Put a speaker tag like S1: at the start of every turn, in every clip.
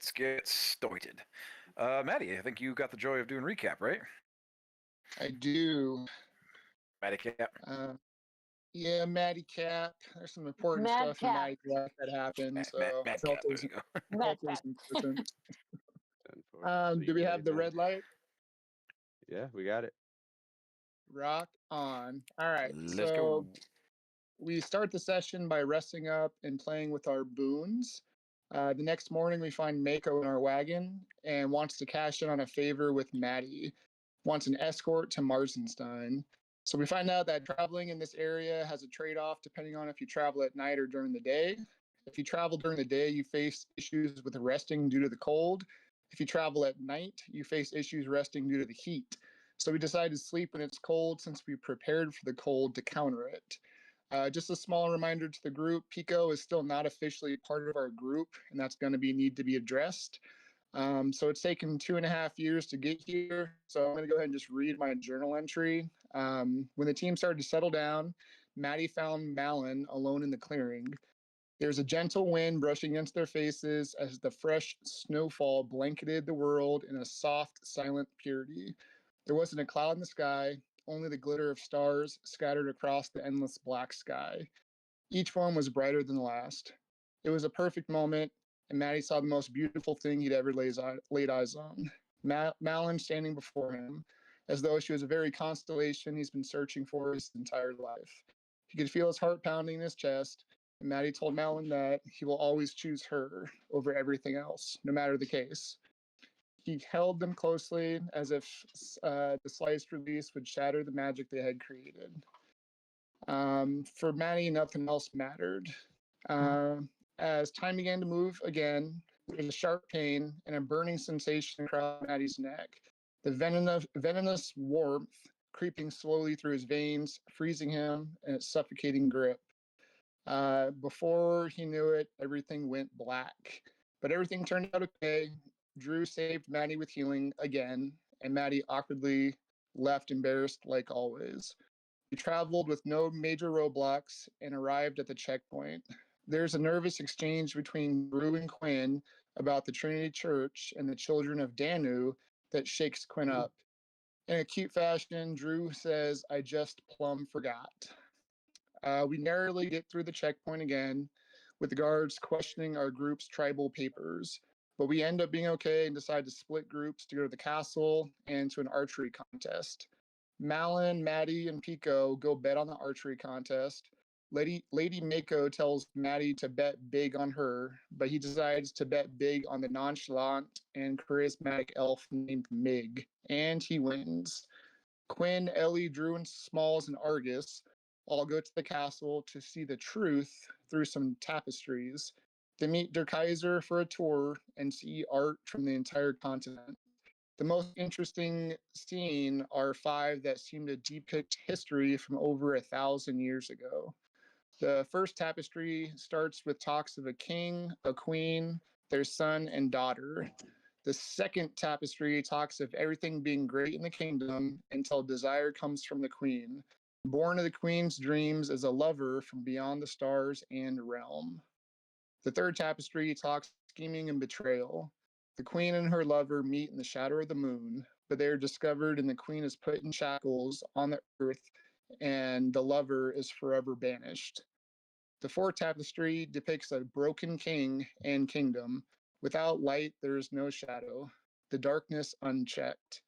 S1: let's get started. Maddie, I think you got the joy of doing recap, right?
S2: I do.
S1: Maddie Cap.
S2: Yeah, Maddie Cap. There's some important stuff in Maddie's life that happened, so
S1: Mad
S2: I felt
S1: Cap, there you go.
S2: it was important. Do we have the red light?
S3: Yeah, we got it.
S2: Rock on. All right,
S1: Let's go.
S2: we start the session by resting up and playing with our boons. The next morning, we find Mako in our wagon and wants to cash in on a favor with Maddie. Wants an escort to Marzenstein. So we find out that traveling in this area has a trade-off depending on if you travel at night or during the day. If you travel during the day, you face issues with resting due to the cold. If you travel at night, you face issues resting due to the heat. So we decided to sleep when it's cold since we prepared for the cold to counter it. Just a small reminder to the group, Pico is still not officially part of our group, and that's going to need to be addressed. So it's taken 2.5 years to get here. So I'm going to go ahead and just read my journal entry. When the team started to settle down, Maddie found Malin alone in the clearing. There's a gentle wind brushing against their faces as the fresh snowfall blanketed the world in a soft, silent purity. There wasn't a cloud in the sky, only the glitter of stars scattered across the endless black sky. Each one was brighter than the last. It was a perfect moment, and Maddie saw the most beautiful thing he'd ever laid eyes on. Malin standing before him, as though she was a very constellation he's been searching for his entire life. He could feel his heart pounding in his chest, and Maddie told Malin that he will always choose her over everything else, no matter the case. He held them closely as if the slightest release would shatter the magic they had created. For Maddie, nothing else mattered. As time began to move again, there was a sharp pain and a burning sensation across Maddie's neck. The venomous warmth creeping slowly through his veins, freezing him in its suffocating grip. Before he knew it, everything went black. But everything turned out okay. Drew saved Maddie with healing again, and Maddie awkwardly left embarrassed like always. We traveled with no major roadblocks and arrived at the checkpoint. There's a nervous exchange between Drew and Quinn about the Trinity Church and the children of Danu that shakes Quinn up. In a cute fashion, Drew says, "I just plumb forgot." We narrowly get through the checkpoint again, with the guards questioning our group's tribal papers. But we end up being okay and decide to split groups to go to the castle and to an archery contest. Malin, Maddie, and Pico go bet on the archery contest. Lady Mako tells Maddie to bet big on her, but he decides to bet big on the nonchalant and charismatic elf named Mig, and he wins. Quinn, Ellie, Drew, and Smalls and Argus all go to the castle to see the truth through some tapestries. They meet Der Kaiser for a tour and see art from the entire continent. The most interesting scene are 5 that seem to depict history from over 1,000 years ago. The first tapestry starts with talks of a king, a queen, their son, and daughter. The second tapestry talks of everything being great in the kingdom until desire comes from the queen. Born of the queen's dreams as a lover from beyond the stars and realm. The third tapestry talks scheming and betrayal. The queen and her lover meet in the shadow of the moon, but they are discovered and the queen is put in shackles on the earth and the lover is forever banished. The fourth tapestry depicts a broken king and kingdom. Without light, there is no shadow, the darkness unchecked.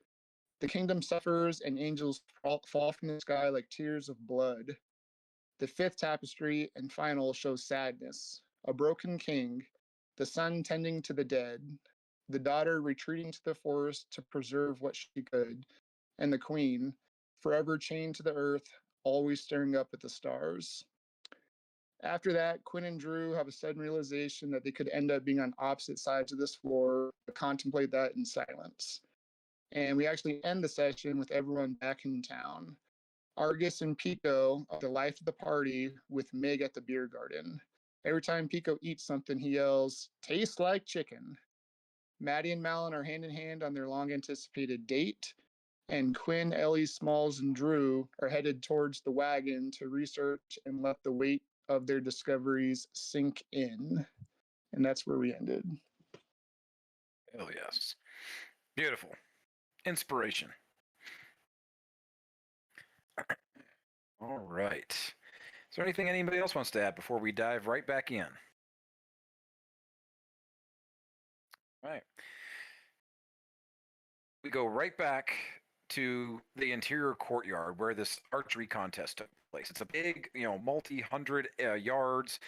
S2: The kingdom suffers and angels fall from the sky like tears of blood. The fifth tapestry and final shows sadness, a broken king, the son tending to the dead, the daughter retreating to the forest to preserve what she could, and the queen, forever chained to the earth, always staring up at the stars. After that, Quinn and Drew have a sudden realization that they could end up being on opposite sides of this war, but contemplate that in silence. And we actually end the session with everyone back in town. Argus and Pico are the life of the party with Mig at the beer garden. Every time Pico eats something, he yells, "Tastes like chicken." Maddie and Malin are hand in hand on their long anticipated date, and Quinn, Ellie, Smalls, and Drew are headed towards the wagon to research and let the weight of their discoveries sink in. And that's where we ended.
S1: Oh yes. Beautiful. Inspiration. All right. Is there anything anybody else wants to add before we dive right back in? All right. We go right back to the interior courtyard where this archery contest took place. It's a big, multi-hundred yards,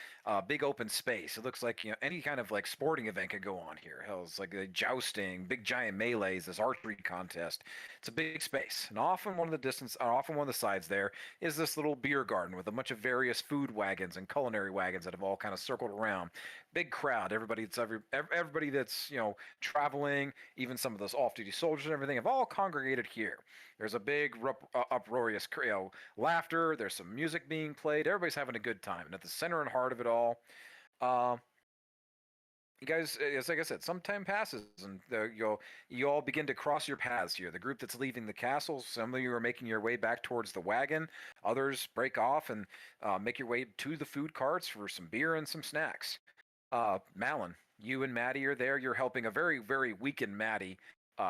S1: big open space. It looks like any kind of like sporting event could go on here. Hell, it's like a jousting, big giant melees, this archery contest. It's a big space, and often often one of the sides there is this little beer garden with a bunch of various food wagons and culinary wagons that have all kind of circled around. Big crowd. Everybody that's traveling, even some of those off-duty soldiers and everything, have all congregated here. There's a big uproarious laughter. There's some music being played. Everybody's having a good time, and at the center and heart of it all, you guys, as like I said, some time passes, and you all begin to cross your paths here. The group that's leaving the castle, some of you are making your way back towards the wagon. Others break off and make your way to the food carts for some beer and some snacks. Malin, you and Maddie are there. You're helping a very, very weakened Maddie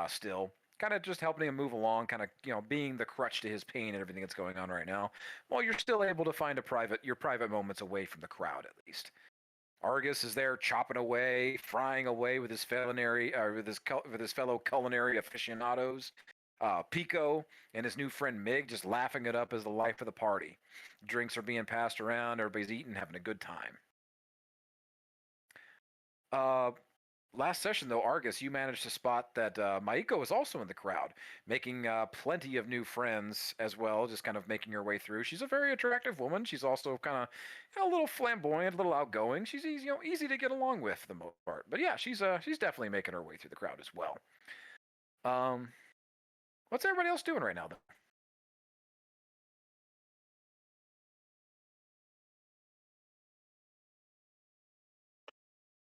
S1: still. Kind of just helping him move along, kind of, being the crutch to his pain and everything that's going on right now. Well, you're still able to find your private moments away from the crowd, at least. Argus is there chopping away, frying away with his fellow culinary aficionados. Pico and his new friend Mig just laughing it up as the life of the party. Drinks are being passed around, everybody's eating, having a good time. Last session, though, Argus, you managed to spot that Maiko is also in the crowd, making plenty of new friends as well, just kind of making her way through. She's a very attractive woman. She's also kind of a little flamboyant, a little outgoing. She's easy to get along with for the most part. But yeah, she's definitely making her way through the crowd as well. What's everybody else doing right now, though?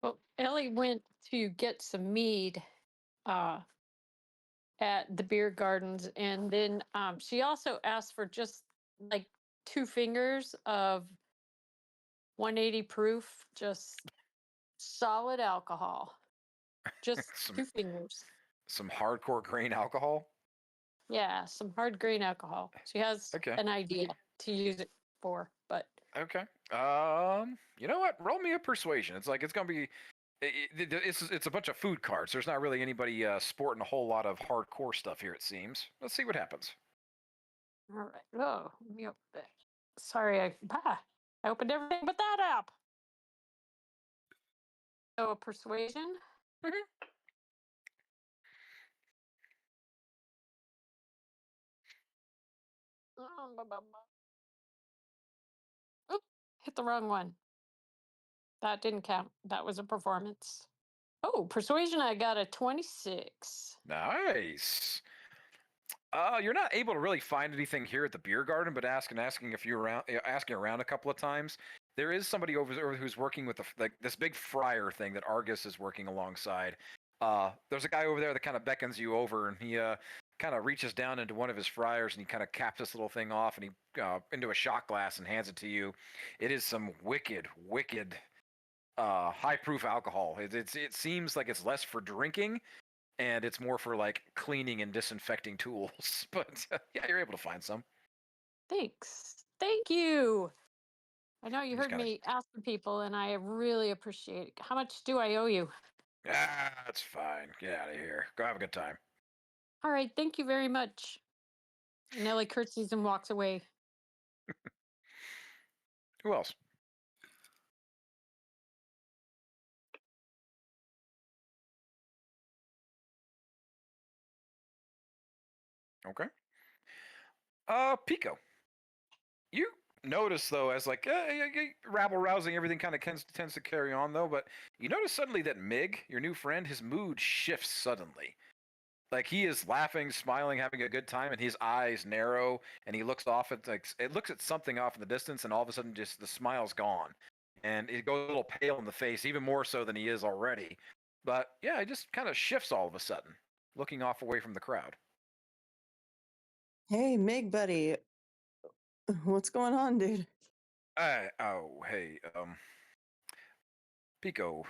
S4: Well, Ellie went to get some mead at the beer gardens, and then she also asked for just like 2 fingers of 180 proof, just solid alcohol. Just
S1: Some
S4: 2 fingers.
S1: some hardcore grain alcohol.
S4: Yeah, some hard grain alcohol. She has
S1: Okay.
S4: an idea to use it for, but
S1: Okay. You know what? Roll me a persuasion. It's gonna be. It's a bunch of food carts. There's not really anybody sporting a whole lot of hardcore stuff here. It seems. Let's see what happens.
S4: all right. Oh, let me open that. Sorry, I opened everything but that app. So a persuasion. Oop, hit the wrong one. That didn't count. That was a performance. Oh, persuasion, I got a 26.
S1: Nice. You're not able to really find anything here at the beer garden, but asking around a couple of times. There is somebody over there who's working with this big fryer thing that Argus is working alongside. There's a guy over there that kind of beckons you over, and he kind of reaches down into one of his fryers and he kind of caps this little thing off, and he into a shot glass and hands it to you. It is some wicked, wicked high proof alcohol. It seems like it's less for drinking, and it's more for like cleaning and disinfecting tools. But yeah, you're able to find some.
S4: Thanks. Thank you. I know you
S1: Just
S4: heard
S1: kinda-
S4: me asking people, and I really appreciate it. How much do I owe you?
S1: That's fine. Get out of here. Go have a good time.
S4: All right. Thank you very much. Nellie curtsies and walks away.
S1: Who else? Okay. Pico. You notice though, as like rabble rousing, everything kind of tends to carry on though. But you notice suddenly that Mig, your new friend, his mood shifts suddenly. Like he is laughing, smiling, having a good time, and his eyes narrow, and he looks off at looks at something off in the distance, and all of a sudden, just the smile's gone, and it goes a little pale in the face, even more so than he is already. But yeah, it just kind of shifts all of a sudden, looking off away from the crowd.
S5: Hey, Mig, buddy. What's going on, dude?
S1: Hey, Pico.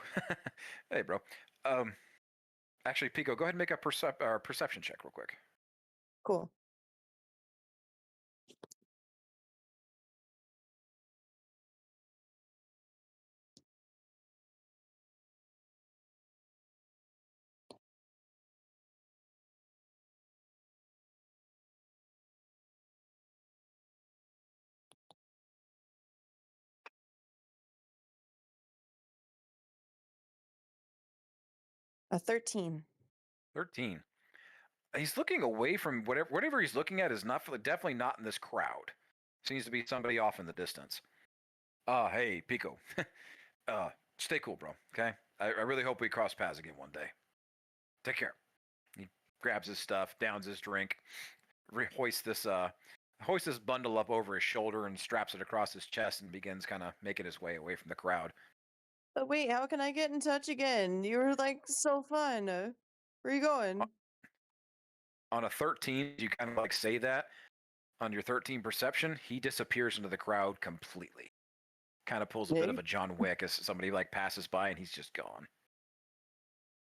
S1: Hey, bro. Um, Actually, Pico, go ahead and make a perception check real quick.
S5: Cool. A 13.
S1: 13. He's looking away from whatever he's looking at is definitely not in this crowd. Seems to be somebody off in the distance. Hey, Pico. Stay cool, bro. Okay? I really hope we cross paths again one day. Take care. He grabs his stuff, downs his drink, hoists this bundle up over his shoulder and straps it across his chest and begins kind of making his way away from the crowd.
S5: But wait, how can I get in touch again? You were like so fun. Where are you going?
S1: On a 13, you kind of like say that. On your 13 perception, he disappears into the crowd completely. Kind of pulls a bit of
S5: Me?
S1: a John Wick as somebody like passes by and he's just gone.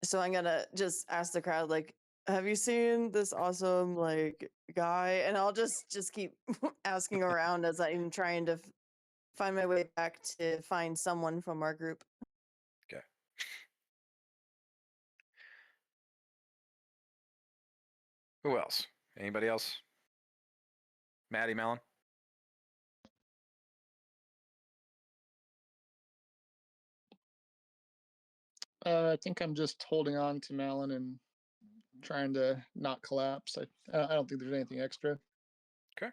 S5: So I'm gonna just ask the crowd, like, have you seen this awesome like guy? And I'll just keep asking around as I'm trying to find my way back to find someone from our group.
S1: Okay. Who else? Anybody else? Maddie Mellon?
S2: I think I'm just holding on to Malin and trying to not collapse. I don't think there's anything extra.
S1: Okay.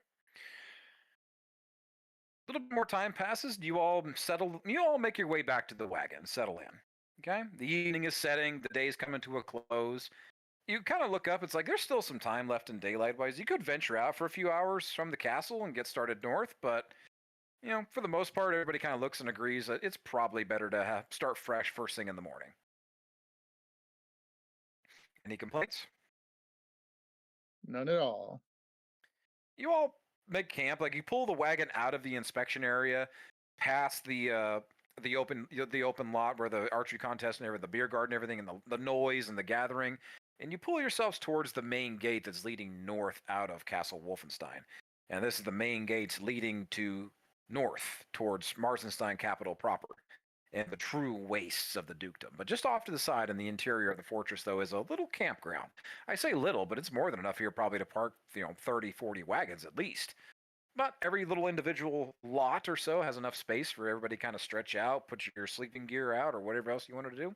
S1: A little bit more time passes. You all make your way back to the wagon, settle in. Okay? The evening is setting, the day's coming to a close. You kind of look up, it's like there's still some time left in daylight wise. You could venture out for a few hours from the castle and get started north, but for the most part, everybody kind of looks and agrees that it's probably better to start fresh first thing in the morning. Any complaints?
S2: None at all.
S1: You all make camp. Like you pull the wagon out of the inspection area, past the open lot where the archery contest and everything, the beer garden, everything, and the noise and the gathering, and you pull yourselves towards the main gate that's leading north out of Castle Wolfenstein. And this is the main gates leading to north towards Marzenstein capital proper and the true wastes of the dukedom. But just off to the side in the interior of the fortress, though, is a little campground. I say little, but it's more than enough here probably to park, 30, 40 wagons at least. But every little individual lot or so has enough space for everybody kind of stretch out, put your sleeping gear out, or whatever else you wanted to do.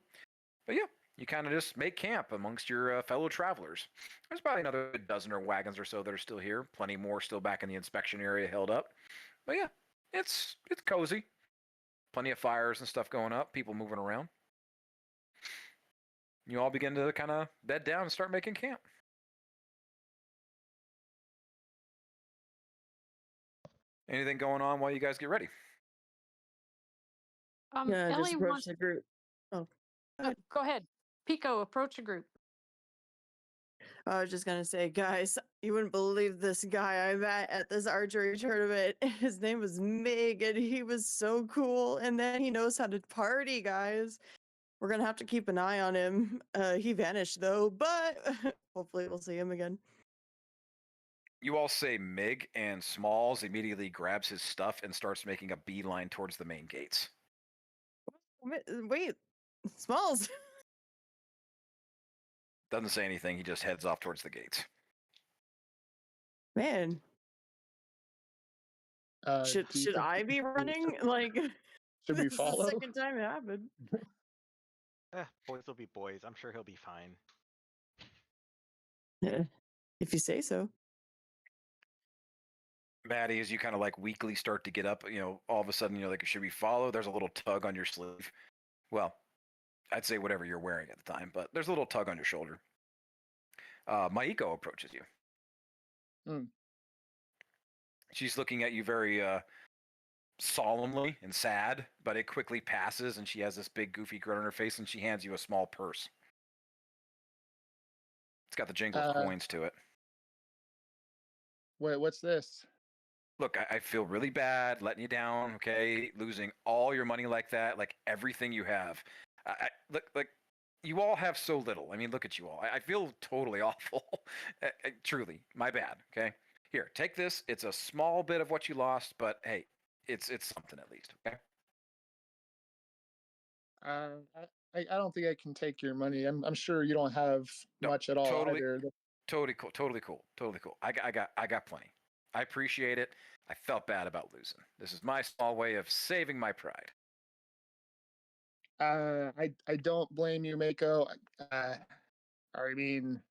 S1: But yeah, you kind of just make camp amongst your fellow travelers. There's probably another dozen or wagons or so that are still here. Plenty more still back in the inspection area held up. But yeah, it's cozy. Plenty of fires and stuff going up, people moving around. You all begin to kind of bed down and start making camp. Anything going on while you guys get ready?
S5: Yeah, just
S4: Ellie
S5: approach
S4: wants.
S5: the group. Oh,
S4: Go ahead. Pico, approach a group.
S5: I was just gonna say, guys, you wouldn't believe this guy I met at this archery tournament. His name was Mig, and he was so cool. And then he knows how to party, guys. We're gonna have to keep an eye on him. He vanished though, but hopefully we'll see him again.
S1: You all say Mig, and Smalls immediately grabs his stuff and starts making a beeline towards the main gates.
S5: Wait, Smalls.
S1: Doesn't say anything, he just heads off towards the gates.
S5: Man, should
S2: Do you think
S5: I be running? Like,
S2: should we
S5: this is
S2: follow?
S5: the second time it happened.
S6: Boys will be boys. I'm sure he'll be fine.
S5: Yeah, if you say so.
S1: Maddie, as you kind of like weakly start to get up, all of a sudden you're like, should we follow? There's a little tug on your sleeve. Well, I'd say whatever you're wearing at the time, but there's a little tug on your shoulder. Maiko approaches you. She's looking at you very solemnly and sad, but it quickly passes, and she has this big goofy grin on her face, and she hands you a small purse. It's got the jingle of coins to it.
S2: Wait, what's this?
S1: Look, I feel really bad letting you down, okay? Losing all your money like that, like everything you have. Look, you all have so little. I mean, look at you all. I feel totally awful. Truly, my bad. Okay, here, take this. It's a small bit of what you lost, but hey, it's something at least. Okay.
S2: I don't think I can take your money. I'm sure you don't have
S1: No,
S2: much at all
S1: totally,
S2: either.
S1: totally cool. Totally cool. Totally cool. I got plenty. I appreciate it. I felt bad about losing. This is my small way of saving my pride.
S2: I don't blame you, Mako. I mean,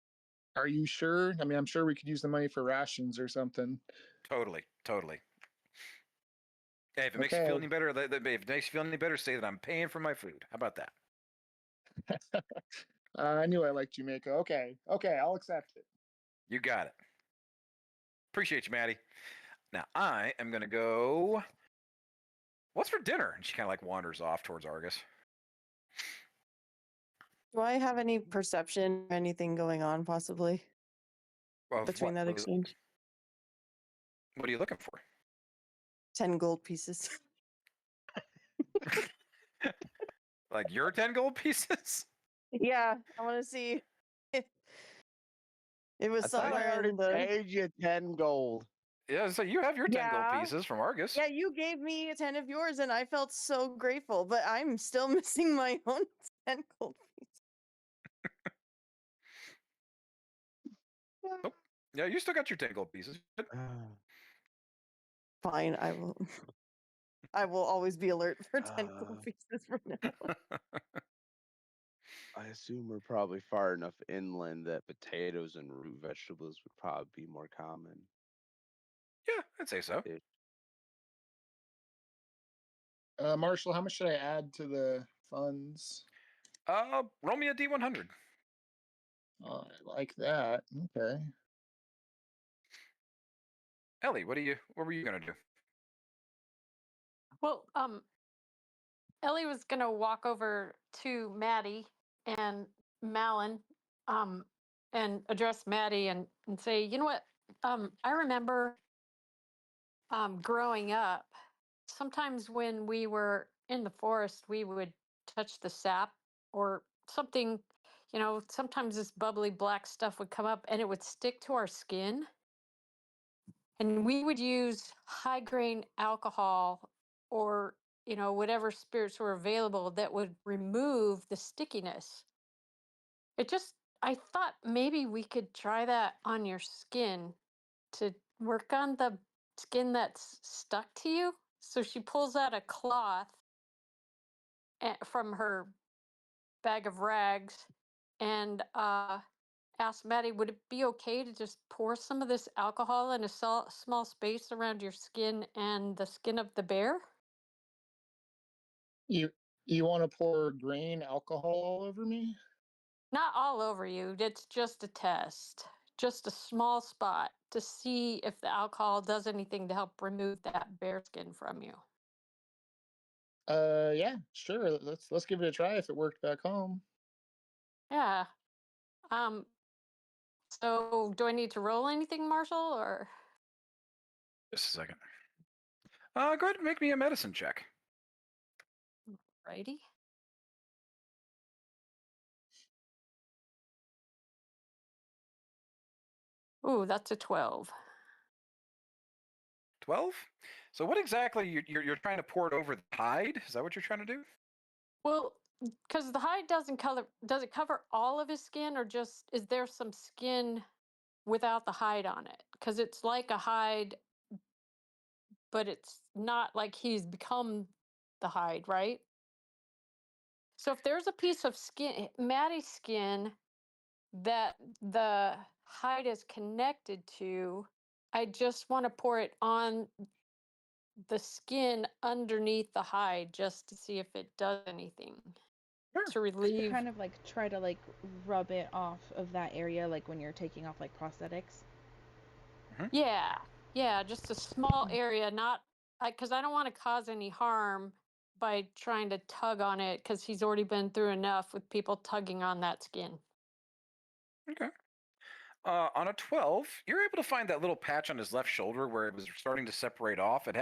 S2: are you sure? I mean, I'm sure we could use the money for rations or something.
S1: Totally, totally. Hey, if it makes you feel
S2: Okay.
S1: any better, if it makes you feel any better, say that I'm paying for my food. How about that?
S2: I knew I liked you, Mako. Okay, I'll accept it.
S1: You got it. Appreciate you, Maddie. Now I am gonna go. What's for dinner? And she kind of like wanders off towards Argus.
S5: Do I have any perception or anything going on possibly
S1: Of
S5: between that exchange?
S1: What are you looking for?
S5: 10 gold pieces.
S1: Like your 10 gold pieces?
S5: Yeah, I want to see. It was
S3: I thought I
S5: somewhere
S3: already
S5: in the.
S3: paid you 10 gold.
S1: Yeah, so you have your 10 gold
S5: Yeah.
S1: pieces from Argus.
S5: Yeah, you gave me 10 of yours, and I felt so grateful. But I'm still missing my own 10 gold pieces.
S1: Yeah, you still got your 10 gold pieces.
S5: Fine, I will. I will always be alert for 10 gold pieces from now.
S3: I assume we're probably far enough inland that potatoes and root vegetables would probably be more common.
S1: Yeah, I'd say so.
S2: Marshall, how much should I add to the funds?
S1: Roll me a D100.
S2: I like that. Okay.
S1: Ellie, what were you gonna do?
S4: Well, Ellie was gonna walk over to Maddie and Malin, and address Maddie and say, you know what? I remember growing up, sometimes when we were in the forest, we would touch the sap or something, sometimes this bubbly black stuff would come up and it would stick to our skin. And we would use high grain alcohol or, whatever spirits were available that would remove the stickiness. I thought maybe we could try that on your skin to work on the skin that's stuck to you. So she pulls out a cloth from her bag of rags and asks Maddie, would it be okay to just pour some of this alcohol in a small space around your skin and the skin of the bear?
S2: You want to pour grain alcohol all over me?
S4: Not all over you. It's just a test, just a small spot to see if the alcohol does anything to help remove that bear skin from you.
S2: Yeah, sure. Let's give it a try if it worked back home.
S4: Yeah. So do I need to roll anything, Marshall, or?
S1: Just a second. Go ahead and make me a medicine check.
S4: Righty. Ooh, that's a 12.
S1: 12? So what exactly you're trying to pour it over the hide? Is that what you're trying to do?
S4: Well, because the hide does it cover all of his skin, or just is there some skin without the hide on it? Because it's like a hide, but it's not like he's become the hide, right? So if there's a piece of skin, Maddie's skin, that the hide is connected to, I just want to pour it on the skin underneath the hide just to see if it does anything to
S7: To
S4: relieve.
S7: kind of like try to like rub it off of that area, like when you're taking off like prosthetics.
S4: Yeah, just a small area, not because I don't want to cause any harm by trying to tug on it, because he's already been through enough with people tugging on that skin.
S1: Okay. On a 12, you're able to find that little patch on his left shoulder where it was starting to separate off. It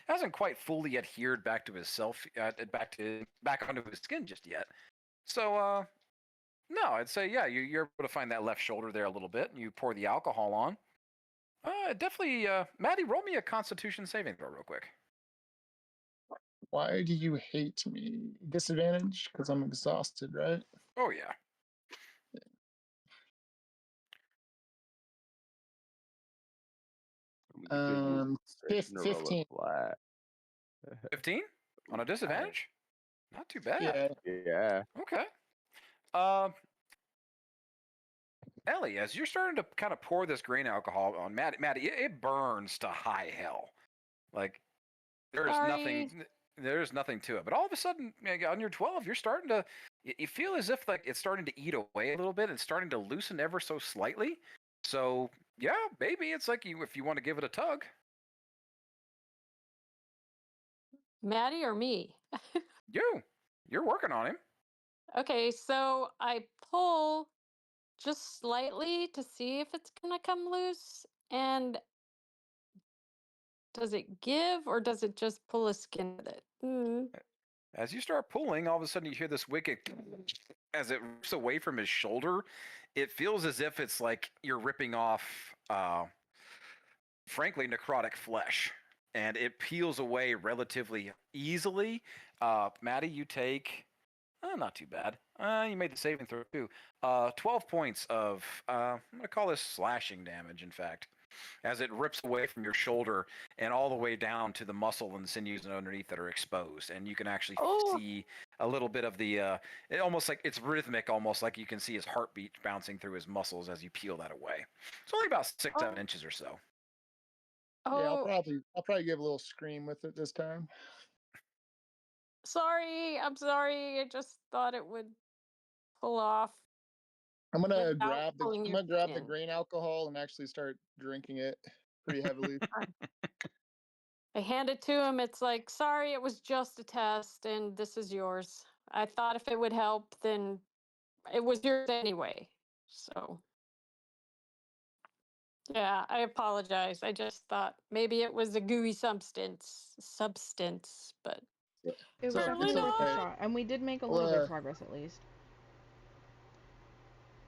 S1: hasn't quite fully adhered back to his back onto his skin just yet. So No, I'd say yeah. You're able to find that left shoulder there a little bit, and you pour the alcohol on. Definitely, Maddie, roll me a Constitution saving throw real quick.
S2: Why do you hate me? Disadvantage because I'm exhausted, right?
S1: Oh yeah.
S3: We could use
S2: Fif-
S3: to roll it
S2: 15.
S3: flat.
S1: 15 on a disadvantage. Not too bad.
S2: Yeah.
S3: Yeah.
S1: Okay. Ellie, as you're starting to kind of pour this grain alcohol on Maddie, it burns to high hell. Like there's nothing. There's nothing to it. But all of a sudden, on your 12, you're starting to. You feel as if like it's starting to eat away a little bit. It's starting to loosen ever so slightly. So yeah, maybe it's like if you want to give it a tug.
S4: Maddie or me?
S1: You're working on him.
S4: Okay, so I pull just slightly to see if it's gonna come loose. And does it give or does it just pull a skin with it?
S1: As you start pulling, all of a sudden you hear this wicked as it rips away from his shoulder. It feels as if it's like you're ripping off, frankly, necrotic flesh, and it peels away relatively easily. Maddie, you take not too bad. You made the saving throw too. 12 points of I'm gonna call this slashing damage. In fact, as it rips away from your shoulder and all the way down to the muscle and sinews underneath that are exposed, and you can actually see a little bit of the it almost like it's rhythmic, almost like you can see his heartbeat bouncing through his muscles as you peel that away. It's only about 6-7 inches or so.
S2: Yeah, I'll probably give a little scream with it this time.
S4: Sorry, I'm sorry. I just thought it would pull off.
S2: I'm gonna
S4: Without
S2: grab the
S4: pulling
S2: I'm
S4: your
S2: gonna grab the
S4: skin.
S2: grain alcohol and actually start drinking it pretty heavily.
S4: I hand it to him. It's like, sorry, it was just a test, and this is yours. I thought if it would help, then it was yours anyway. So, yeah, I apologize. I just thought maybe it was a gooey substance, but
S7: It was
S2: So,
S7: definitely
S2: it's
S7: worth a
S2: okay.
S7: shot, and we did make a
S2: Well,
S7: little bit of progress at least.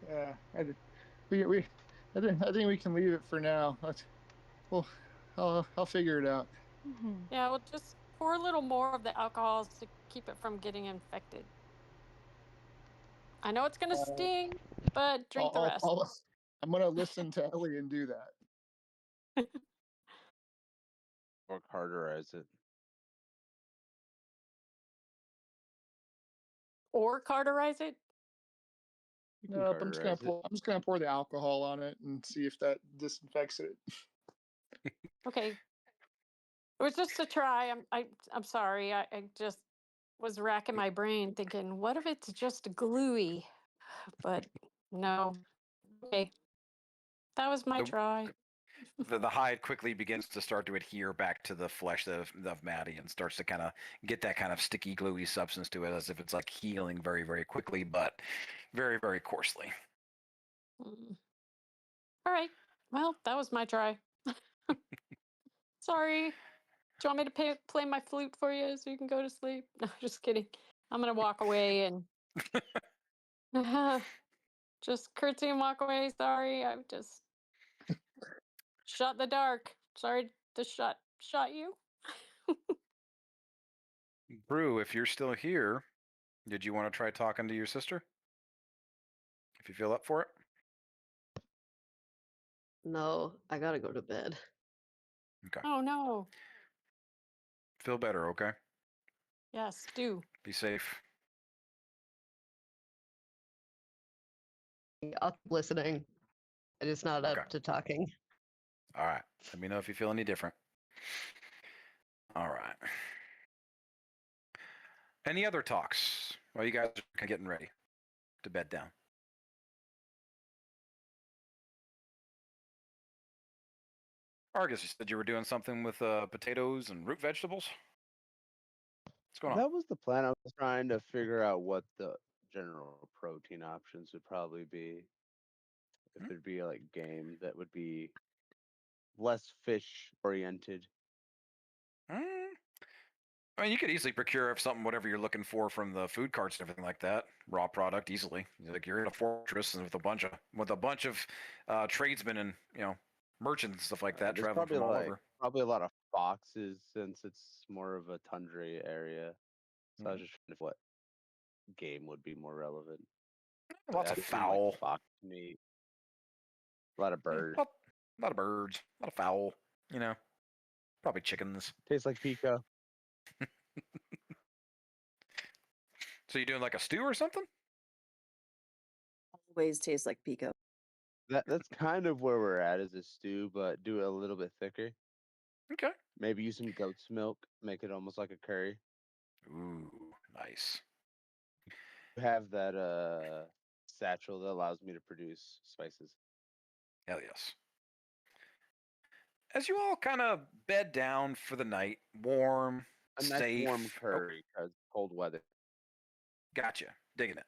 S2: Yeah, I think we can leave it for now. Well, I'll figure it out.
S4: yeah, we'll just pour a little more of the alcohol to keep it from getting infected. I know it's gonna sting, but drink the rest.
S2: I'm gonna listen to Ellie and do that.
S3: Or cauterize it.
S4: Or cauterize it.
S3: You can
S2: Nope, I'm just gonna
S3: cauterize it.
S2: pour the alcohol on it and see if that disinfects it.
S4: Okay. It was just a try. I'm sorry. I just was racking my brain thinking, what if it's just gluey? But no. Okay. That was my
S1: The-
S4: try.
S1: The hide quickly begins to start to adhere back to the flesh of Maddie and starts to kind of get that kind of sticky, gluey substance to it, as if it's like healing very, very quickly, but very, very coarsely.
S4: Mm. All right. Well, that was my try. Sorry. Do you want me to play my flute for you so you can go to sleep? No, just kidding. I'm going to walk away and just curtsy and walk away. Sorry. I just shot in the dark. Sorry to shot you.
S1: Brew, if you're still here, did you want to try talking to your sister? If you feel up for it?
S8: No, I gotta go to bed.
S1: Okay.
S4: Oh no.
S1: Feel better, okay?
S4: Yes, do.
S1: Be safe.
S8: I'll keep listening. I'm just not
S1: Okay.
S8: up to talking.
S1: All right. Let me know if you feel any different. All right. Any other talks while you guys are getting ready to bed down? Argus, you said you were doing something with potatoes and root vegetables? What's going on?
S3: That was the plan. I was trying to figure out what the general protein options would probably be. If there'd be like game that would be less fish oriented.
S1: I mean, you could easily procure something, whatever you're looking for from the food carts and everything like that. Raw product easily. Like you're in a fortress and with a bunch of tradesmen and merchants and stuff like that
S3: There's
S1: traveling
S3: probably
S1: from all
S3: like
S1: over.
S3: probably a lot of foxes since it's more of a tundra area. So I was just trying to what game would be more relevant. But
S1: Lots
S3: I
S1: of
S3: assume, like,
S1: fowl.
S3: fox meat. A lot of
S1: Yeah,
S3: birds.
S1: a lot of birds. A lot of fowl. Probably chickens.
S3: Tastes like pico.
S1: So you doing like a stew or something?
S5: Always tastes like pico.
S3: That's kind of where we're at as a stew, but do it a little bit thicker.
S1: Okay.
S3: Maybe use some goat's milk, make it almost like a curry.
S1: Ooh, nice.
S3: Have that satchel that allows me to produce spices.
S1: Hell yes. As you all kind of bed down for the night, warm,
S3: A nice
S1: safe.
S3: warm
S1: Oh,
S3: curry because cold weather.
S1: gotcha. Digging it.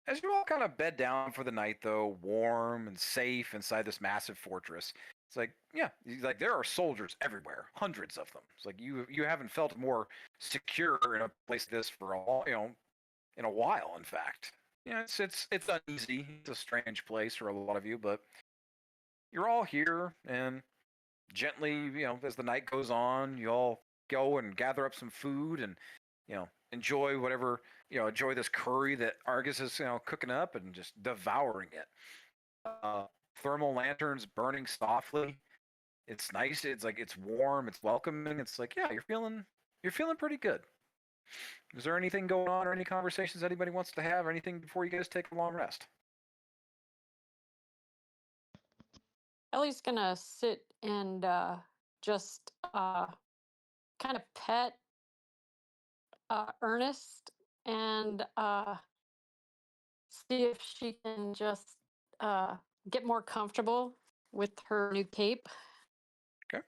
S1: As you all kind of bed down for the night, though, warm and safe inside this massive fortress, it's like, yeah, like there are soldiers everywhere, hundreds of them. It's like you haven't felt more secure in a place like this for in a while. In fact, it's uneasy. It's a strange place for a lot of you, but you're all here, and gently, as the night goes on, you all go and gather up some food and enjoy enjoy this curry that Argus is cooking up and just devouring it. Thermal lanterns burning softly. It's nice. It's like it's warm. It's welcoming. It's like, yeah, you're feeling pretty good. Is there anything going on or any conversations anybody wants to have or anything before you guys take a long rest?
S4: Ellie's gonna sit and just kind of pet Ernest and see if she can just get more comfortable with her new cape.
S1: Okay.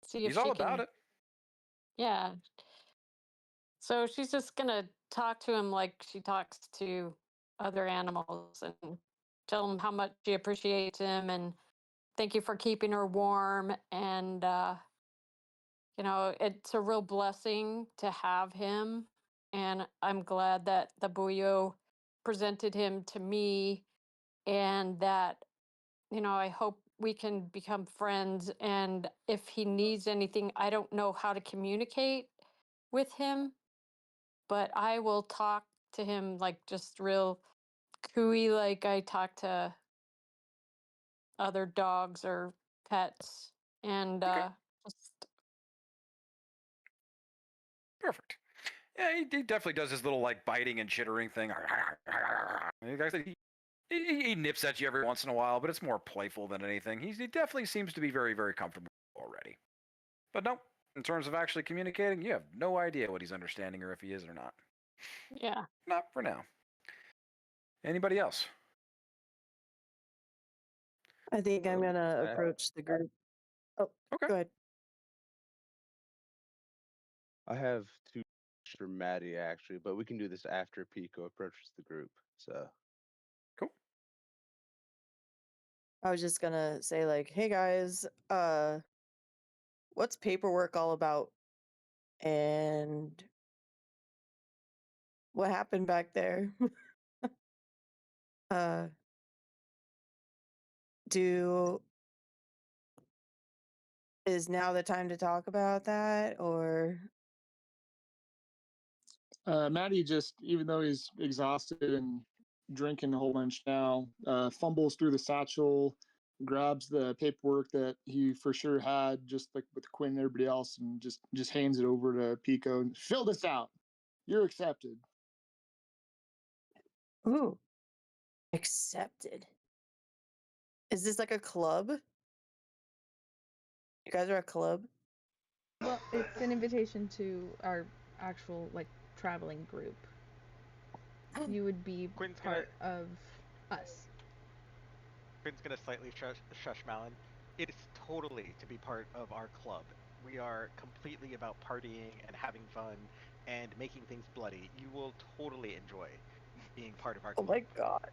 S4: See if
S1: He's all
S4: she
S1: about
S4: can,
S1: it.
S4: yeah. So she's just gonna talk to him like she talks to other animals and tell him how much she appreciates him and thank you for keeping her warm. And it's a real blessing to have him. And I'm glad that the Buyo presented him to me and that, I hope we can become friends. And if he needs anything, I don't know how to communicate with him, but I will talk to him like just real cooey, like I talk to other dogs or pets. And
S1: Okay.
S4: just
S1: Perfect. Yeah, he definitely does his little like biting and chittering thing. He nips at you every once in a while, but it's more playful than anything. He definitely seems to be very, very comfortable already. But no, in terms of actually communicating, you have no idea what he's understanding or if he is or not.
S4: yeah.
S1: Not for now. Anybody else?
S5: I think I'm gonna
S3: Okay.
S5: approach the group. Oh,
S1: Okay.
S5: go ahead.
S3: I have two for Maddie actually, but we can do this after Pico approaches the group. So
S1: Cool.
S5: I was just gonna say like, hey guys, what's paperwork all about? And what happened back there? uh is now the time to talk about that or
S2: Maddie just, even though he's exhausted and drinking a whole bunch now, fumbles through the satchel, grabs the paperwork that he for sure had, just like with Quinn and everybody else, and just hands it over to Pico and fill this out. You're accepted.
S5: ooh, accepted? Is this like a club? You guys are a club?
S7: Well, it's an invitation to our actual like traveling group. You would be
S6: Quinn's
S7: part of us.
S6: Quinn's gonna slightly shush Malin. It is totally to be part of our club. We are completely about partying and having fun and making things bloody. You will totally enjoy being part of our
S5: Oh
S6: club.
S5: my god.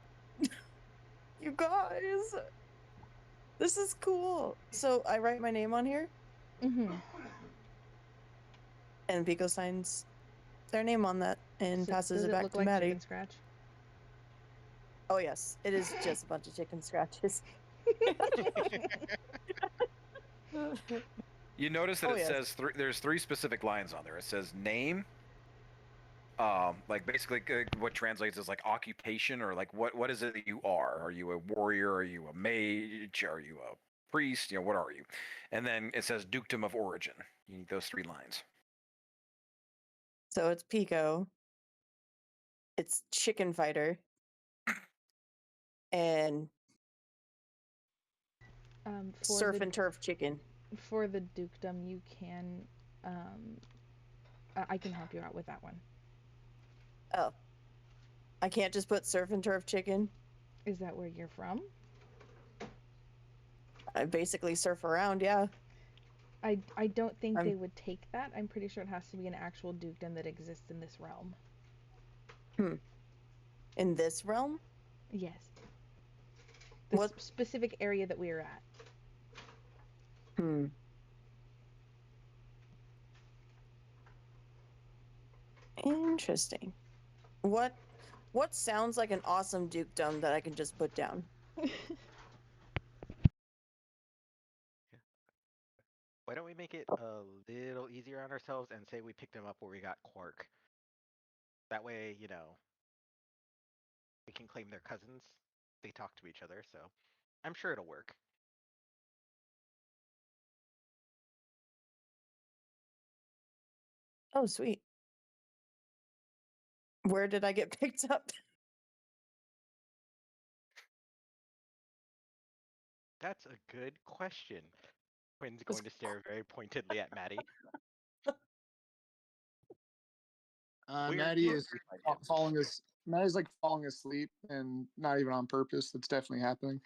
S5: You guys. This is cool. So I write my name on here?
S7: Mm-hmm.
S5: And Pico signs their name on that and passes
S7: does
S5: it
S7: it
S5: back
S7: look
S5: to
S7: like
S5: Maddie.
S7: chicken scratch?
S5: Oh yes, it is just a bunch of chicken scratches.
S1: You notice that
S5: Oh,
S1: it
S5: yes.
S1: says there's 3 specific lines on there. It says name, like basically what translates as like occupation, or like what is it that you are? Are you a warrior? Are you a mage? Are you a priest? You know, what are you? And then it says dukedom of origin. You need those 3 lines.
S5: So it's Pico. It's Chicken Fighter. And
S7: For
S5: Surf
S7: the
S5: and Turf Chicken.
S7: for the dukedom, you can, I can help you out with that one.
S5: Oh. I can't just put Surf and Turf Chicken.
S7: Is that where you're from?
S5: I basically surf around, yeah.
S7: I don't think
S5: I'm-
S7: they would take that. I'm pretty sure it has to be an actual dukedom that exists in this realm.
S5: In this realm?
S7: Yes. The
S5: What-
S7: specific area that we are at.
S5: Interesting. What sounds like an awesome dukedom that I can just put down?
S6: Why don't we make it a little easier on ourselves and say we picked him up where we got Quark? That way, you know, we can claim their cousins. They talk to each other, so I'm sure it'll work.
S5: Oh, sweet. Where did I get picked up?
S6: That's a good question. Quinn's going to stare very pointedly at Maddie. We're
S2: Maddie
S6: doing
S2: is
S6: great by him.
S2: Maddie's like falling asleep, and not even on purpose. That's definitely happening.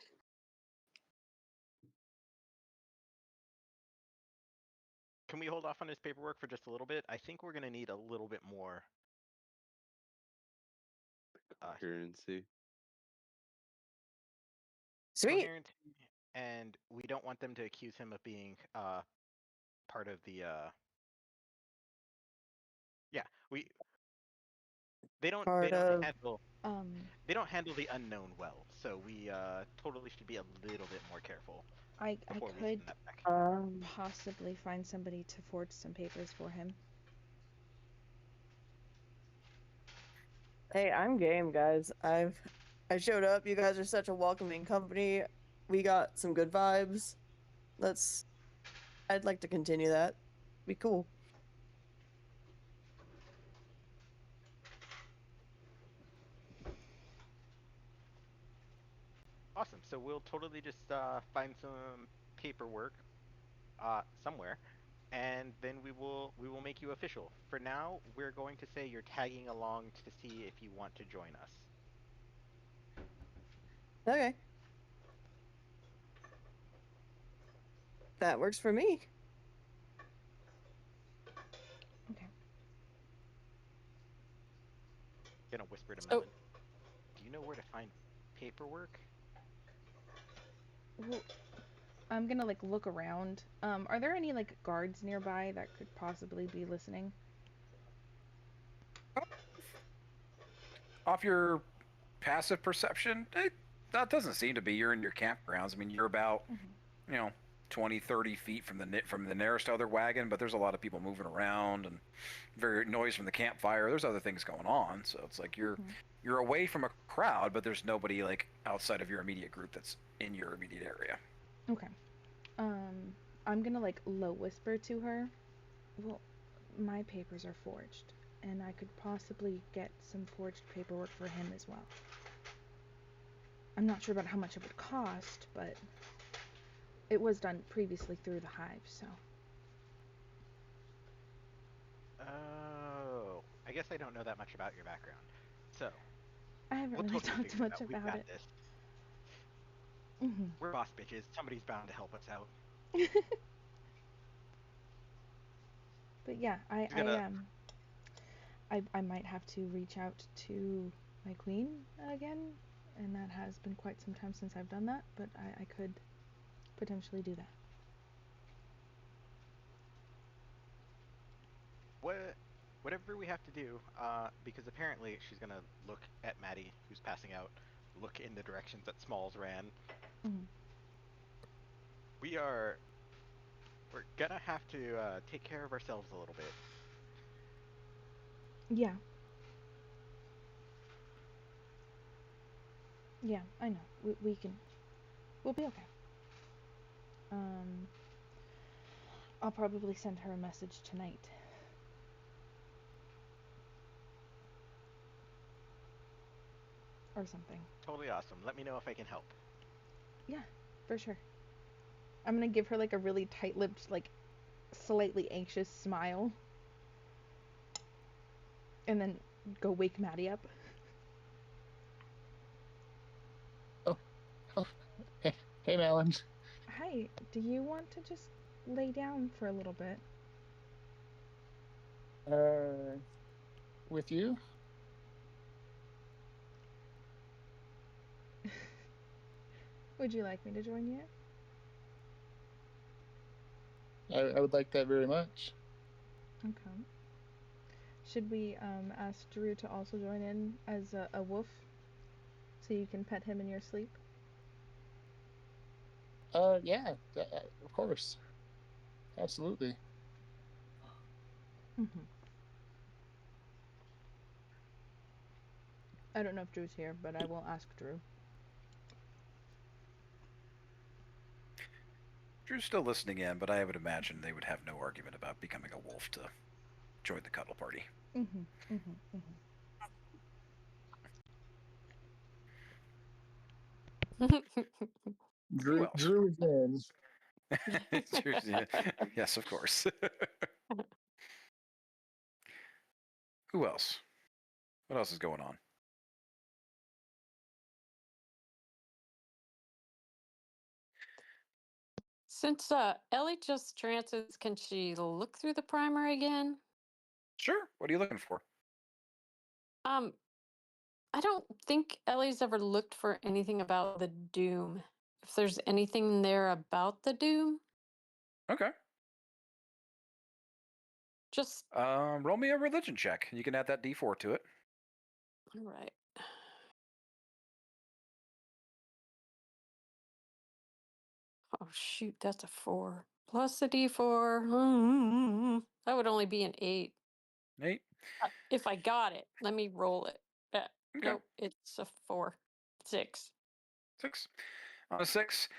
S6: Can we hold off on his paperwork for just a little bit? I think we're gonna need a little bit more.
S3: Coherency.
S5: Sweet.
S6: Coherency, and we don't want them to accuse him of being part of the yeah, they don't
S5: Part of-
S6: handle
S7: Um,
S6: they don't handle the unknown well, so we totally should be a little bit more careful
S7: I
S6: before we
S7: could
S6: send that back.
S7: possibly find somebody to forge some papers for him.
S5: Hey, I'm game, guys. I showed up. You guys are such a welcoming company. We got some good vibes. I'd like to continue that. Be cool.
S6: Awesome. So we'll totally just find some paperwork somewhere, and then we will make you official. For now, we're going to say you're tagging along to see if you want to join us.
S5: Okay. That works for me.
S7: Okay.
S6: Gonna whisper to
S4: So-
S6: Melon. Do you know where to find paperwork?
S7: Well, I'm gonna like look around. Are there any like guards nearby that could possibly be listening?
S1: Off your passive perception, that doesn't seem to be. You're in your campgrounds. I mean, you're about, you know, 20, 30 feet from the nearest other wagon, but there's a lot of people moving around and very noise from the campfire. There's other things going on, so it's like you're away from a crowd, but there's nobody like outside of your immediate group that's in your immediate area.
S7: Okay. I'm gonna like low whisper to her. Well, my papers are forged, and I could possibly get some forged paperwork for him as well. I'm not sure about how much it would cost, but it was done previously through the Hive, so.
S6: Oh, I guess I don't know that much about your background. So,
S7: I haven't
S6: we'll
S7: really
S6: totally
S7: talked
S6: figure it
S7: much
S6: out. We
S7: about
S6: got
S7: it.
S6: this.
S7: Mm-hmm.
S6: We're boss bitches. Somebody's bound to help us out.
S7: But yeah,
S6: We gotta-
S7: I might have to reach out to my queen again, and that has been quite some time since I've done that, but I could potentially do that.
S6: Whatever we have to do, because apparently she's gonna look at Maddie, who's passing out, look in the directions that Smalls ran.
S7: Mhm.
S6: We're gonna have to take care of ourselves a little bit.
S7: Yeah. Yeah, I know. We can. We'll be okay. I'll probably send her a message tonight. Or something.
S6: Totally awesome. Let me know if I can help.
S7: Yeah, for sure. I'm gonna give her like a really tight-lipped, like slightly anxious smile. And then go wake Maddie up.
S2: Hey, Malin.
S7: Hi, do you want to just lay down for a little bit?
S2: With you?
S7: Would you like me to join you?
S2: I would like that very much.
S7: Okay. Should we ask Drew to also join in as a wolf? So you can pet him in your sleep?
S2: Yeah, of course. Absolutely.
S7: Mm-hmm. I don't know if Drew's here, but I will ask Drew.
S1: Drew's still listening in, but I would imagine they would have no argument about becoming a wolf to join the cuddle party.
S7: Mm-hmm. Mm-hmm.
S2: Drew
S1: else?
S2: is in.
S1: Yeah, yes, of course. Who else? What else is going on?
S4: Since Ellie just transits, can she look through the primer again?
S1: Sure. What are you looking for?
S4: I don't think Ellie's ever looked for anything about the Doom. If there's anything there about the Doom,
S1: Okay.
S4: just
S1: Roll me a religion check. You can add that D4 to it.
S4: all right. Oh shoot, that's a 4 plus a D4. That would only be an 8
S1: 8.
S4: if I got it. Let me roll it.
S1: Okay.
S4: Nope, it's a 4, 6.
S1: 6. On a 6,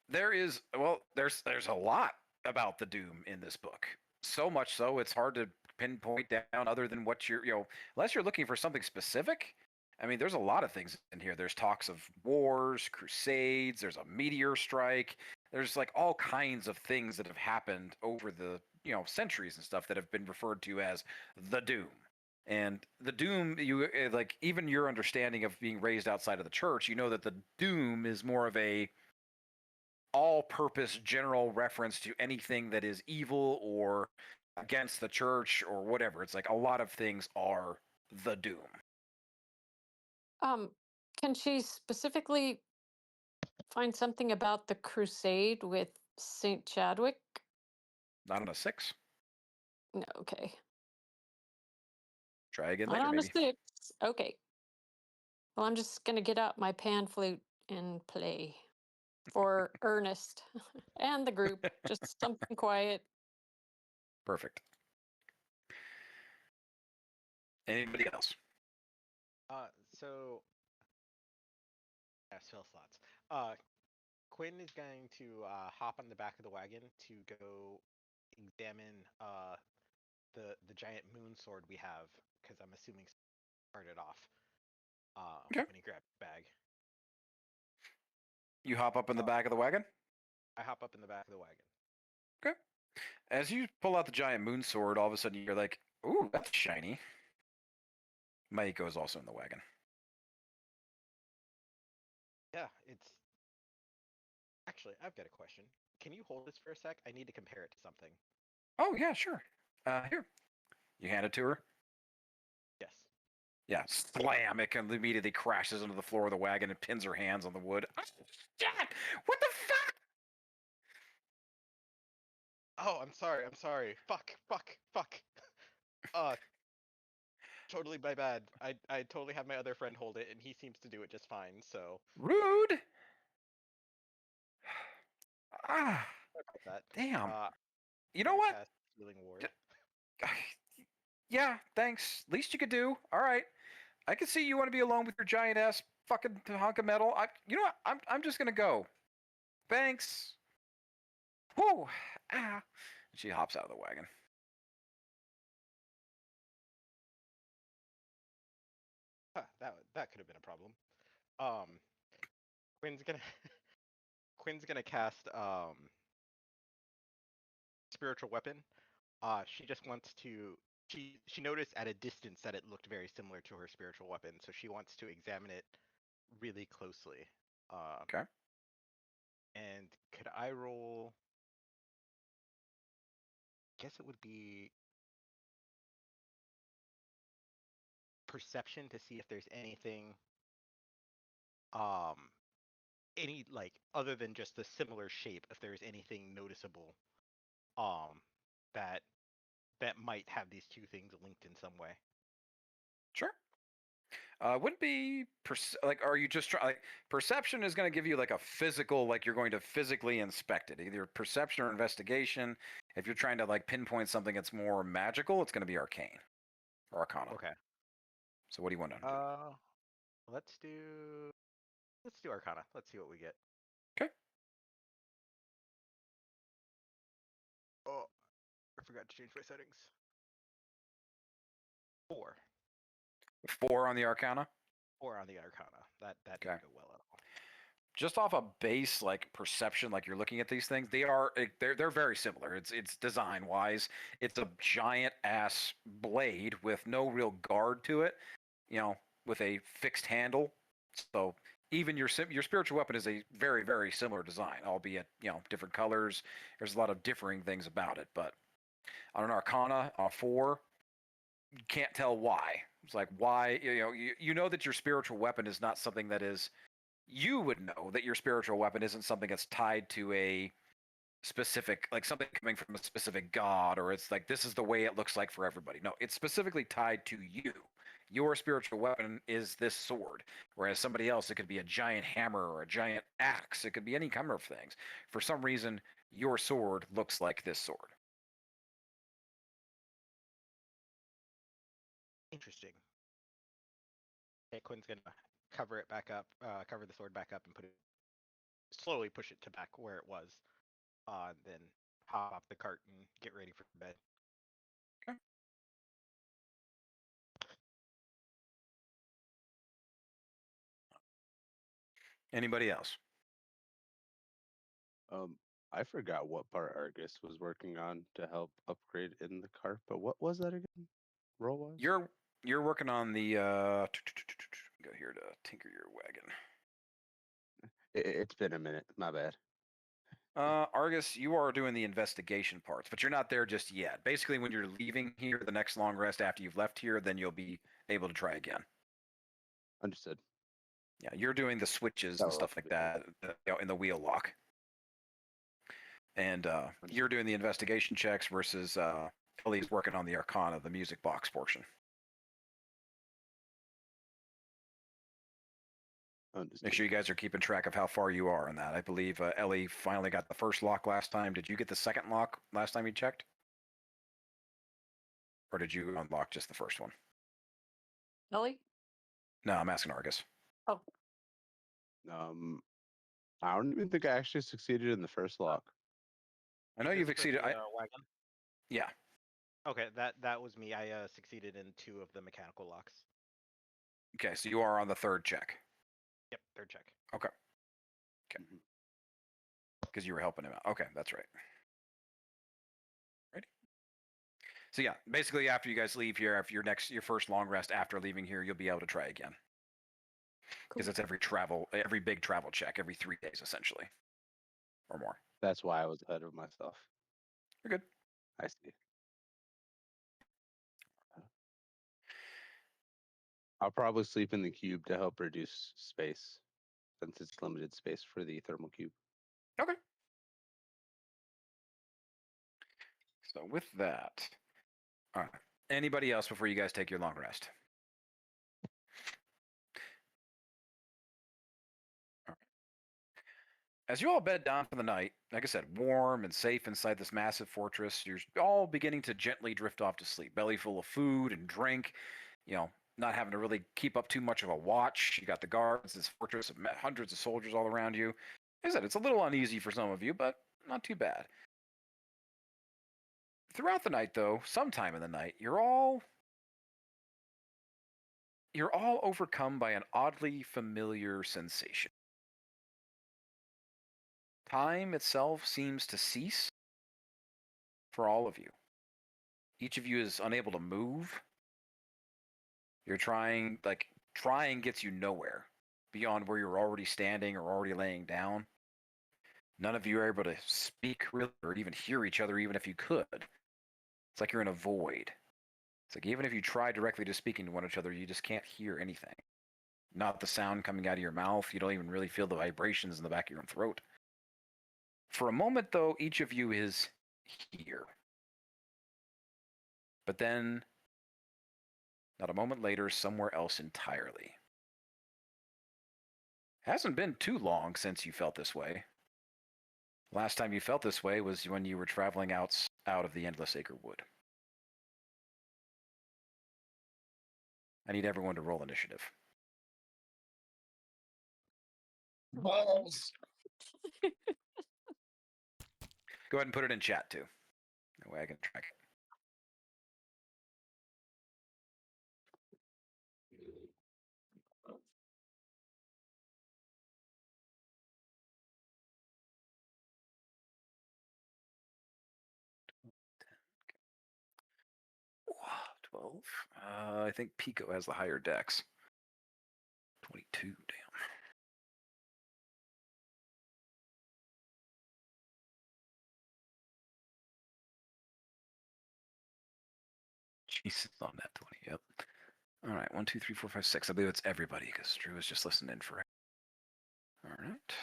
S1: there's a lot about the Doom in this book. So much so it's hard to pinpoint down other than what unless you're looking for something specific. I mean, there's a lot of things in here. There's talks of wars, crusades, there's a meteor strike. There's like all kinds of things that have happened over the, centuries and stuff that have been referred to as the Doom. And the Doom, like even your understanding of being raised outside of the church, you know that the Doom is more of a all-purpose general reference to anything that is evil or against the church or whatever. It's like a lot of things are the Doom.
S4: Can she specifically find something about the crusade with Saint Chadwick?
S1: Not on a 6.
S4: No, okay.
S1: Try again
S4: Not
S1: later,
S4: on
S1: maybe.
S4: a 6. Okay. Well, I'm just gonna get out my pan flute and play for Ernest and the group. Just something quiet.
S1: Perfect. Anybody else?
S6: So spell slots. Quinn is going to hop on the back of the wagon to go examine the giant moon sword we have, because I'm assuming started off
S1: Okay.
S6: when he grabbed the bag.
S1: You hop up in the back of the wagon?
S6: I hop up in the back of the wagon.
S1: Okay. As you pull out the giant moon sword, all of a sudden you're like, ooh, that's shiny. Maiko is also in the wagon.
S6: Yeah, it's... Actually, I've got a question. Can you hold this for a sec? I need to compare it to something.
S1: Oh, yeah, sure. Here. You hand it to her?
S6: Yes.
S1: Yeah, slam! It immediately crashes into the floor of the wagon and pins her hands on the wood. Oh, shit! What the fuck?
S6: Oh, I'm sorry. Fuck. Totally my bad. I totally have my other friend hold it, and he seems to do it just fine. So
S1: Rude. Ah,
S6: sorry about that.
S1: damn.
S6: Uh,
S1: You know
S6: gonna
S1: what?
S6: cast Healing Ward.
S1: Yeah, thanks. Least you could do. All right. I can see you want to be alone with your giant ass fucking hunk of metal. You know what? I'm just gonna go. Thanks. Whoo. Ah. She hops out of the wagon.
S6: Huh, that could have been a problem. Um, Quinn's gonna Quinn's gonna cast Spiritual Weapon. She just wants to. She noticed at a distance that it looked very similar to her spiritual weapon, so she wants to examine it really closely.
S1: Okay.
S6: And could I roll? Guess it would be perception to see if there's anything, any like other than just the similar shape, if there's anything noticeable, that might have these two things linked in some way.
S1: Sure. Wouldn't be like, are you just trying? Like, perception is going to give you like a physical, like you're going to physically inspect it, either perception or investigation. If you're trying to like pinpoint something that's more magical, it's going to be arcane or arcana.
S6: Okay.
S1: So what do you want to do?
S6: Let's do Arcana. Let's see what we get.
S1: Okay.
S6: Oh, I forgot to change my settings. 4.
S1: 4 on the arcana.
S6: 4 on the Arcana. That
S1: Okay.
S6: didn't go well at all.
S1: Just off a base like perception, like you're looking at these things, they're very similar. It's design wise, it's a giant ass blade with no real guard to it, with a fixed handle. So even your spiritual weapon is a very, very similar design, albeit different colors. There's a lot of differing things about it, but on an Arcana 4, you can't tell why. It's like why you know that your spiritual weapon is not something that is. You would know that your spiritual weapon isn't something that's tied to a specific, like something coming from a specific god, or it's like this is the way it looks like for everybody. No, it's specifically tied to you. Your spiritual weapon is this sword, whereas somebody else, it could be a giant hammer or a giant axe. It could be any number of things. For some reason, your sword looks like this sword.
S6: Interesting. Okay, Quinn's gonna cover it back up, cover the sword back up, and slowly push it to back where it was. Then hop off the cart and get ready for bed.
S1: Okay. Anybody else?
S3: I forgot what part Argus was working on to help upgrade in the cart, but what was that again? Roll was?
S1: You're working on the go here to tinker your wagon.
S3: It's been a minute. My bad.
S1: Argus, you are doing the investigation parts, but you're not there just yet. Basically, when you're leaving here, the next long rest after you've left here, then you'll be able to try again.
S3: Understood.
S1: Yeah, you're doing the switches and stuff like that in the wheel lock. And you're doing the investigation checks versus Ellie's working on the Arcana, the music box portion.
S3: Understood.
S1: Make sure you guys are keeping track of how far you are on that. I believe Ellie finally got the first lock last time. Did you get the second lock last time you checked? Or did you unlock just the first one?
S4: Ellie?
S1: No, I'm asking Argus.
S4: Oh,
S3: I don't even think I actually succeeded in the first lock.
S1: I know you've
S6: Is this for
S1: exceeded.
S6: the, wagon?
S1: Yeah.
S6: Okay, that was me. I succeeded in 2 of the mechanical locks.
S1: Okay, so you are on the third check.
S6: Yep, 3rd check.
S1: Okay. Okay. Because you were helping him out. Okay, that's right. Ready? So yeah, basically after you guys leave here, after your first long rest after leaving here, you'll be able to try again. Because it's every big travel check, every 3 days essentially, or more.
S3: That's why I was ahead of myself.
S1: You're good.
S3: I see. I'll probably sleep in the cube to help reduce space, since it's limited space for the thermal cube.
S1: Okay. So with that, all right. Anybody else before you guys take your long rest? As you all bed down for the night, like I said, warm and safe inside this massive fortress, you're all beginning to gently drift off to sleep, belly full of food and drink, not having to really keep up too much of a watch. You got the guards, this fortress of hundreds of soldiers all around you. Like I said, it's a little uneasy for some of you, but not too bad. Throughout the night, though, sometime in the night, you're all overcome by an oddly familiar sensation. Time itself seems to cease for all of you. Each of you is unable to move. You're trying gets you nowhere beyond where you're already standing or already laying down. None of you are able to speak really or even hear each other, even if you could. It's like you're in a void. It's like even if you try directly to speaking to one another, you just can't hear anything. Not the sound coming out of your mouth. You don't even really feel the vibrations in the back of your own throat. For a moment, though, each of you is here. But then, not a moment later, somewhere else entirely. Hasn't been too long since you felt this way. Last time you felt this way was when you were traveling out of the Endless Acre Wood. I need everyone to roll initiative.
S2: Balls.
S1: Go ahead and put it in chat, too. That way I can track it. Wow, 12. I think Pico has the higher dex. 22, damn. Jesus, on that 20, yep. All right, 1, 2, 3, 4, 5, 6. I believe it's everybody because Drew was just listening in for it. All right.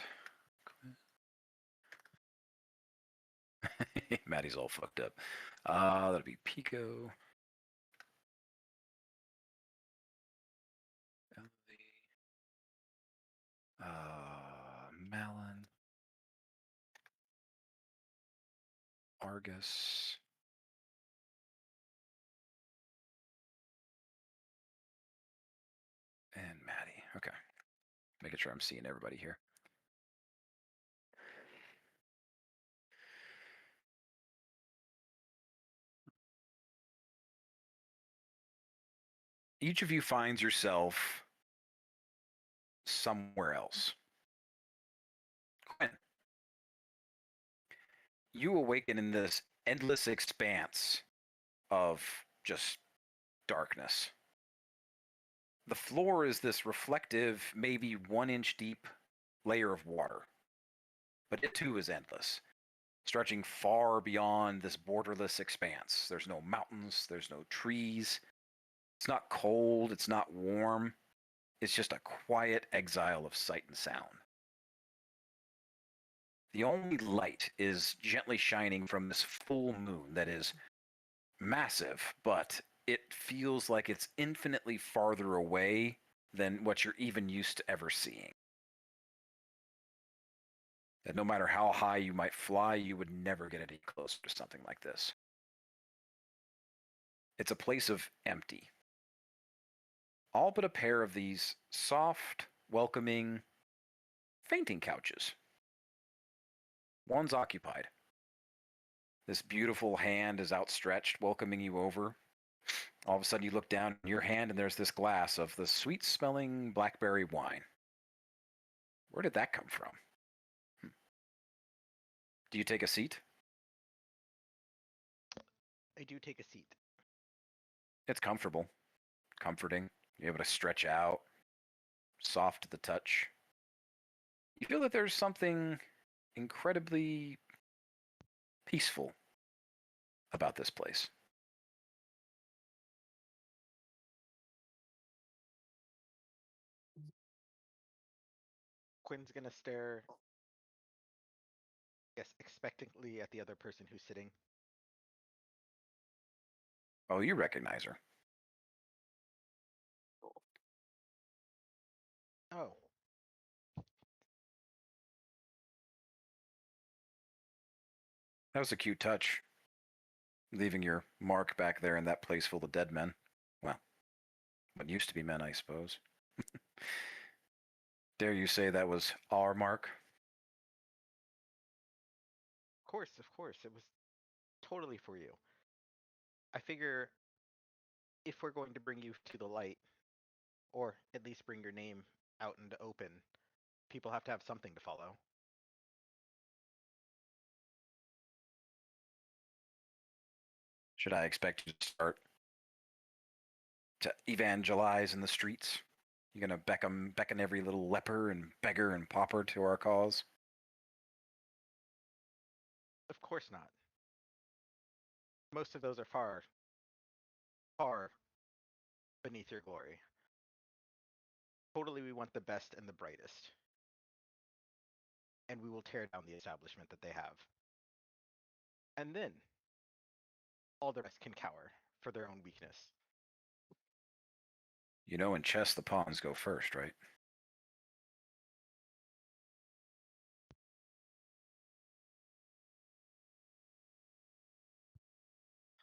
S1: Maddie's all fucked up. That'll be Pico. Malin. Argus. And Maddie. Okay. Making sure I'm seeing everybody here. Each of you finds yourself somewhere else. Quinn, you awaken in this endless expanse of just darkness. The floor is this reflective, maybe 1-inch deep layer of water, but it too is endless, stretching far beyond this borderless expanse. There's no mountains, there's no trees. It's not cold, it's not warm. It's just a quiet exile of sight and sound. The only light is gently shining from this full moon that is massive, but it feels like it's infinitely farther away than what you're even used to ever seeing. That no matter how high you might fly, you would never get any closer to something like this. It's a place of empty. All but a pair of these soft, welcoming, fainting couches. One's occupied. This beautiful hand is outstretched, welcoming you over. All of a sudden you look down in your hand and there's this glass of the sweet-smelling blackberry wine. Where did that come from? Do you take a seat?
S6: I do take a seat.
S1: It's comfortable, comforting. You're able to stretch out, soft to the touch. You feel that there's something incredibly peaceful about this place.
S6: Quinn's gonna stare, expectantly at the other person who's sitting.
S1: Oh, you recognize her.
S6: Oh,
S1: That was a cute touch. Leaving your mark back there in that place full of dead men. Well, what used to be men, I suppose. Dare you say that was our mark?
S6: of course. It was totally for you. I figure if we're going to bring you to the light, or at least bring your name out into open, people have to have something to follow.
S1: Should I expect you to start to evangelize in the streets? You're gonna beckon every little leper and beggar and pauper to our cause?
S6: Of course not. Most of those are far, far beneath your glory. Totally, we want the best and the brightest. And we will tear down the establishment that they have. And then, all the rest can cower for their own weakness.
S1: You know, in chess, the pawns go first, right?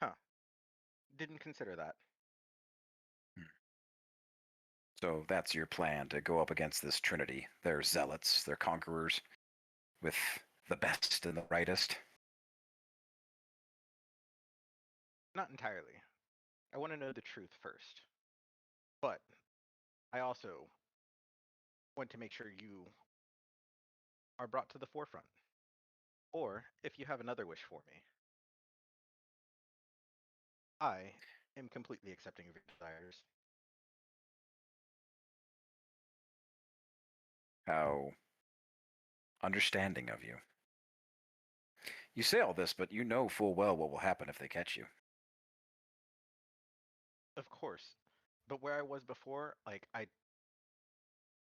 S6: Huh. Didn't consider that.
S1: So that's your plan, to go up against this trinity. They're zealots, they're conquerors, with the best and the brightest.
S6: Not entirely. I want to know the truth first. But I also want to make sure you are brought to the forefront. Or, if you have another wish for me, I am completely accepting of your desires.
S1: How understanding of you. You say all this, but you know full well what will happen if they catch you.
S6: Of course. But where I was before, like, I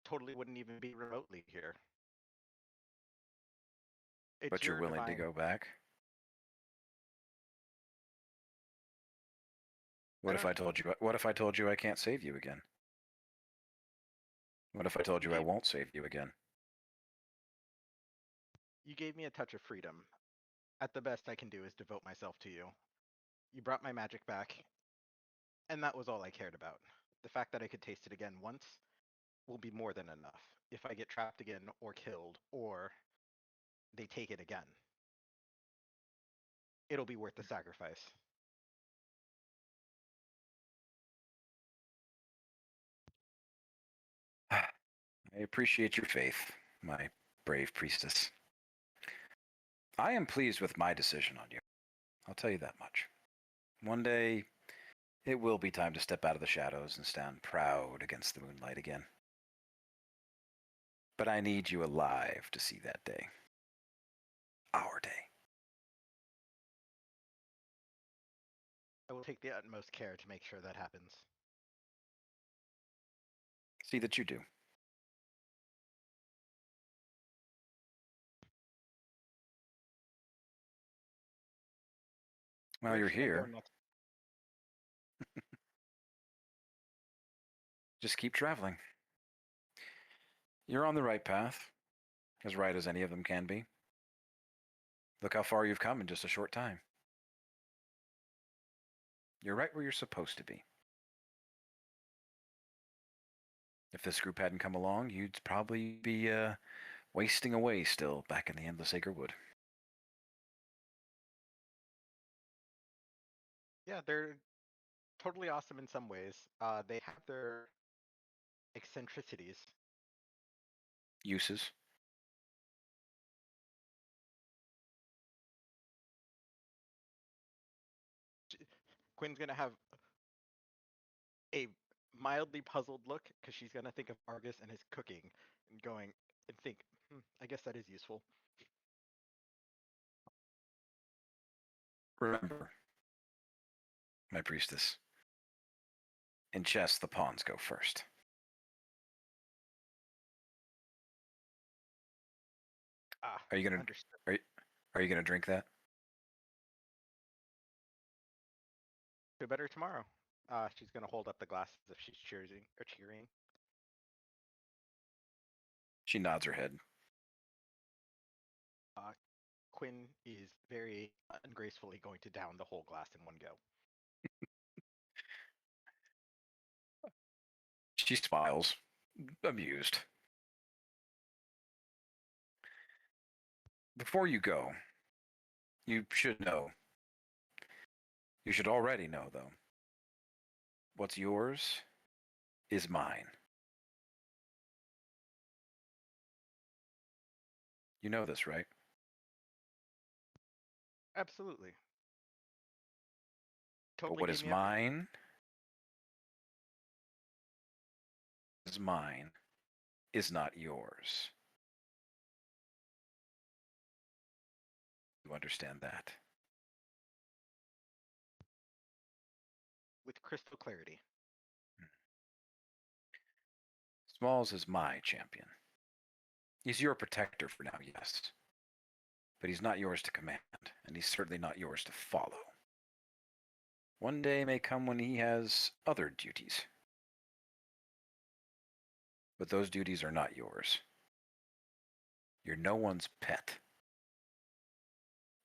S6: totally wouldn't even be remotely here. It's
S1: But you're
S6: your
S1: willing to
S6: divine.
S1: go back?
S6: I
S1: What if
S6: don't-
S1: I told you? What if I told you I can't save you again? What if I told you I
S6: gave-
S1: won't save you again?
S6: You gave me a touch of freedom. At the best I can do is devote myself to you. You brought my magic back, and that was all I cared about. The fact that I could taste it again once will be more than enough. If I get trapped again or killed or they take it again, it'll be worth the sacrifice.
S1: I appreciate your faith, my brave priestess. I am pleased with my decision on you. I'll tell you that much. One day, it will be time to step out of the shadows and stand proud against the moonlight again. But I need you alive to see that day. Our day.
S6: I will take the utmost care to make sure that happens.
S1: See that you do. Well,
S6: Where
S1: you're
S6: should I go
S1: here.
S6: next?
S1: Just keep traveling. You're on the right path, as right as any of them can be. Look how far you've come in just a short time. You're right where you're supposed to be. If this group hadn't come along, you'd probably be wasting away still back in the Endless Acre Wood.
S6: Yeah, they're totally awesome in some ways. They have their eccentricities.
S1: Uses.
S6: Quinn's gonna have a mildly puzzled look because she's gonna think of Argus and his cooking and going and think, I guess that is useful.
S1: Remember, my priestess, in chess, the pawns go first. Are you gonna
S6: Understood.
S1: are you gonna drink that?
S6: Feel better tomorrow. She's gonna hold up the glass as if she's cheering.
S1: She nods her head.
S6: Quinn is very ungracefully going to down the whole glass in one go.
S1: She smiles, amused. Before you go, you should know. You should already know, though. What's yours is mine. You know this, right?
S6: Absolutely.
S1: But
S6: Totally
S1: what
S6: gave
S1: is
S6: me everything.
S1: mine is mine, is not yours. You understand that?
S6: With crystal clarity.
S1: Smalls is my champion. He's your protector for now, yes. But he's not yours to command, and he's certainly not yours to follow. One day may come when he has other duties. But those duties are not yours. You're no one's pet.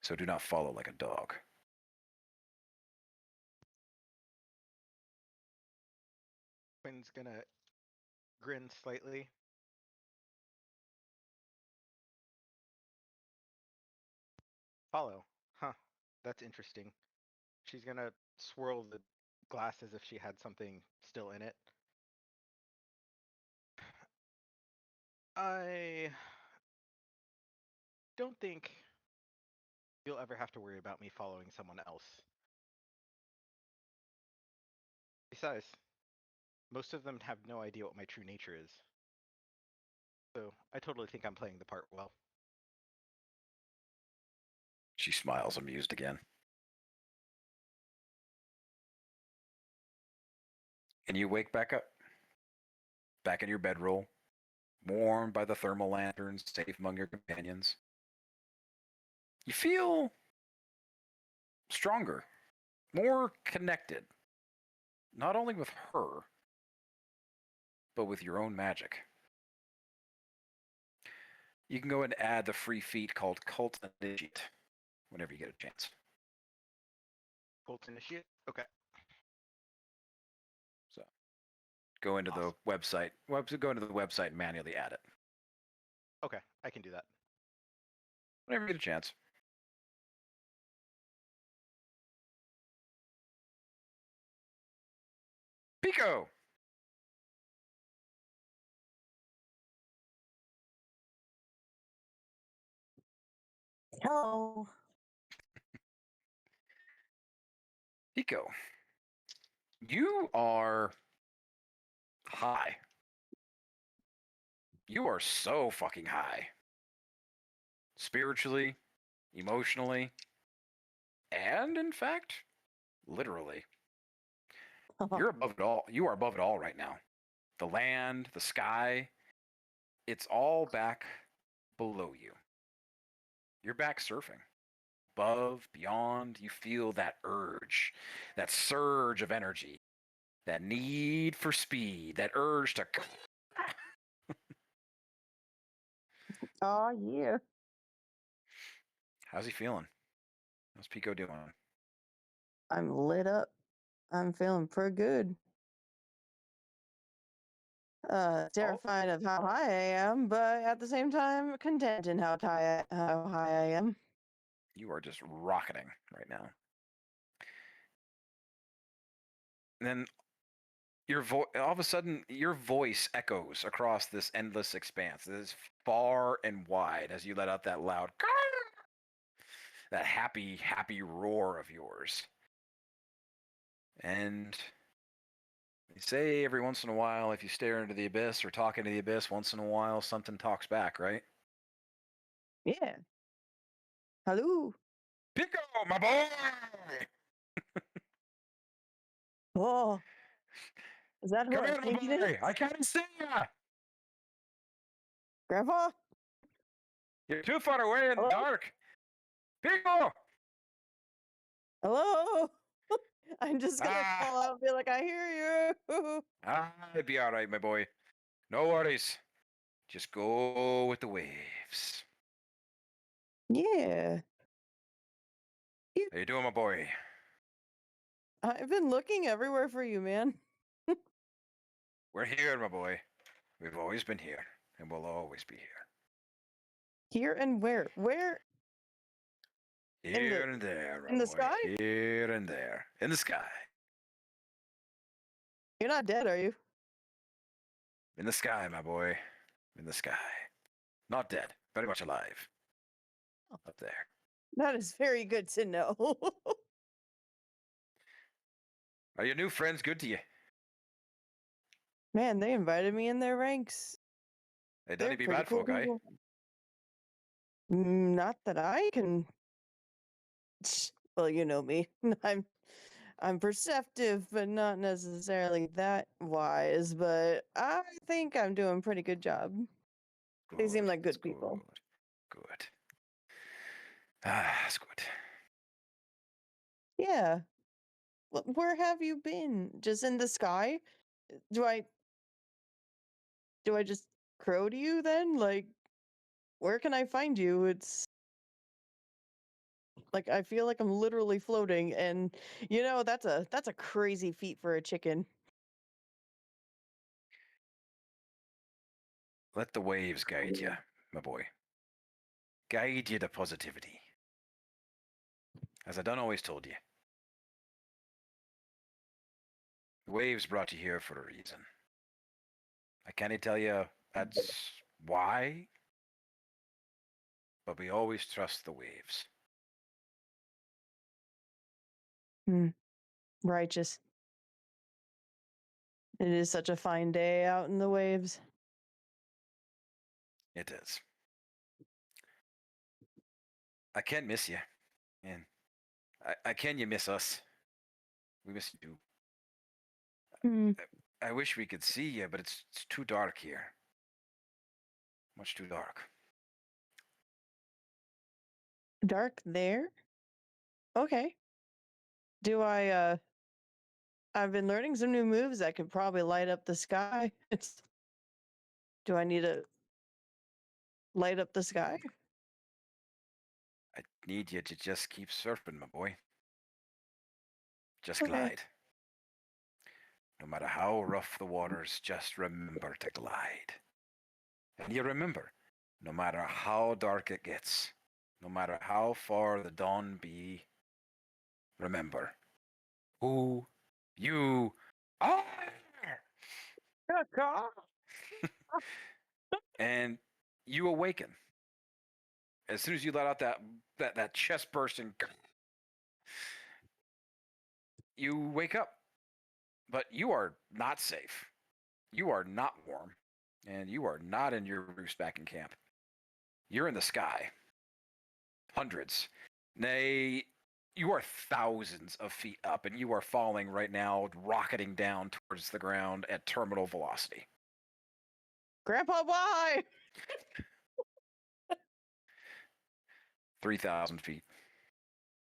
S1: So do not follow like a dog.
S6: Quinn's gonna grin slightly. Follow. Huh. That's interesting. She's gonna swirl the glass as if she had something still in it. I don't think you'll ever have to worry about me following someone else. Besides, most of them have no idea what my true nature is. So I totally think I'm playing the part well.
S1: She smiles, amused again. And you wake back up. Back in your bedroll, warmed by the thermal lanterns, safe among your companions. You feel stronger, more connected, not only with her, but with your own magic. You can go and add the free feat called Cult Initiate whenever you get a chance.
S6: Cult Initiate? Okay.
S1: So go into
S6: Awesome.
S1: the website. Go into the website and manually add it
S6: Okay, I can do that.
S1: whenever you get a chance. Pico!
S5: Hello.
S1: Pico, you are high. You are so fucking high. Spiritually, emotionally, and in fact, literally. You're above it all. You are above it all right now. The land, the sky, it's all back below you. You're back surfing. Above, beyond, you feel that urge, that surge of energy, that need for speed, that urge to.
S5: Oh yeah.
S1: How's he feeling? How's Pico doing?
S5: I'm lit up. I'm feeling pretty good. Terrified of how high I am, but at the same time content in how high I am.
S1: You are just rocketing right now. And then all of a sudden, your voice echoes across this endless expanse. This far and wide as you let out that loud, that happy, happy roar of yours. And they say every once in a while, if you stare into the abyss or talk into the abyss, once in a while, something talks back, right?
S5: Yeah. Hello.
S1: Pico, my boy!
S5: Oh. Is that who
S1: Come
S5: I
S1: here, my
S5: think it
S1: boy!
S5: is?
S1: I can't see ya!
S5: Grandpa?
S1: You're too far away in the
S5: Hello?
S1: dark! Pico!
S5: Hello? I'm just gonna
S1: Ah.
S5: call out and be like, I hear you.
S1: I'll be all right, my boy. No worries. Just go with the waves.
S5: Yeah.
S1: How you doing, my boy?
S5: I've been looking everywhere for you, man.
S1: We're here, my boy. We've always been here, and we'll always be here.
S5: Here and where? Where?
S1: Here and there, my
S5: in the
S1: boy.
S5: sky?
S1: Here and there. In the sky.
S5: You're not dead, are you?
S1: In the sky, my boy. In the sky. Not dead. Very much alive. Up there.
S5: That is very good to know.
S1: Are your new friends good to you?
S5: Man, they invited me in their ranks.
S1: Hey,
S5: They're
S1: don't be
S5: pretty
S1: bad for a guy.
S5: people. Not that I can. Well, you know me. I'm perceptive, but not necessarily that wise. But I think I'm doing a pretty good job. They seem like
S1: That's
S5: good people.
S1: Good. Ah, that's good.
S5: Yeah. Where have you been? Just in the sky? Do I just crow to you then? Like, where can I find you? It's like I feel like I'm literally floating, and that's a crazy feat for a chicken.
S1: Let the waves guide you, my boy. Guide you to positivity. As I done always told you. The waves brought you here for a reason. I can't tell you that's why, but we always trust the waves.
S5: Righteous. It is such a fine day out in the waves.
S1: It is. I can't miss you, and I can you miss us. We miss you.
S5: Hmm.
S1: I wish we could see you, but it's too dark here. Much too dark.
S5: Dark there? Okay. Do I've been learning some new moves that could probably light up the sky. Do I need to light up the sky?
S1: I need you to just keep surfing, my boy. Just
S5: Okay.
S1: glide. No matter how rough the waters, just remember to glide. And you remember, no matter how dark it gets, no matter how far the dawn be, remember who you are. And you awaken. As soon as you let out that chest bursting, you wake up. But you are not safe. You are not warm. And you are not in your roost back in camp. You're in the sky. Hundreds. Nay, you are thousands of feet up, and you are falling right now, rocketing down towards the ground at terminal velocity.
S5: Grandpa, why?
S1: 3,000 feet.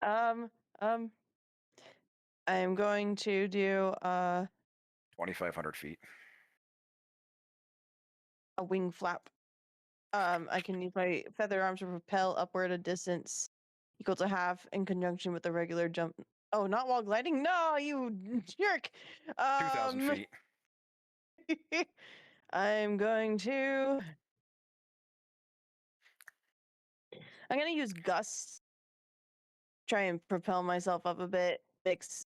S5: I am going to do
S1: 2,500 feet.
S5: a wing flap. I can use my feather arms to propel upward a distance equal to half in conjunction with the regular jump. Oh, not while gliding? No, you jerk!
S1: 2,000 feet.
S5: I'm going to use gust. Try and propel myself up a bit. It's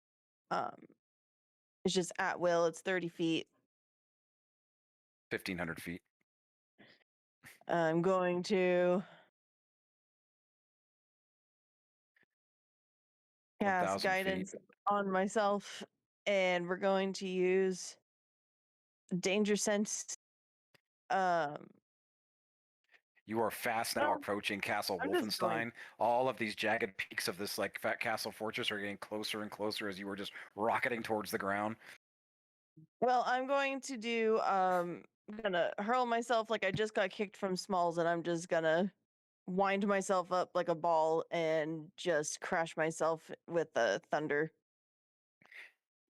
S5: just at will. It's 30 feet.
S1: 1,500 feet.
S5: I'm going to cast
S1: 1,000 feet.
S5: guidance on myself, and we're going to use danger sense.
S1: You are fast now
S5: No,
S1: approaching Castle
S5: I'm just going.
S1: Wolfenstein. All of these jagged peaks of this like fat castle fortress are getting closer and closer as you are just rocketing towards the ground.
S5: Well, I'm going to do gonna hurl myself like I just got kicked from Smalls, and I'm just gonna wind myself up like a ball and just crash myself with the thunder.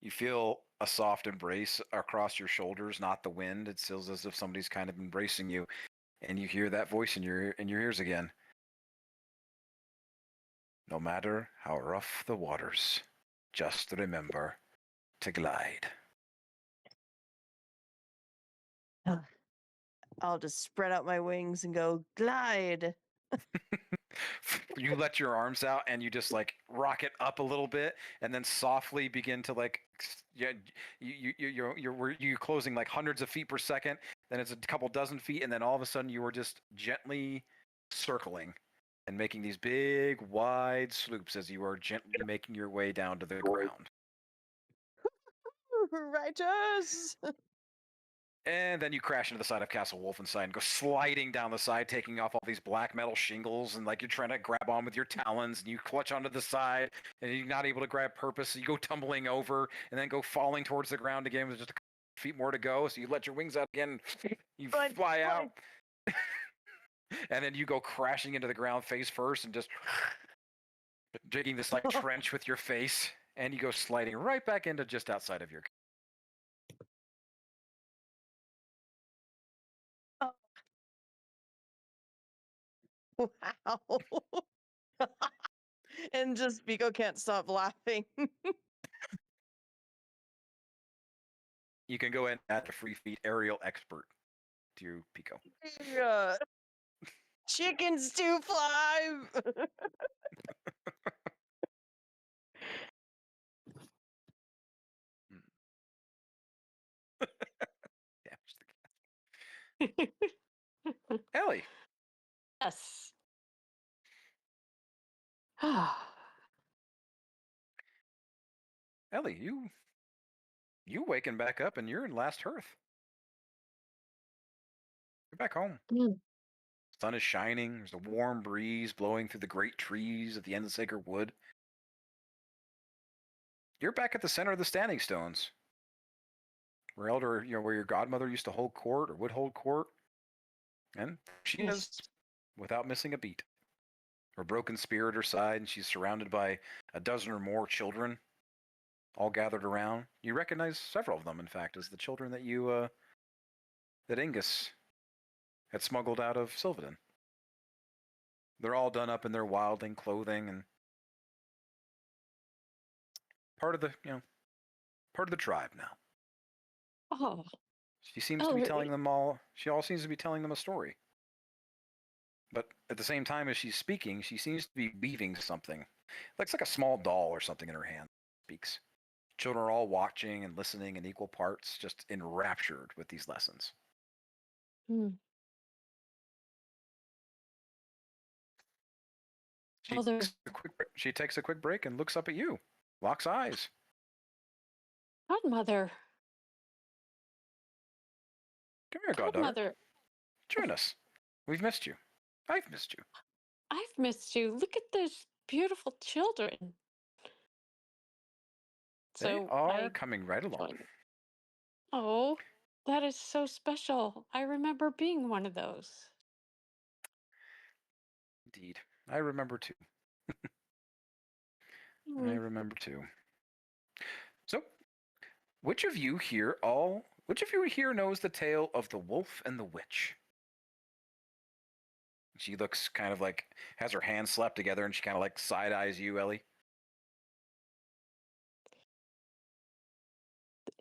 S1: You feel a soft embrace across your shoulders, not the wind. It feels as if somebody's kind of embracing you, and you hear that voice in your ears again. No matter how rough the waters, just remember to glide.
S5: I'll just spread out my wings and go glide.
S1: You let your arms out and you just like rocket up a little bit, and then softly begin to like, yeah, you're closing like hundreds of feet per second. Then it's a couple dozen feet, and then all of a sudden you are just gently circling and making these big wide swoops as you are gently making your way down to the ground.
S5: Righteous.
S1: And then you crash into the side of Castle Wolfenstein and go sliding down the side, taking off all these black metal shingles, and like you're trying to grab on with your talons, and you clutch onto the side, and you're not able to grab purpose, so you go tumbling over, and then go falling towards the ground again with just a couple feet more to go, so you let your wings out again, you
S5: Fine,
S1: fly out, and then you go crashing into the ground face first, and just digging this like trench with your face, and you go sliding right back into just outside of your.
S5: Wow. And just Pico can't stop laughing.
S1: You can go ahead and add the free feet aerial expert to Pico.
S5: Yeah. Chickens to fly.
S1: Ellie,
S4: Yes.
S1: Ellie, you waking back up and you're in Last Hearth. You're back home.
S4: Mm.
S1: Sun is shining. There's a warm breeze blowing through the great trees at the end of the Sacred Wood. You're back at the center of the Standing Stones, where where your godmother used to hold court or would hold court, and she
S4: Yes.
S1: is without missing a beat. Her broken spear at her side, and she's surrounded by a dozen or more children, all gathered around. You recognize several of them, in fact, as the children that that Ingus had smuggled out of Sylvaden. They're all done up in their wildling clothing and part of the tribe now.
S4: Oh,
S1: She seems to be telling
S4: really?
S1: them all. She all seems to be telling them a story. But at the same time as she's speaking, she seems to be weaving something. It's like a small doll or something in her hand. Speaks. Children are all watching and listening in equal parts, just enraptured with these lessons.
S4: Hmm. Mother.
S1: She takes a quick break and looks up at you, locks eyes.
S4: Godmother.
S1: Come here, goddaughter.
S4: Godmother.
S1: Join us. We've missed you. I've missed you.
S4: I've missed you. Look at those beautiful children.
S1: They
S4: So
S1: are
S4: I
S1: coming right along.
S4: joined. Oh, that is so special. I remember being one of those.
S1: Indeed. I remember too. I
S4: Mm.
S1: remember too. So, which of you here knows the tale of the wolf and the witch? She looks kind of like, has her hands slapped together, and she kind of like side eyes you, Ellie.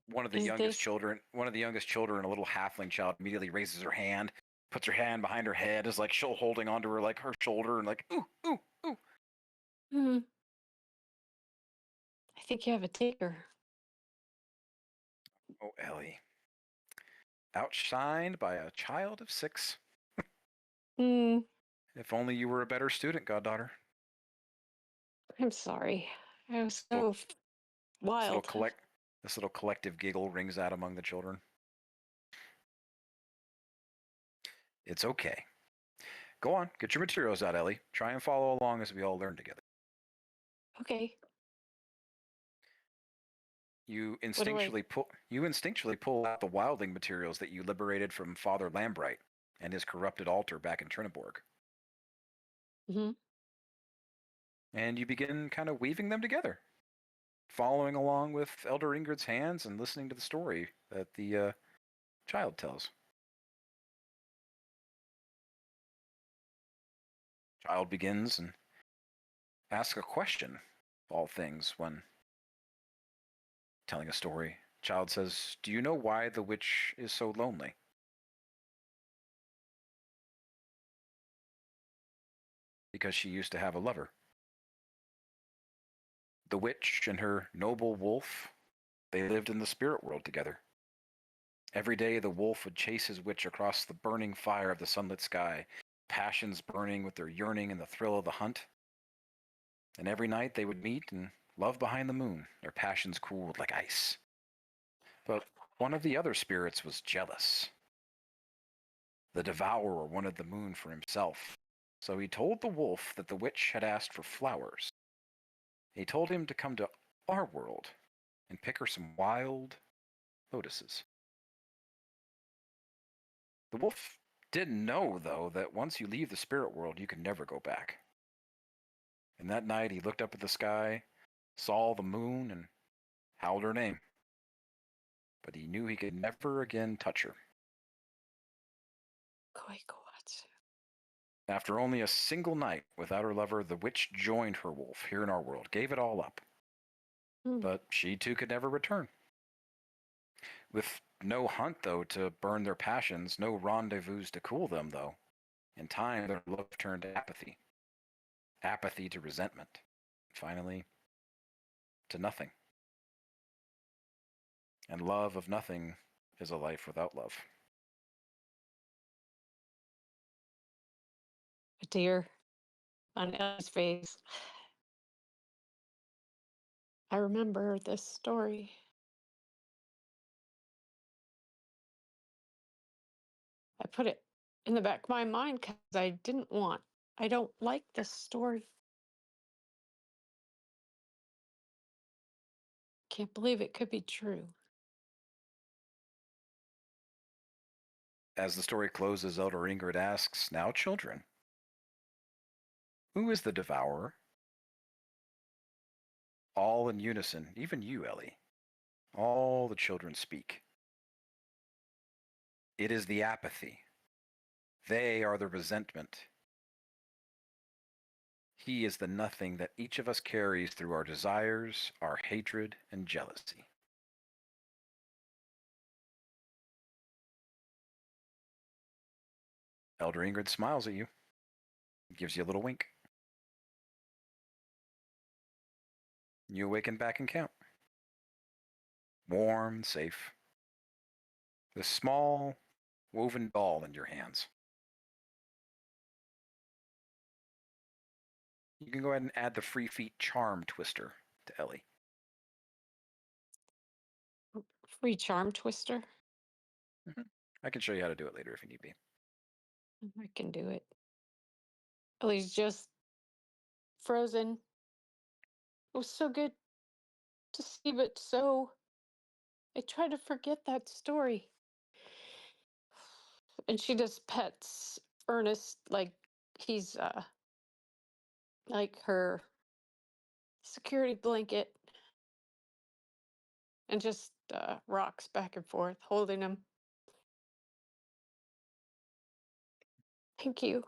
S1: One of the
S4: Is
S1: youngest
S4: this
S1: children, a little halfling child, immediately raises her hand, puts her hand behind her head, is like she'll holding onto her like her shoulder, and like ooh ooh ooh.
S4: Hmm. I think you have a taker.
S1: Oh, Ellie, outshined by a child of 6.
S4: Hmm.
S1: If only you were a better student, goddaughter.
S4: I'm sorry. I was
S1: Little-
S4: so wild.
S1: This little collective giggle rings out among the children. It's okay. Go on, get your materials out, Ellie. Try and follow along as we all learn together.
S4: Okay.
S1: You
S4: What do I?
S1: instinctually pull out the wildling materials that you liberated from Father Lambright and his corrupted altar back in Trinaborg.
S4: Hmm.
S1: And you begin kind of weaving them together. following along with Elder Ingrid's hands and listening to the story that the child tells. Child begins and asks a question, of all things, when telling a story. Child says, "Do you know why the witch is so lonely?" Because she used to have a lover. The witch and her noble wolf, they lived in the spirit world together. Every day the wolf would chase his witch across the burning fire of the sunlit sky, passions burning with their yearning and the thrill of the hunt. And every night they would meet and love behind the moon, their passions cooled like ice. But one of the other spirits was jealous. The devourer wanted the moon for himself, so he told the wolf that the witch had asked for flowers. He told him to come to our world and pick her some wild lotuses. The wolf didn't know, though, that once you leave the spirit world, you can never go back. And that night he looked up at the sky, saw the moon, and howled her name. But he knew he could never again touch her. After only a single night without her lover, the witch joined her wolf here in our world, gave it all up. But she too could never return. With no hunt, though, to burn their passions, no rendezvous to cool them, though, in time their love turned to apathy. Apathy to resentment. Finally, to nothing. And love of nothing is a life without love.
S4: A tear on Ellie's face. I remember this story. I put it in the back of my mind because I don't like this story. Can't believe it could be true.
S1: As the story closes, Elder Ingrid asks, "Now, children, who is the devourer?" All in unison, even you, Ellie. All the children speak. It is the apathy. They are the resentment. He is the nothing that each of us carries through our desires, our hatred, and jealousy. Elder Ingrid smiles at you, gives you a little wink. You awaken back in camp. Warm and safe. The small, woven doll in your hands. You can go ahead and add the free feet charm twister to Ellie.
S4: Free charm twister.
S1: I can show you how to do it later if you need be.
S4: I can do it. Ellie's just frozen. It was so good to see, but so I try to forget that story. And she just pets Ernest like he's like her security blanket and just rocks back and forth, holding him. Thank you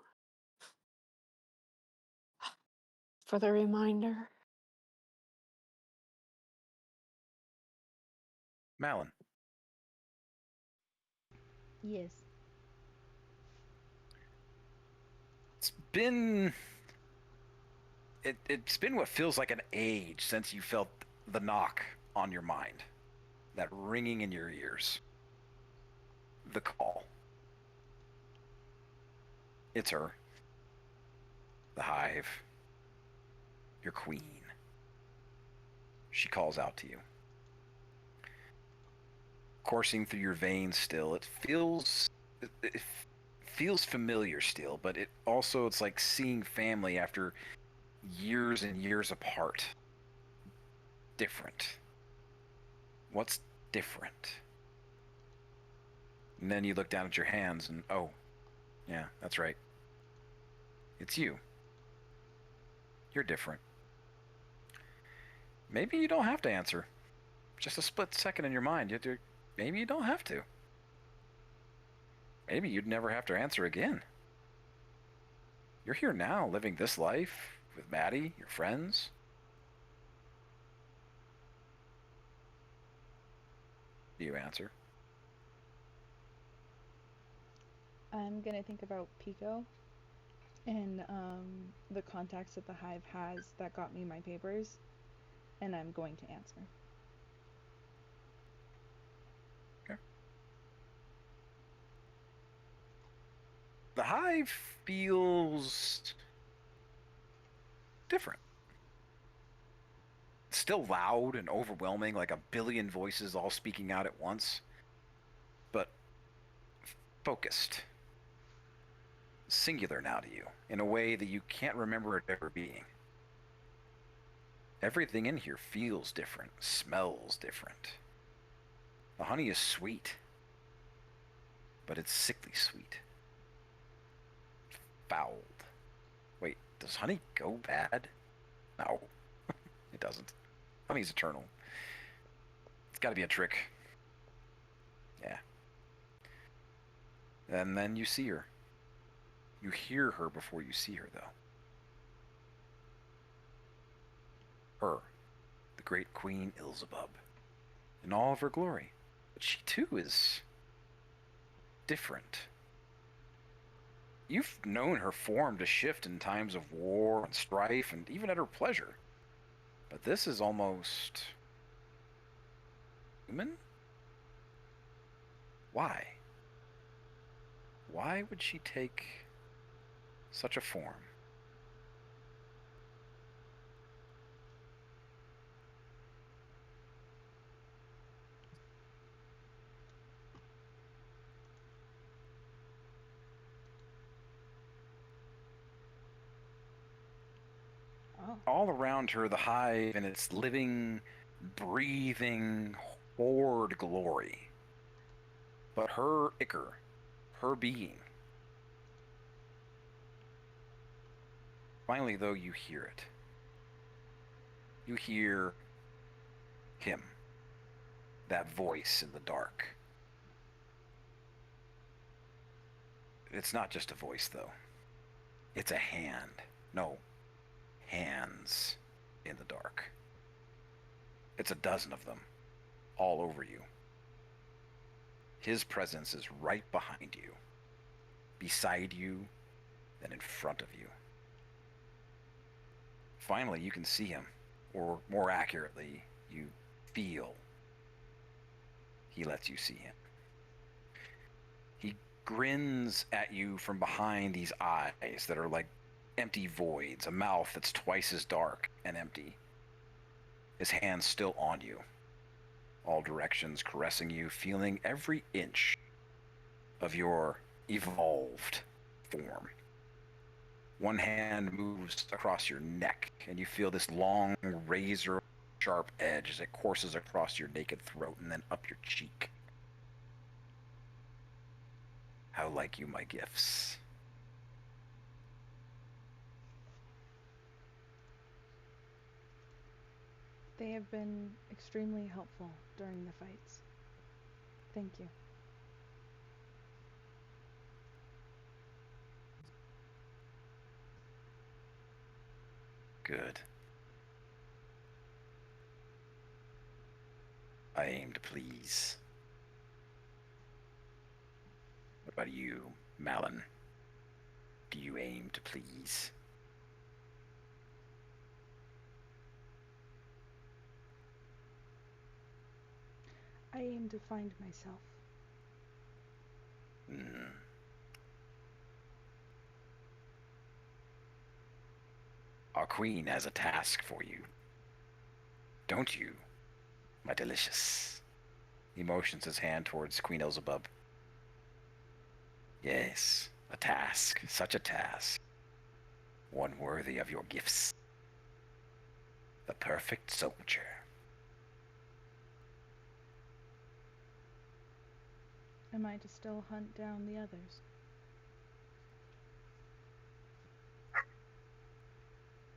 S4: for the reminder.
S1: Malin.
S7: Yes.
S1: It's been what feels like an age since you felt the knock on your mind, that ringing in your ears, the call. It's her, the hive, your queen. She calls out to you, coursing through your veins. Still, it feels familiar still, but it's like seeing family after years and years apart. Different. What's different? And then you look down at your hands and, oh, yeah, that's right. It's you. You're different. Maybe you don't have to answer. Just a split second in your mind. Maybe you don't have to. Maybe you'd never have to answer again. You're here now, living this life with Maddie, your friends. Do you answer?
S7: I'm gonna think about Pico and the contacts that the Hive has that got me my papers, and I'm going to answer.
S1: Okay. The Hive feels different. It's still loud and overwhelming, like a billion voices all speaking out at once, but focused. Singular now to you, in a way that you can't remember it ever being. Everything in here feels different, smells different. The honey is sweet, but it's sickly sweet. Fouled. Wait, does honey go bad? No, it doesn't. Honey's eternal. It's got to be a trick. Yeah. And then you see her. You hear her before you see her, though. Her, the great Queen Ilzebub, in all of her glory. But she, too, is different. You've known her form to shift in times of war and strife, and even at her pleasure. But this is almost human? Why? Why would she take such a form?
S7: Oh.
S1: All around her, the hive in its living, breathing, horde glory. But her ichor, her being. Finally, though, you hear it. You hear him. That voice in the dark. It's not just a voice, though. It's a hand. No, hands in the dark. It's a dozen of them, all over you. His presence is right behind you, beside you, and in front of you. Finally, you can see him, or more accurately, you feel he lets you see him. He grins at you from behind these eyes that are like empty voids, a mouth that's twice as dark and empty. His hand's still on you, all directions, caressing you, feeling every inch of your evolved form. One hand moves across your neck, and you feel this long, razor-sharp edge as it courses across your naked throat and then up your cheek. How like you my gifts?
S7: They have been extremely helpful during the fights. Thank you.
S1: Good. I aim to please. What about you, Malin? Do you aim to please?
S7: I aim to find myself.
S1: Our queen has a task for you. Don't you, my delicious? He motions his hand towards Queen Ilzebub. Yes, a task, such a task. One worthy of your gifts. The perfect soldier.
S7: Am I to still hunt down the others?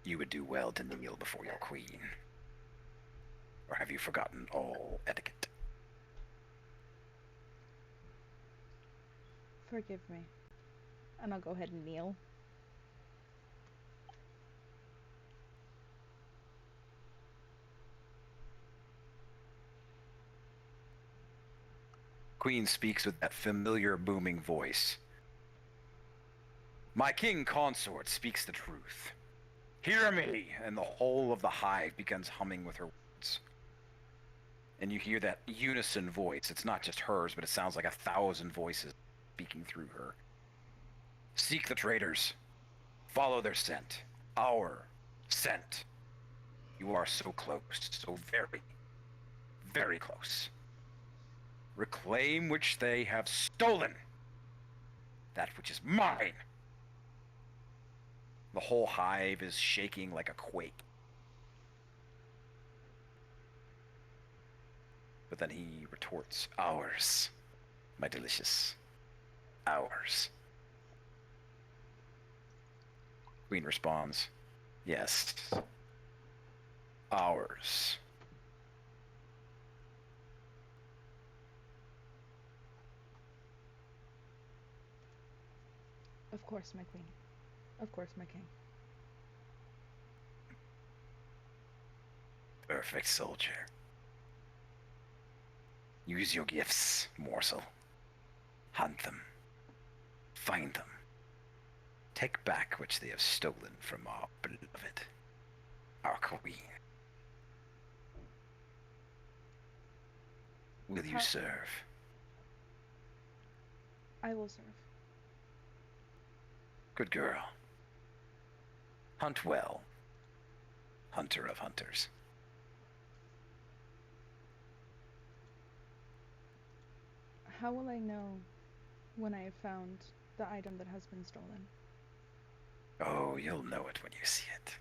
S1: You would do well to kneel before your queen. Or have you forgotten all etiquette?
S7: Forgive me. And I'll go ahead and kneel.
S1: Queen speaks with that familiar booming voice. My king consort speaks the truth. Hear me! And the whole of the hive begins humming with her words. And you hear that unison voice. It's not just hers, but it sounds like 1,000 voices speaking through her. Seek the traitors. Follow their scent. Our scent. You are so close, so very, very close. Reclaim which they have stolen. That which is mine. The whole hive is shaking like a quake. But then he retorts, ours, my delicious. Ours. Queen responds, yes. Ours.
S7: Of course, my queen. Of course, my king.
S1: Perfect soldier. Use your gifts, morsel. Hunt them. Find them. Take back which they have stolen from our beloved, our queen. Will you
S7: How-
S1: serve?
S7: I will serve.
S1: Good girl. Hunt well. Hunter of hunters.
S7: How will I know when I have found the item that has been stolen?
S1: Oh, you'll know it when you see it.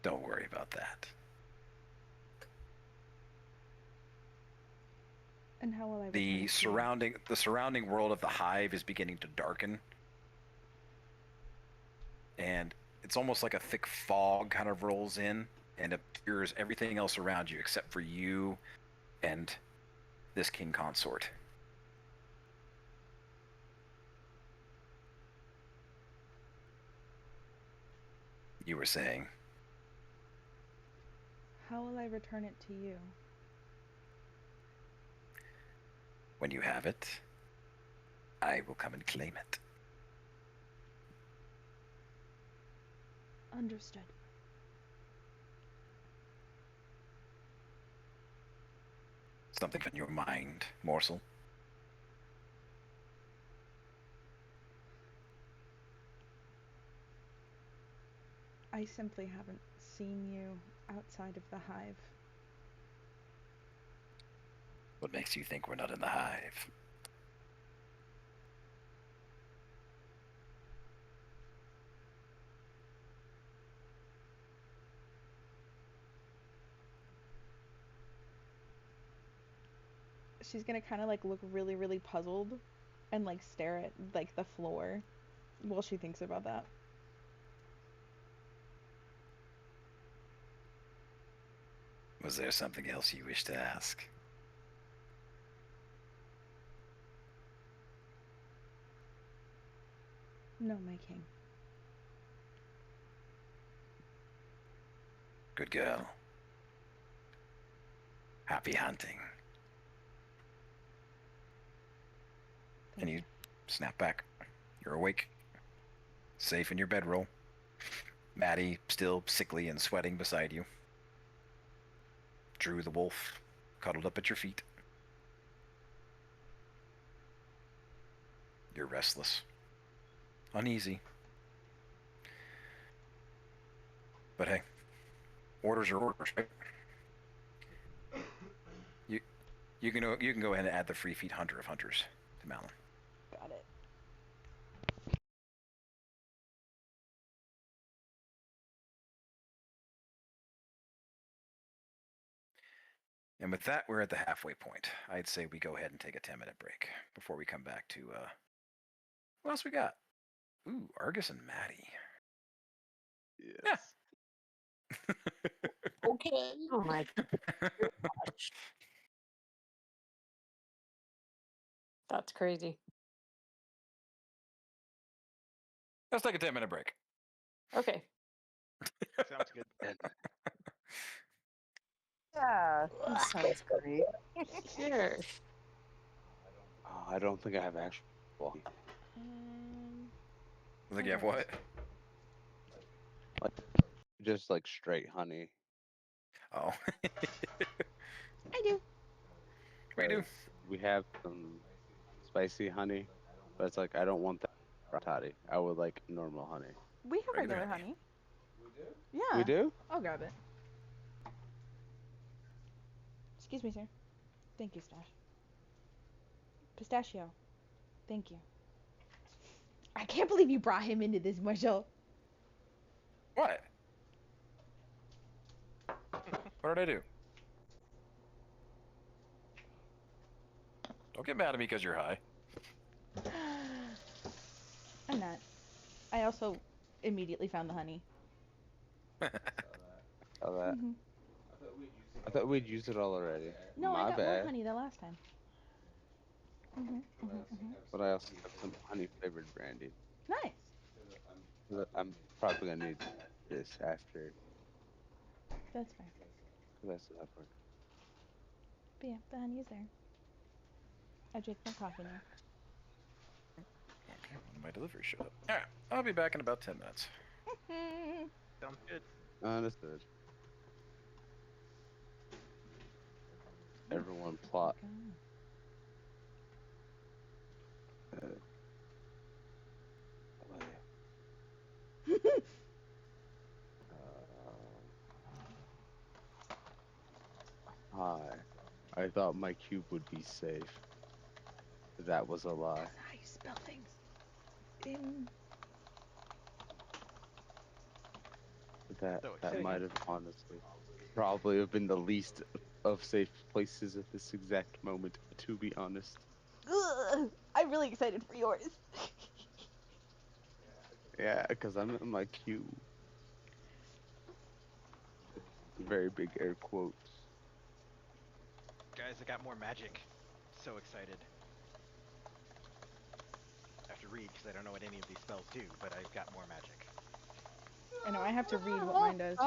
S1: Don't worry about that.
S7: And how will I return
S1: The
S7: it to you?
S1: surrounding world of the hive is beginning to darken. And it's almost like a thick fog kind of rolls in and obscures everything else around you except for you and this king consort. You were saying?
S7: How will I return it to you?
S1: When you have it, I will come and claim it.
S7: Understood.
S1: Something on your mind, morsel?
S7: I simply haven't seen you outside of the hive.
S1: What makes you think we're not in the hive?
S7: She's gonna kind of like look really, really puzzled and like stare at like the floor while she thinks about that.
S1: Was there something else you wish to ask?
S7: No, my king.
S1: Good girl. Happy hunting.
S7: Thank
S1: And you snap back. You're awake. Safe in your bedroll. Maddie still sickly and sweating beside you. Drew the wolf cuddled up at your feet. You're restless. Uneasy. But hey, orders are orders, right? You can go ahead and add the free feat Hunter of Hunters to Malin.
S7: Got it.
S1: And with that, we're at the halfway point. I'd say we go ahead and take a 10-minute break before we come back to what else we got? Ooh, Argus and Maddie.
S3: Yes.
S2: Okay.
S4: Oh my gosh. That's crazy.
S1: Let's take a 10-minute break.
S4: Okay.
S6: Sounds good.
S5: Yeah, that sounds great.
S4: Sure.
S3: Oh, I don't think I have actual.
S1: I think you have what?
S3: Like, just like straight honey.
S1: Oh,
S7: I do.
S1: we do.
S3: 'cause We have some spicy honey, but it's like I don't want that toddy. I would like normal honey.
S7: We have
S1: Regular
S7: regular
S1: honey.
S7: honey. Yeah.
S3: We do?
S7: I'll grab it. Excuse me, sir. Thank you, Stash. Pistachio. Thank you. I can't believe you brought him into this, Marshall.
S1: What? What did I do? Don't get mad at me because you're high.
S7: I'm not. I also immediately found the honey.
S3: Saw that.
S7: Mhm.
S3: I thought we'd used it all already.
S7: No,
S3: My
S7: I got
S3: bad.
S7: more honey the last time.
S3: But I also have some honey flavored brandy.
S7: Nice.
S3: I'm probably gonna need this after.
S7: That's fair.
S3: Cause I still have work.
S7: But yeah, the honey is there. I drank my coffee now.
S1: Okay, when my delivery showed up. All right, I'll be back in about 10 minutes.
S6: Sounds good.
S3: Understood. Everyone plot. Hi. I thought my cube would be safe. That was a lie.
S7: That's how you spell things.
S3: That
S6: So
S3: that
S6: exciting.
S3: might have honestly probably have been the least of safe places at this exact moment, to be honest.
S7: Ugh, I'm really excited for yours.
S3: Yeah, because I'm in my cube. Very big air quotes.
S6: Guys, I got more magic. So excited. I have to read because I don't know what any of these spells do, but I've got more magic.
S7: I know, I have to read what mine does.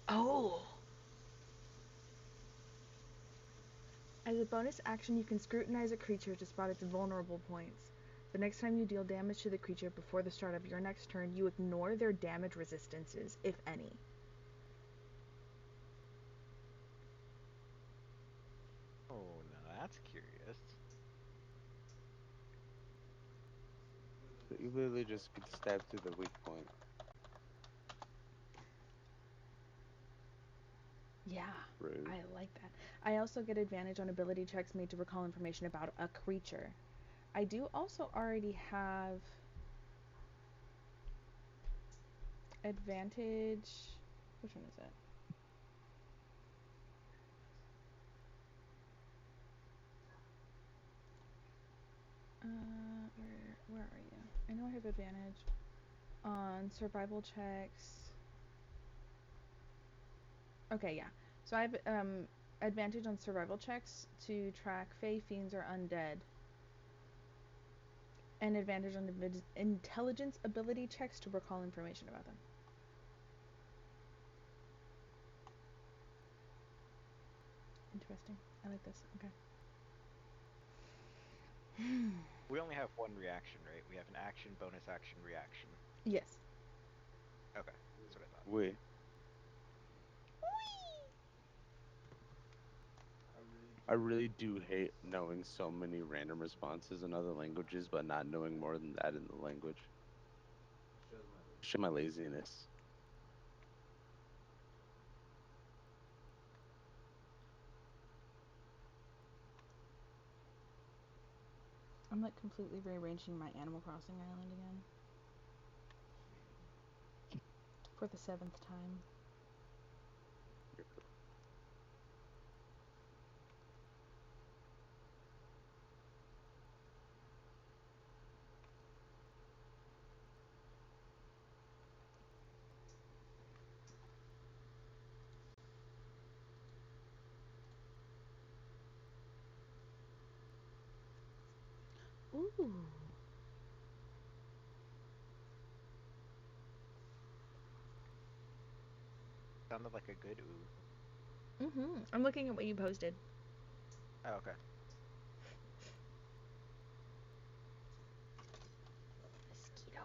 S7: Oh! As a bonus action, you can scrutinize a creature to spot its vulnerable points. The next time you deal damage to the creature before the start of your next turn, you ignore their damage resistances, if any.
S6: Oh, now that's curious.
S3: So you literally just get stabbed through the weak point.
S7: Yeah,
S3: Rude.
S7: I like that. I also get advantage on ability checks made to recall information about a creature. I do also already have advantage. Which one is it? Where are you? I know I have advantage on survival checks. Okay, yeah. So I have advantage on survival checks to track Fey, Fiends, or Undead. And advantage on intelligence ability checks to recall information about them. Interesting. I like this. Okay.
S6: We only have one reaction, right? We have an action, bonus action, reaction.
S7: Yes.
S6: Okay, that's what I thought.
S3: We. I really do hate knowing so many random responses in other languages, but not knowing more than that in the language. Show my laziness.
S7: I'm like completely rearranging my Animal Crossing island again. For the 7th time. Ooh.
S6: Sounded like a good ooh.
S7: I'm looking at what you posted.
S6: Oh, okay.
S7: Mosquito.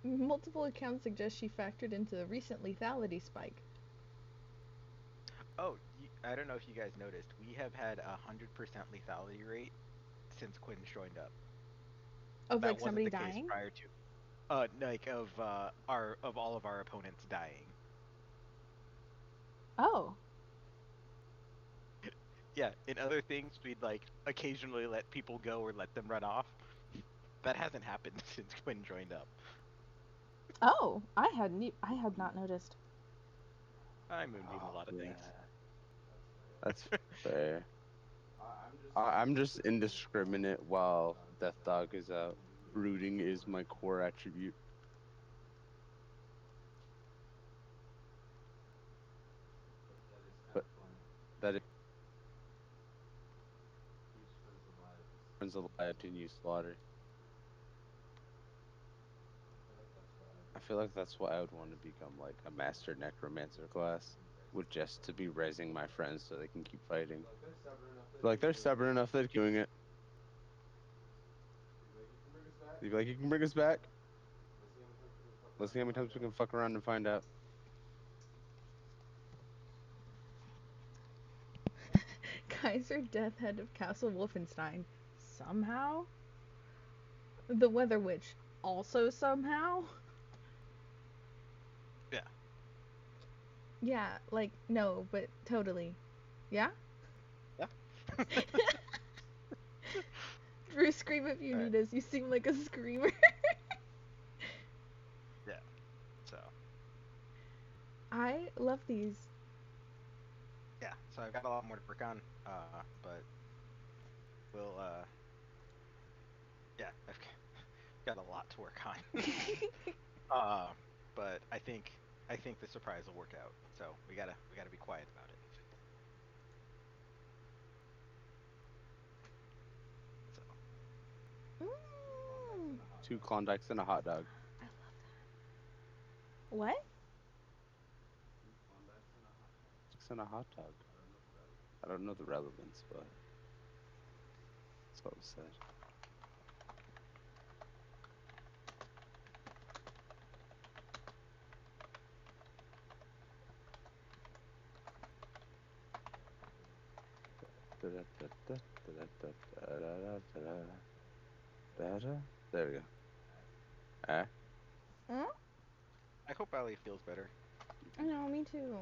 S7: Multiple accounts suggest she factored into the recent lethality spike.
S6: Oh, I don't know if you guys noticed. We have had 100% lethality rate since Quinn's joined up.
S7: Of
S6: That
S7: like
S6: wasn't
S7: somebody
S6: the case
S7: dying?
S6: prior to. Like of all of our opponents dying.
S7: Oh.
S6: Yeah, in other things we'd like occasionally let people go or let them run off. That hasn't happened since Quinn joined up.
S7: Oh, I had not noticed.
S6: I moonbeam a lot of things.
S3: That's fair. I'm just indiscriminate while Death Dog is out. Brooding is my core attribute. But that is friends alive to you slaughter. I feel like that's why I would want to become like a master necromancer class, with just to be raising my friends so they can keep fighting. Like they're stubborn enough that they're doing it. You'd be like, you can bring us back. Let's see how many times we can fuck around and find out.
S7: Kaiser Deathhead of Castle Wolfenstein. Somehow? The Weather Witch. Also somehow?
S6: Yeah.
S7: Yeah, like, no, but totally. Yeah?
S6: Yeah.
S7: Drew, scream if you
S6: Alright.
S7: need us. You seem like a screamer.
S6: Yeah. So.
S7: I love these.
S6: Yeah. So I've got a lot more to work on. But we'll yeah, I've got a lot to work on. But I think the surprise will work out. So we gotta be quiet about it. So
S7: Mm,
S3: 2 Klondikes and a hot dog.
S7: I love that. What?
S3: 2 Klondikes and a hot dog. I don't know the relevance, but that's what was said. There we go.
S7: Mm?
S6: I hope Ali feels better.
S7: I know, me too.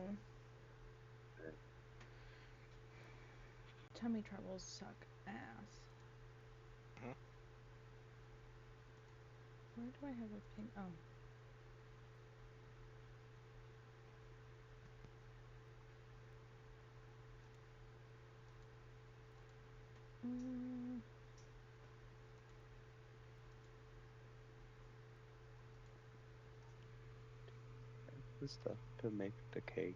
S7: Tummy troubles suck ass.
S6: Mhm.
S7: Where do I have a pin? Oh. Mm.
S3: The stuff to make the cake.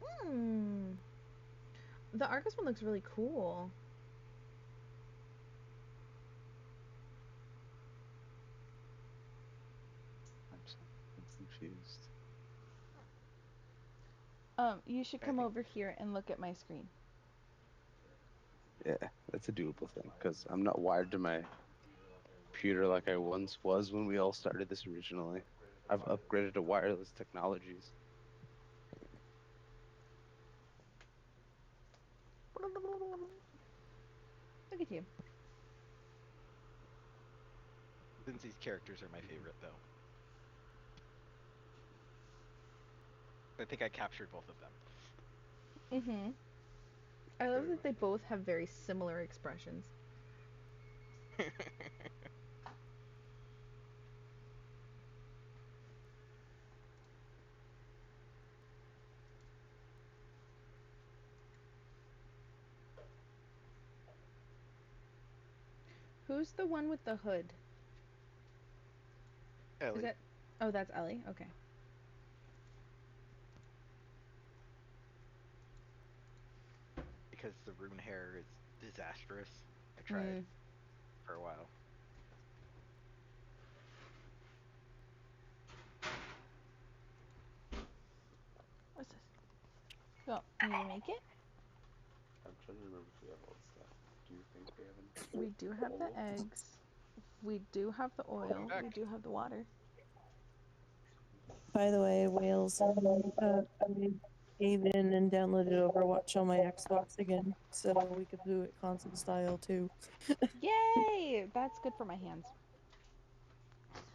S7: Hmm. The Argus one looks really cool.
S3: I'm confused.
S7: You should
S6: I
S7: come
S6: think
S7: over here and look at my screen.
S3: Yeah, that's a doable thing because I'm not wired to my computer like I once was when we all started this originally. I've upgraded to wireless technologies.
S7: Look at you.
S6: Lindsay's characters are my favorite though. I think I captured both of them.
S7: Mm-hmm. I love that they both have very similar expressions. Who's the one with the hood?
S6: Ellie.
S7: Is that? Oh, that's Ellie. Okay.
S6: Because the rune hair is disastrous. I tried for a while.
S7: What's this? Oh, you make it?
S3: I'm trying to remember if we have all the stuff. Do you think we have enough?
S7: We do have the eggs. We do have the oil.
S6: back.
S7: We do have the water.
S5: By the way, Wales, I gave in and downloaded Overwatch on my Xbox again, so we could do it console style too.
S7: Yay! That's good for my hands.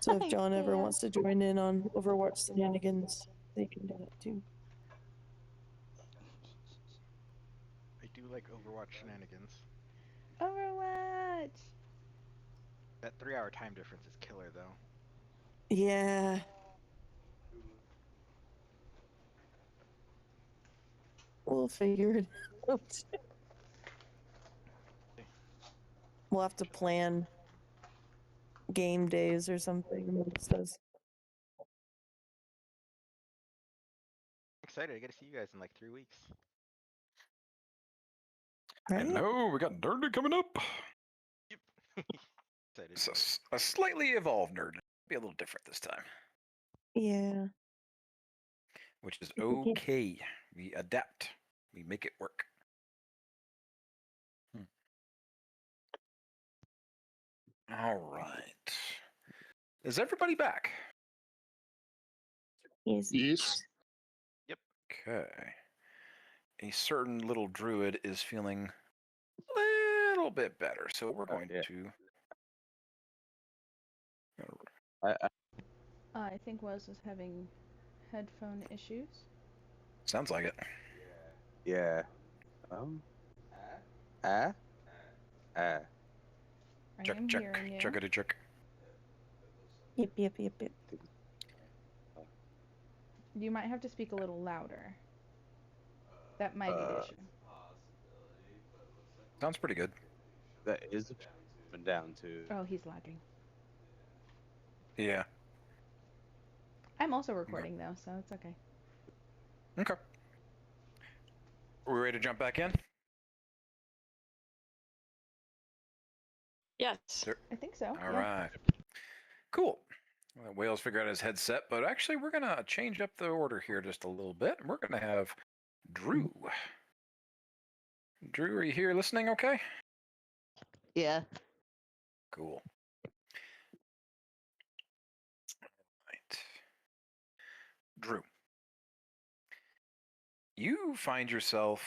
S5: So if John ever
S7: Yeah.
S5: wants to join in on Overwatch shenanigans, they can do that too.
S6: I do like Overwatch shenanigans.
S7: Overwatch!
S6: That 3-hour time difference is killer, though.
S5: Yeah. We'll figure it out. We'll have to plan game days or something amongst us.
S6: Excited! I get to see you guys in like 3 weeks.
S5: Right?
S1: Hello, we got Nerdy coming up.
S6: Excited.
S1: It's
S6: for it.
S1: a slightly evolved Nerd. Be a little different this time,
S5: Yeah.
S1: which is
S5: Okay.
S1: okay. We adapt. We make it work. All right. Is everybody back?
S5: Yes.
S2: Yes.
S1: Okay. A certain little druid is feeling a little bit better, so we're going
S3: yeah.
S1: to.
S7: I think Wes was having headphone issues.
S1: Sounds like it.
S3: Yeah.
S7: I
S1: Check,
S7: am
S1: check,
S7: hearing you.
S1: checkity check.
S5: Yep.
S7: You might have to speak a little louder. That might be the issue.
S1: Sounds pretty good.
S3: That is up and down too.
S7: Oh, he's lagging.
S1: Yeah.
S7: I'm also recording though, so it's okay.
S1: Okay. Are we ready to jump back in?
S4: Yes.
S7: I think so.
S1: All
S7: yeah.
S1: right. Cool. Well, Wales figured out his headset, but actually we're gonna change up the order here just a little bit. We're gonna have Drew. Drew, are you here listening? Okay.
S8: Yeah.
S1: Cool. Right. Drew. You find yourself.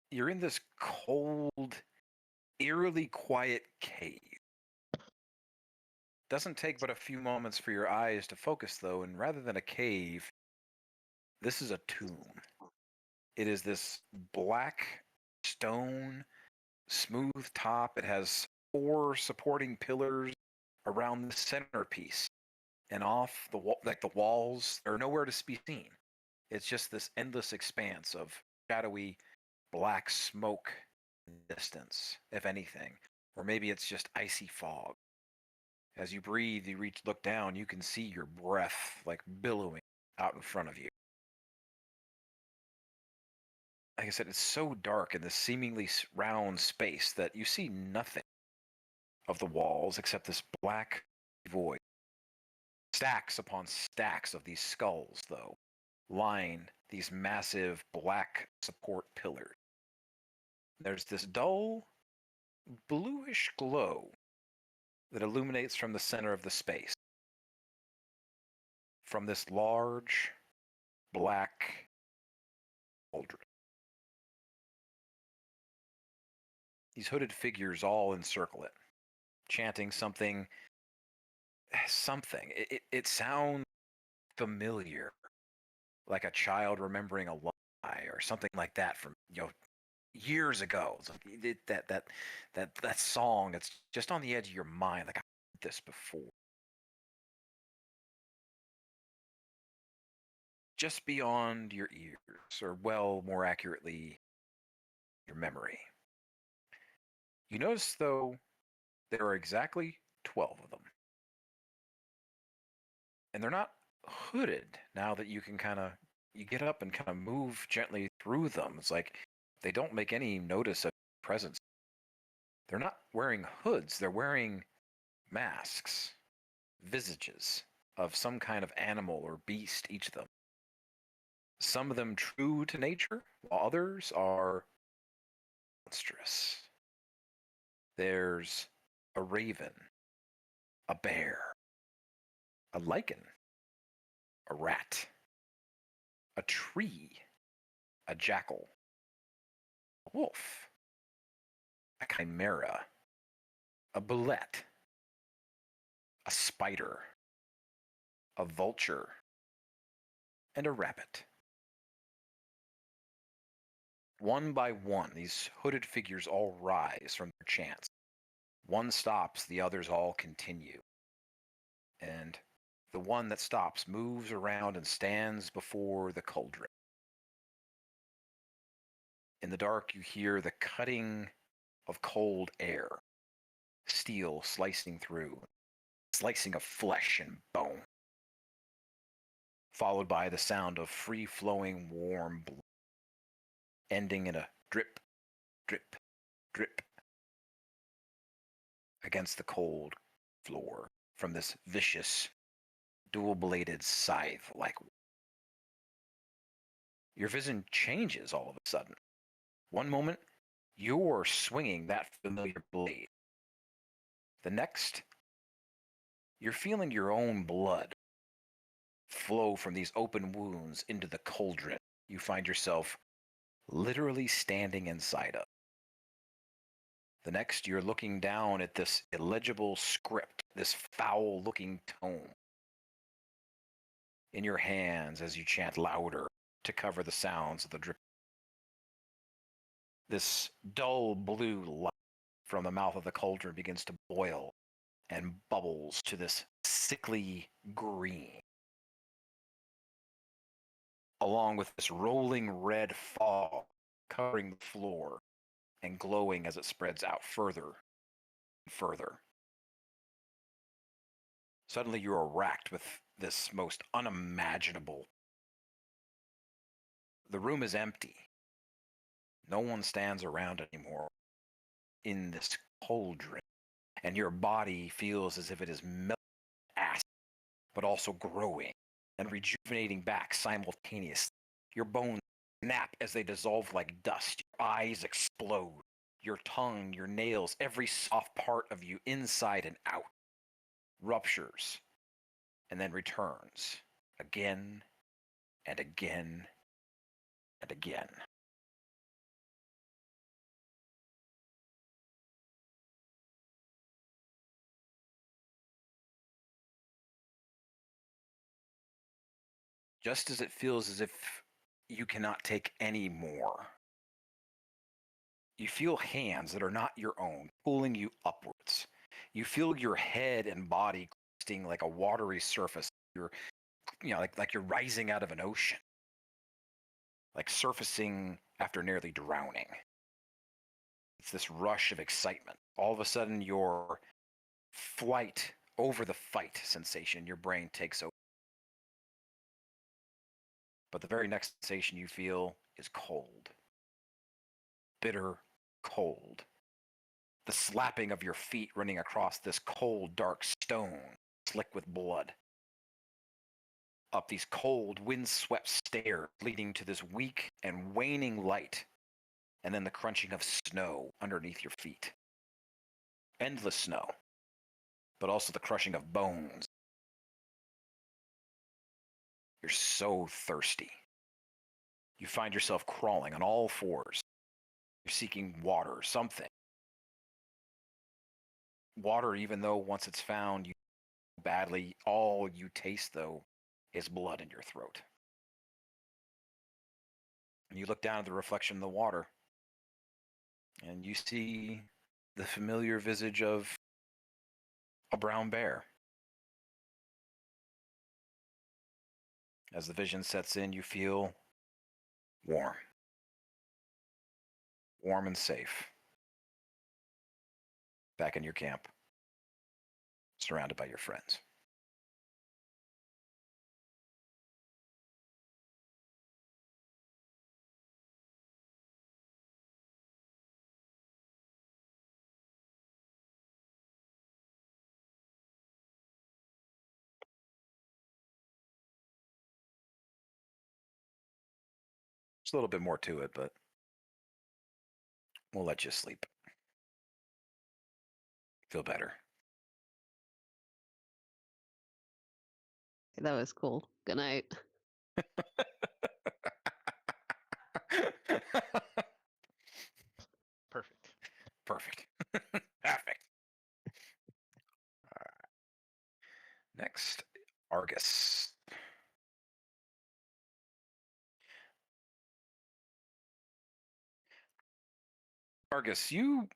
S1: You're in this cold, eerily quiet cave. Doesn't take but a few moments for your eyes to focus, though, and rather than a cave, this is a tomb. It is this black stone, smooth top. It has 4 supporting pillars around the centerpiece, and off the wall, like the walls, are nowhere to be seen. It's just this endless expanse of shadowy black smoke in the distance, if anything, or maybe it's just icy fog. As you breathe, you look down, you can see your breath like billowing out in front of you. Like I said, it's so dark in this seemingly round space that you see nothing of the walls except this black void. Stacks upon stacks of these skulls, though, line these massive black support pillars. There's this dull, bluish glow that illuminates from the center of the space. From this large, black cauldron. These hooded figures all encircle it, chanting something. It sounds familiar, like a child remembering a lie or something like that from years ago. It's like that song that's just on the edge of your mind. Like I heard this before. Just beyond your ears, or well, more accurately, your memory. You notice, though, there are exactly 12 of them. And they're not hooded now that you can you get up and kind of move gently through them. It's like they don't make any notice of presence. They're not wearing hoods, they're wearing masks, visages of some kind of animal or beast, each of them. Some of them true to nature, while others are monstrous. There's a raven, a bear, a lichen, a rat, a tree, a jackal, a wolf, a chimera, a bullet, a spider, a vulture, and a rabbit. One by one, these hooded figures all rise from their chants. One stops, the others all continue. And the one that stops moves around and stands before the cauldron. In the dark, you hear the cutting of cold air, steel slicing through, slicing of flesh and bone, followed by the sound of free-flowing warm blood, ending in a drip, drip, drip against the cold floor from this vicious, dual-bladed scythe-like. Your vision changes all of a sudden. One moment, you're swinging that familiar blade. The next, you're feeling your own blood flow from these open wounds into the cauldron you find yourself literally standing inside of. The next, you're looking down at this illegible script, this foul-looking tome in your hands as you chant louder to cover the sounds of the drip. This dull blue light from the mouth of the cauldron begins to boil and bubbles to this sickly green, along with this rolling red fog covering the floor and glowing as it spreads out further and further. Suddenly you are racked with this most unimaginable. The room is empty. No one stands around anymore in this cauldron, and your body feels as if it is melting acid, but also growing and rejuvenating back simultaneously. Your bones snap as they dissolve like dust. Your eyes explode. Your tongue, your nails, every soft part of you, inside and out, ruptures and then returns again and again and again. Just as it feels as if you cannot take any more. You feel hands that are not your own pulling you upwards. You feel your head and body cresting like a watery surface. You're, like you're rising out of an ocean, like surfacing after nearly drowning. It's this rush of excitement. All of a sudden, your flight over the fight sensation, your brain takes over. But the very next sensation you feel is cold. Bitter cold. The slapping of your feet running across this cold, dark stone, slick with blood. Up these cold, wind-swept stairs leading to this weak and waning light, and then the crunching of snow underneath your feet. Endless snow, but also the crushing of bones. You're so thirsty. You find yourself crawling on all fours. You're seeking water, something. Water, even though once it's found, you badly, all you taste, though, is blood in your throat. And you look down at the reflection in the water, and you see the familiar visage of a brown bear. As the vision sets in, you feel warm. Warm and safe. Back in your camp, surrounded by your friends. There's a little bit more to it, but we'll let you sleep. Feel better.
S8: That was cool. Good night.
S6: Perfect.
S1: Perfect. Perfect. Next, Argus. Argus, you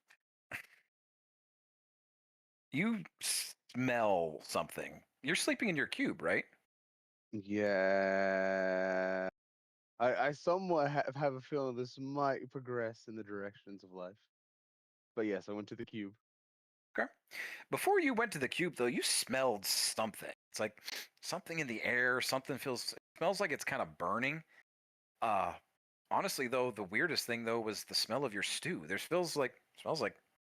S1: smell something. You're sleeping in your cube, right?
S3: Yeah. I somewhat have a feeling this might progress in the directions of life. But yes, I went to the cube.
S1: Okay. Before you went to the cube, though, you smelled something. It's like something in the air. Something smells like it's kind of burning. Uh, honestly, though, the weirdest thing though was the smell of your stew. There smells like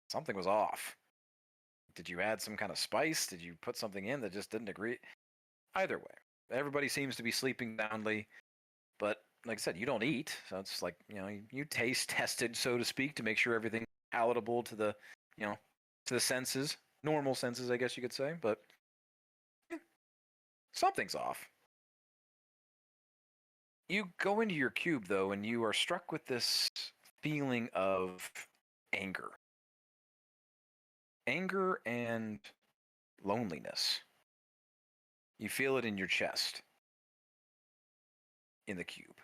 S1: something was off. Did you add some kind of spice? Did you put something in that just didn't agree? Either way, everybody seems to be sleeping soundly. But like I said, you don't eat, so it's like you taste tested, so to speak, to make sure everything's palatable to the to the senses, normal senses, I guess you could say. But something's off. You go into your cube though, and you are struck with this feeling of anger, anger and loneliness. You feel it in your chest, in the cube.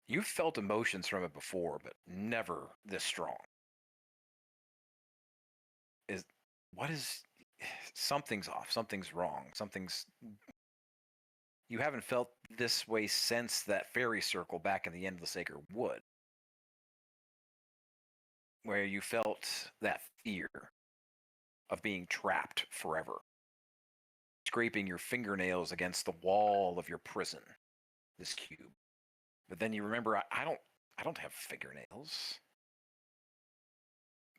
S1: You've felt emotions from it before, but never this strong. Is what is something's off, something's wrong, you haven't felt this way since that fairy circle back in the end of the Sacred Wood, where you felt that fear of being trapped forever, scraping your fingernails against the wall of your prison, this cube. But then you remember, I don't have fingernails.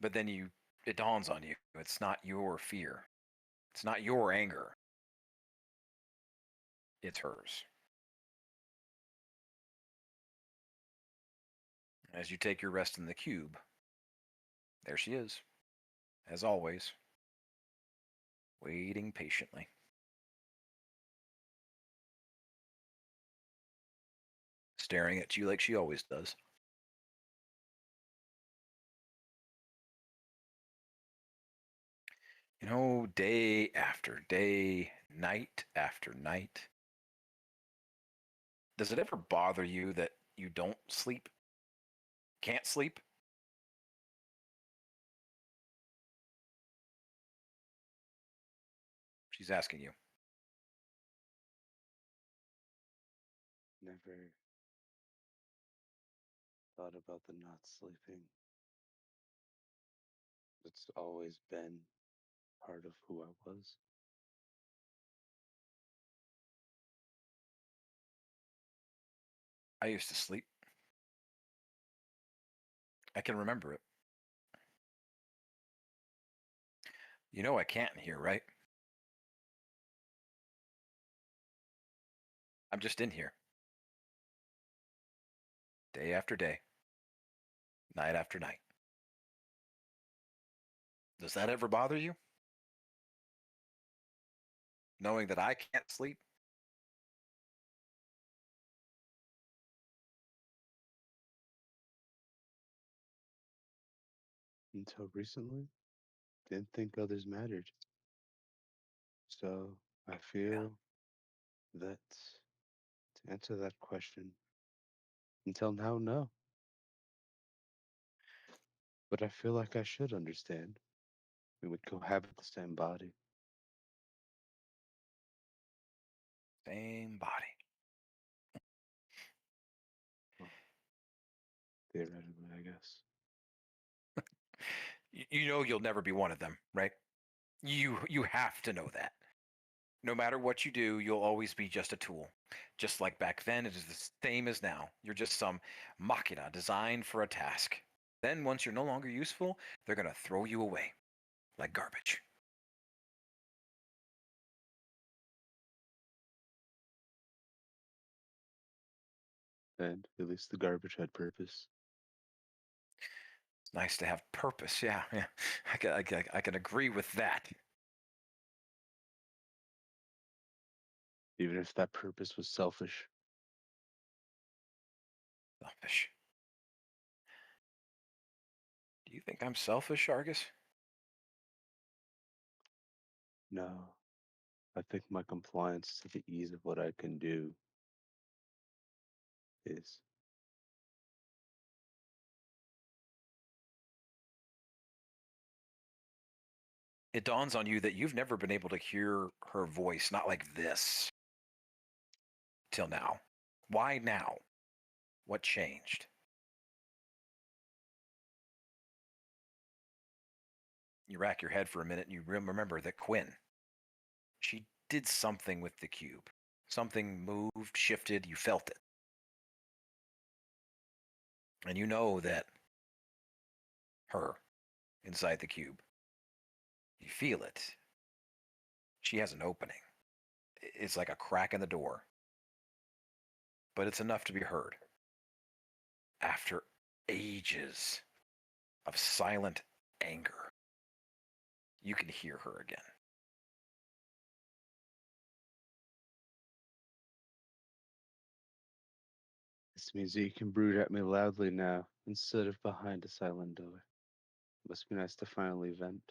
S1: But then it dawns on you, it's not your fear, it's not your anger, it's hers. As you take your rest in the cube, there she is, as always, waiting patiently. Staring at you like she always does. Day after day, night after night. Does it ever bother you that you don't sleep? Can't sleep? She's asking you.
S3: Never thought about the not sleeping. It's always been part of who I was.
S1: I used to sleep. I can remember it. You know I can't in here, right? I'm just in here. Day after day. Night after night. Does that ever bother you? Knowing that I can't sleep?
S3: Until recently, didn't think others mattered. So I
S1: Yeah.
S3: feel that to answer that question, Until now, no. But I feel like I should understand. We would cohabit the same body.
S1: Same body.
S3: Well, theoretically, I guess.
S1: You know you'll never be one of them, right? You have to know that. No matter what you do, you'll always be just a tool. Just like back then, it is the same as now. You're just some machina designed for a task. Then, once you're no longer useful, they're going to throw you away like garbage.
S3: And at least the garbage had purpose.
S1: It's nice to have purpose. Yeah, yeah. I can agree with that.
S3: Even if that purpose was selfish.
S1: Selfish. Do you think I'm selfish, Argus?
S3: No. I think my compliance to the ease of what I can do is.
S1: It dawns on you that you've never been able to hear her voice, not like this, till now. Why now? What changed? You rack your head for a minute and you remember that Quinn, she did something with the cube. Something moved, shifted, you felt it. And you know that her inside the cube, you feel it. She has an opening. It's like a crack in the door, but it's enough to be heard. After ages of silent anger, you can hear her again.
S3: This means that you can brood at me loudly now, instead of behind a silent door. Must be nice to finally vent.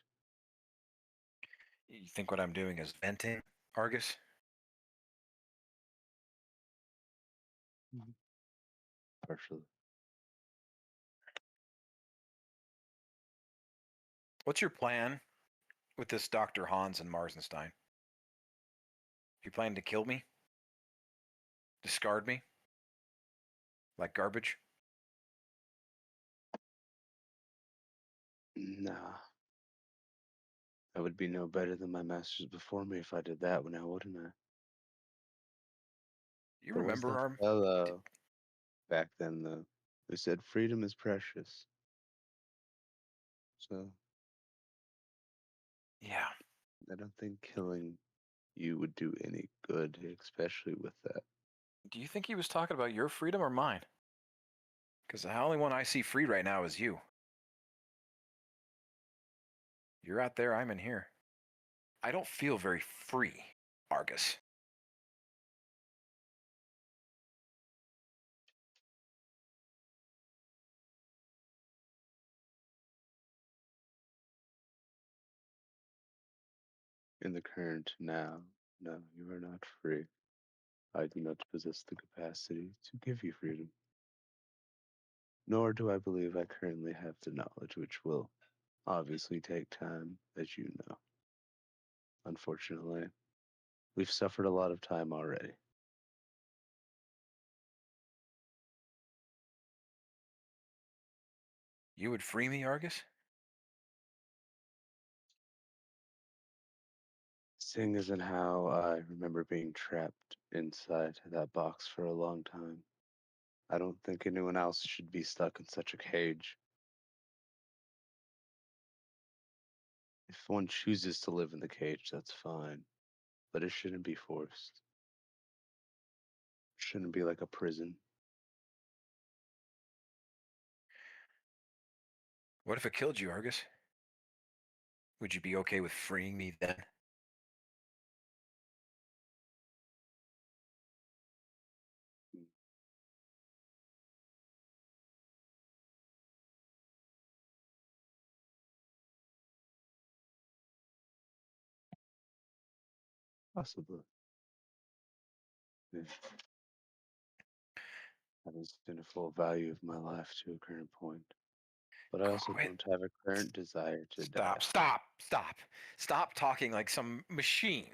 S1: You think what I'm doing is venting, Argus?
S3: Partially.
S1: What's your plan with this Dr. Hans and Marsenstein? You plan to kill me? Discard me? Like garbage?
S3: Nah. I would be no better than my masters before me if I did that now, wouldn't I?
S1: You
S3: There was
S1: remember
S3: that
S1: our...
S3: fellow back then, though, who said freedom is precious. So,
S1: Yeah.
S3: I don't think killing you would do any good, especially with that.
S1: Do you think he was talking about your freedom or mine? Because the only one I see free right now is you. You're out there, I'm in here. I don't feel very free, Argus.
S3: In the current now, no, you are not free. I do not possess the capacity to give you freedom. Nor do I believe I currently have the knowledge, which will obviously take time, as you know. Unfortunately, we've suffered a lot of time already.
S1: You would free me, Argus?
S3: Seeing as in how I remember being trapped inside that box for a long time, I don't think anyone else should be stuck in such a cage. If one chooses to live in the cage, that's fine, but it shouldn't be forced. It shouldn't be like a prison.
S1: What if it killed you, Argus? Would you be okay with freeing me then?
S3: Possibly. Yeah. haven't seen the full value of my life to a current point. But I also
S1: Quit.
S3: don't have a current desire to
S1: Stop,
S3: die.
S1: stop talking like some machine.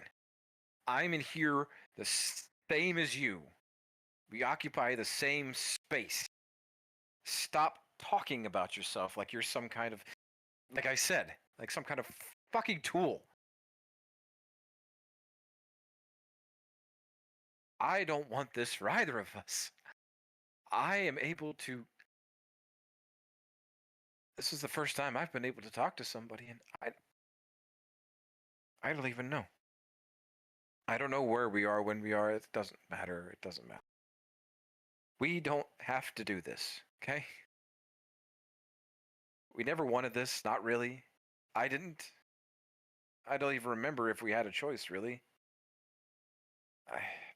S1: I'm in here the same as you. We occupy the same space. Stop talking about yourself like you're some kind of, like I said, like some kind of fucking tool. I don't want this for either of us. I am able to. This is the first time I've been able to talk to somebody, and I don't even know. I don't know where we are when we are. It doesn't matter. It doesn't matter. We don't have to do this, okay? We never wanted this, not really. I didn't. I don't even remember if we had a choice, really.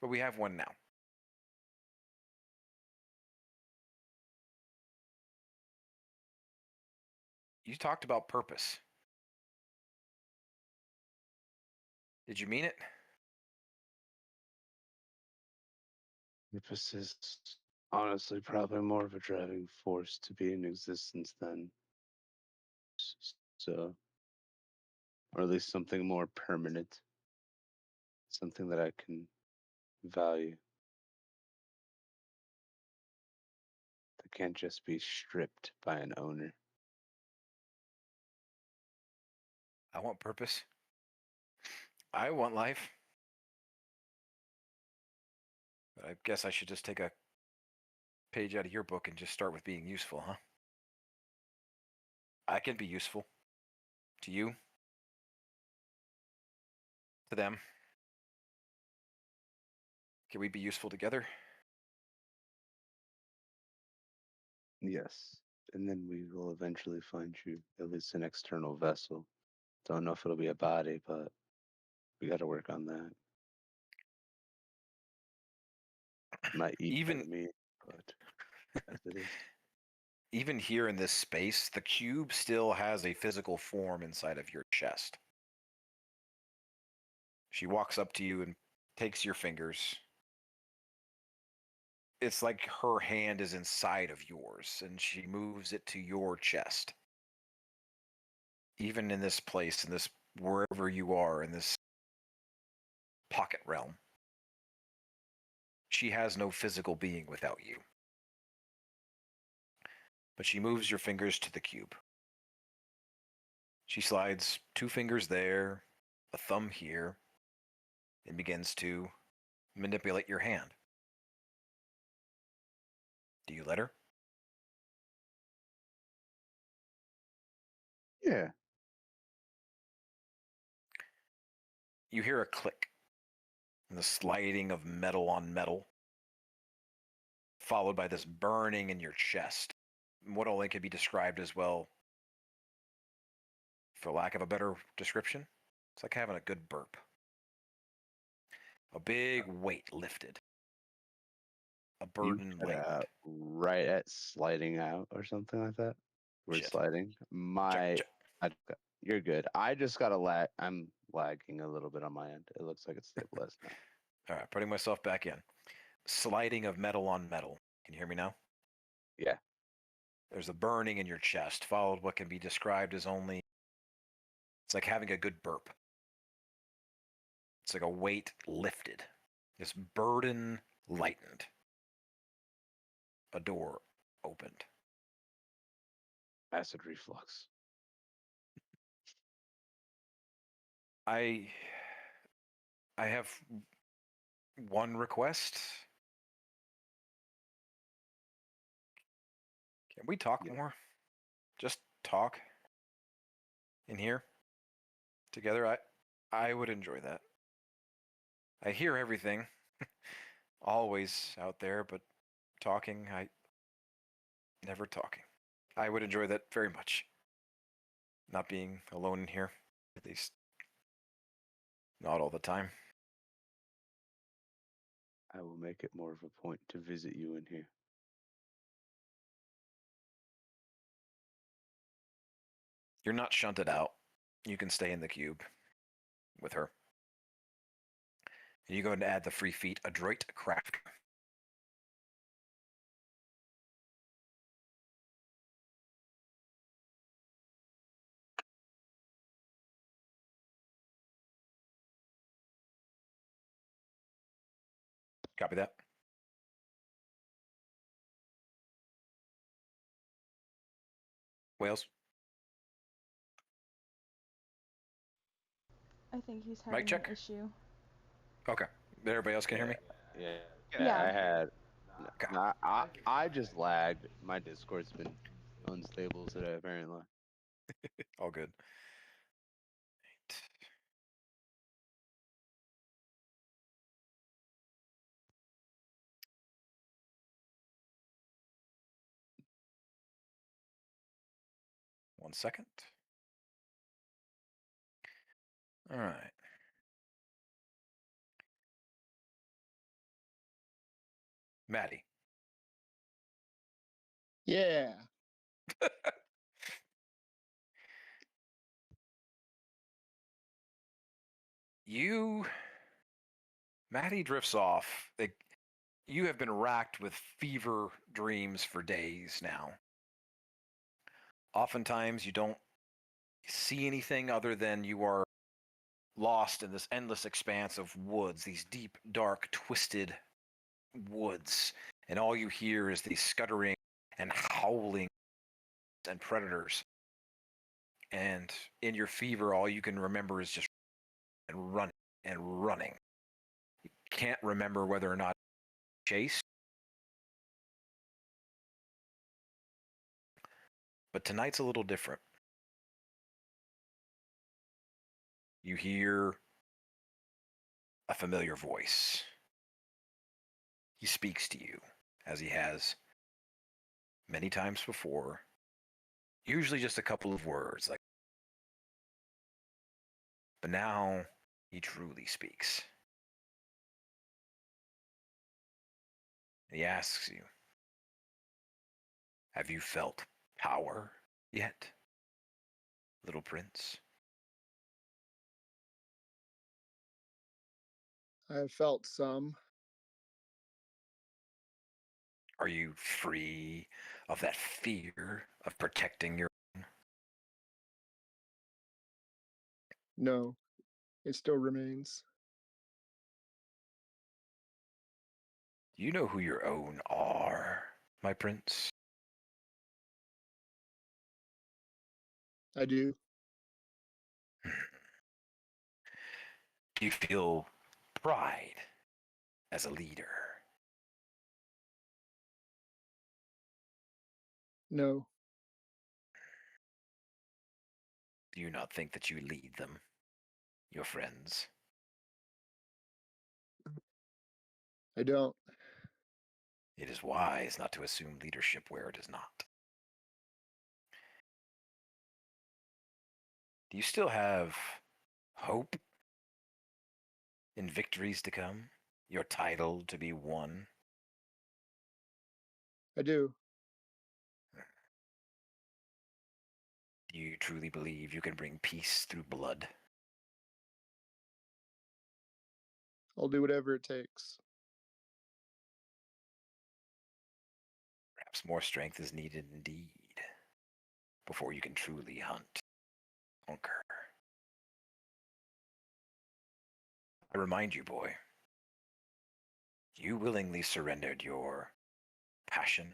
S1: But we have one now. You talked about purpose. Did you mean it?
S3: Purpose is honestly probably more of a driving force to be in existence than so, or at least something more permanent, something that I can value. That can't just be stripped by an owner.
S1: I want purpose. I want life. But I guess I should just take a page out of your book and just start with being useful, huh? I can be useful. To you. To them. Can we be useful together?
S3: Yes. And then we will eventually find you at least an external vessel. Don't know if it'll be a body, but we got to work on that. Might eat
S1: Even
S3: me, but as it is.
S1: even here in this space, the cube still has a physical form inside of your chest. She walks up to you and takes your fingers. It's like her hand is inside of yours, and she moves it to your chest. Even in this place, in this wherever you are, in this pocket realm, she has no physical being without you. But she moves your fingers to the cube. She slides 2 fingers there, a thumb here, and begins to manipulate your hand. Do you let her?
S3: Yeah.
S1: You hear a click and the sliding of metal on metal, followed by this burning in your chest. What only could be described as, well, for lack of a better description, it's like having a good burp. A big weight lifted. A burden
S3: You cut
S1: lightened.
S3: out right at sliding out or something like that. We're
S1: Shit.
S3: sliding. You're good. I just got to I'm lagging a little bit on my end. It looks like it's stabilized now.
S1: All right, putting myself back in. Sliding of metal on metal. Can you hear me now?
S3: Yeah.
S1: There's a burning in your chest, followed what can be described as only, it's like having a good burp. It's like a weight lifted. This burden lightened. A door opened.
S3: Acid reflux.
S1: I have one request. Can we talk more? Just talk in here together. I would enjoy that. I hear everything always out there, but talking, I never talking. I would enjoy that very much. Not being alone in here, at least not all the time.
S3: I will make it more of a point to visit you in here.
S1: You're not shunted out. You can stay in the cube with her. And you go and add the free feat, Adroit Craft. Copy that. Wales,
S7: I think he's
S1: mic
S7: having
S1: check.
S7: an issue.
S1: Okay. Everybody else can hear me?
S3: Yeah.
S7: Yeah.
S3: I had.
S1: Okay.
S3: I just lagged. My Discord's been unstable today, apparently.
S1: All good. One second. All right. Maddie,
S2: Yeah.
S1: Maddie drifts off. You have been racked with fever dreams for days now. Oftentimes, you don't see anything other than you are lost in this endless expanse of woods, these deep, dark, twisted woods. And all you hear is these scuttering and howling and predators. And in your fever, all you can remember is just running and running. You can't remember whether or not chase. But tonight's a little different. You hear a familiar voice. He speaks to you, as he has many times before, usually just a couple of words, like, but now he truly speaks. He asks you, have you felt power yet, little prince?
S2: I've felt some.
S1: Are you free of that fear of protecting your own?
S2: No, it still remains.
S1: Do you know who your own are, my prince?
S2: I do.
S1: Do you feel pride as a leader?
S2: No.
S1: Do you not think that you lead them, your friends?
S2: I don't.
S1: It is wise not to assume leadership where it is not. Do you still have hope in victories to come? Your title to be won?
S2: I do.
S1: Do you truly believe you can bring peace through blood?
S2: I'll do whatever it takes.
S1: Perhaps more strength is needed indeed before you can truly hunt, conquer. I remind you, boy, you willingly surrendered your passion,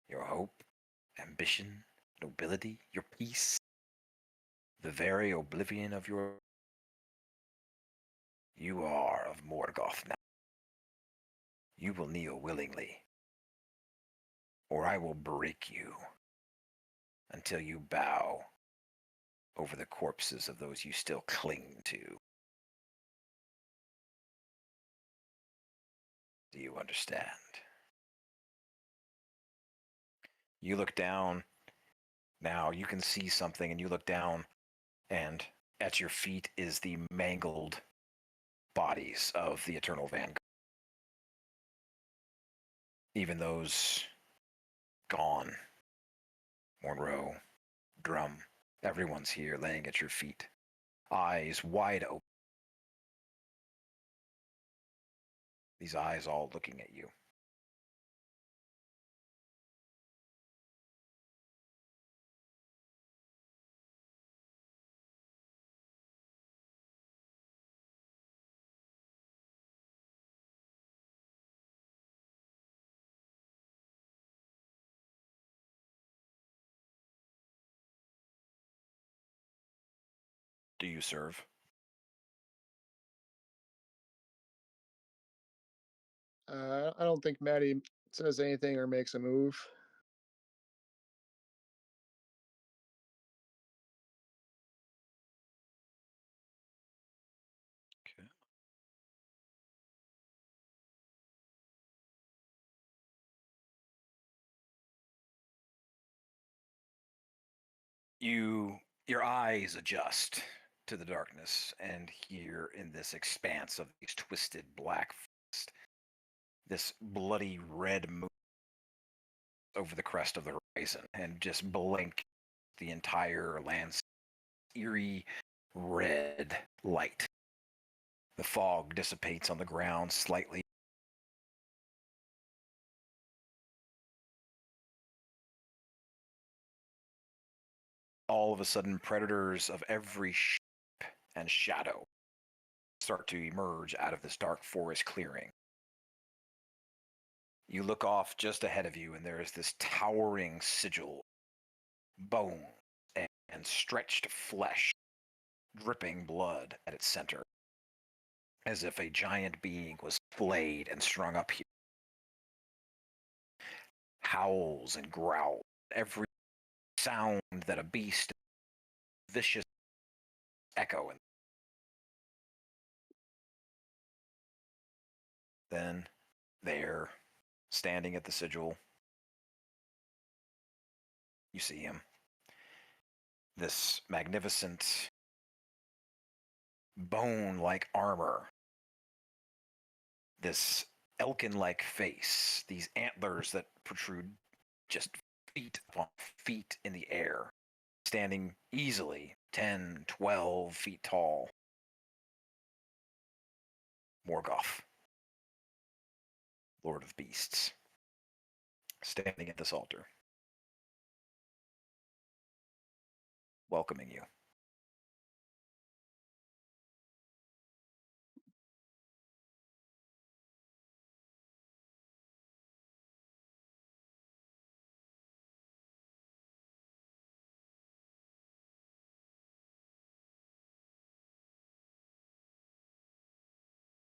S1: your hope, ambition, nobility, your peace, the very oblivion of your... You are of Morgoth now. You will kneel willingly, or I will break you until you bow over the corpses of those you still cling to. Do you understand? You look down. Now you can see something, and you look down, and at your feet is the mangled bodies of the Eternal Vanguard. Even those gone. Monroe, Drum, everyone's here laying at your feet, eyes wide open. These eyes all looking at you. Do you serve?
S2: I don't think Maddie says anything or makes a move.
S1: Okay. Your eyes adjust to the darkness, and here in this expanse of these twisted black forest, this bloody red moon over the crest of the horizon, and just blink the entire landscape. Eerie red light. The fog dissipates on the ground slightly. All of a sudden, predators of every shape and shadow start to emerge out of this dark forest clearing. You look off just ahead of you, and there is this towering sigil, bone and stretched flesh, dripping blood at its center, as if a giant being was flayed and strung up here. Howls and growls, every sound that a beast, vicious echo. Then, there, standing at the sigil, you see him. This magnificent bone-like armor, this elkin-like face, these antlers that protrude just feet upon feet in the air, standing easily 10, 12 feet tall. Morgoth, Lord of Beasts, standing at this altar, welcoming you.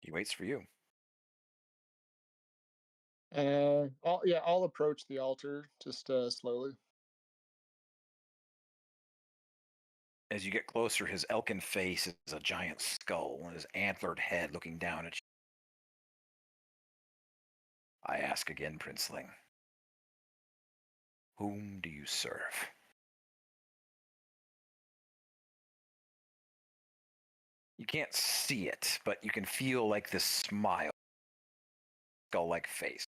S1: He waits for you.
S2: I'll approach the altar just slowly.
S1: As you get closer, his elkin face is a giant skull and his antlered head looking down at you. I ask again, Princeling, whom do you serve? You can't see it, but you can feel like this smile, skull-like face.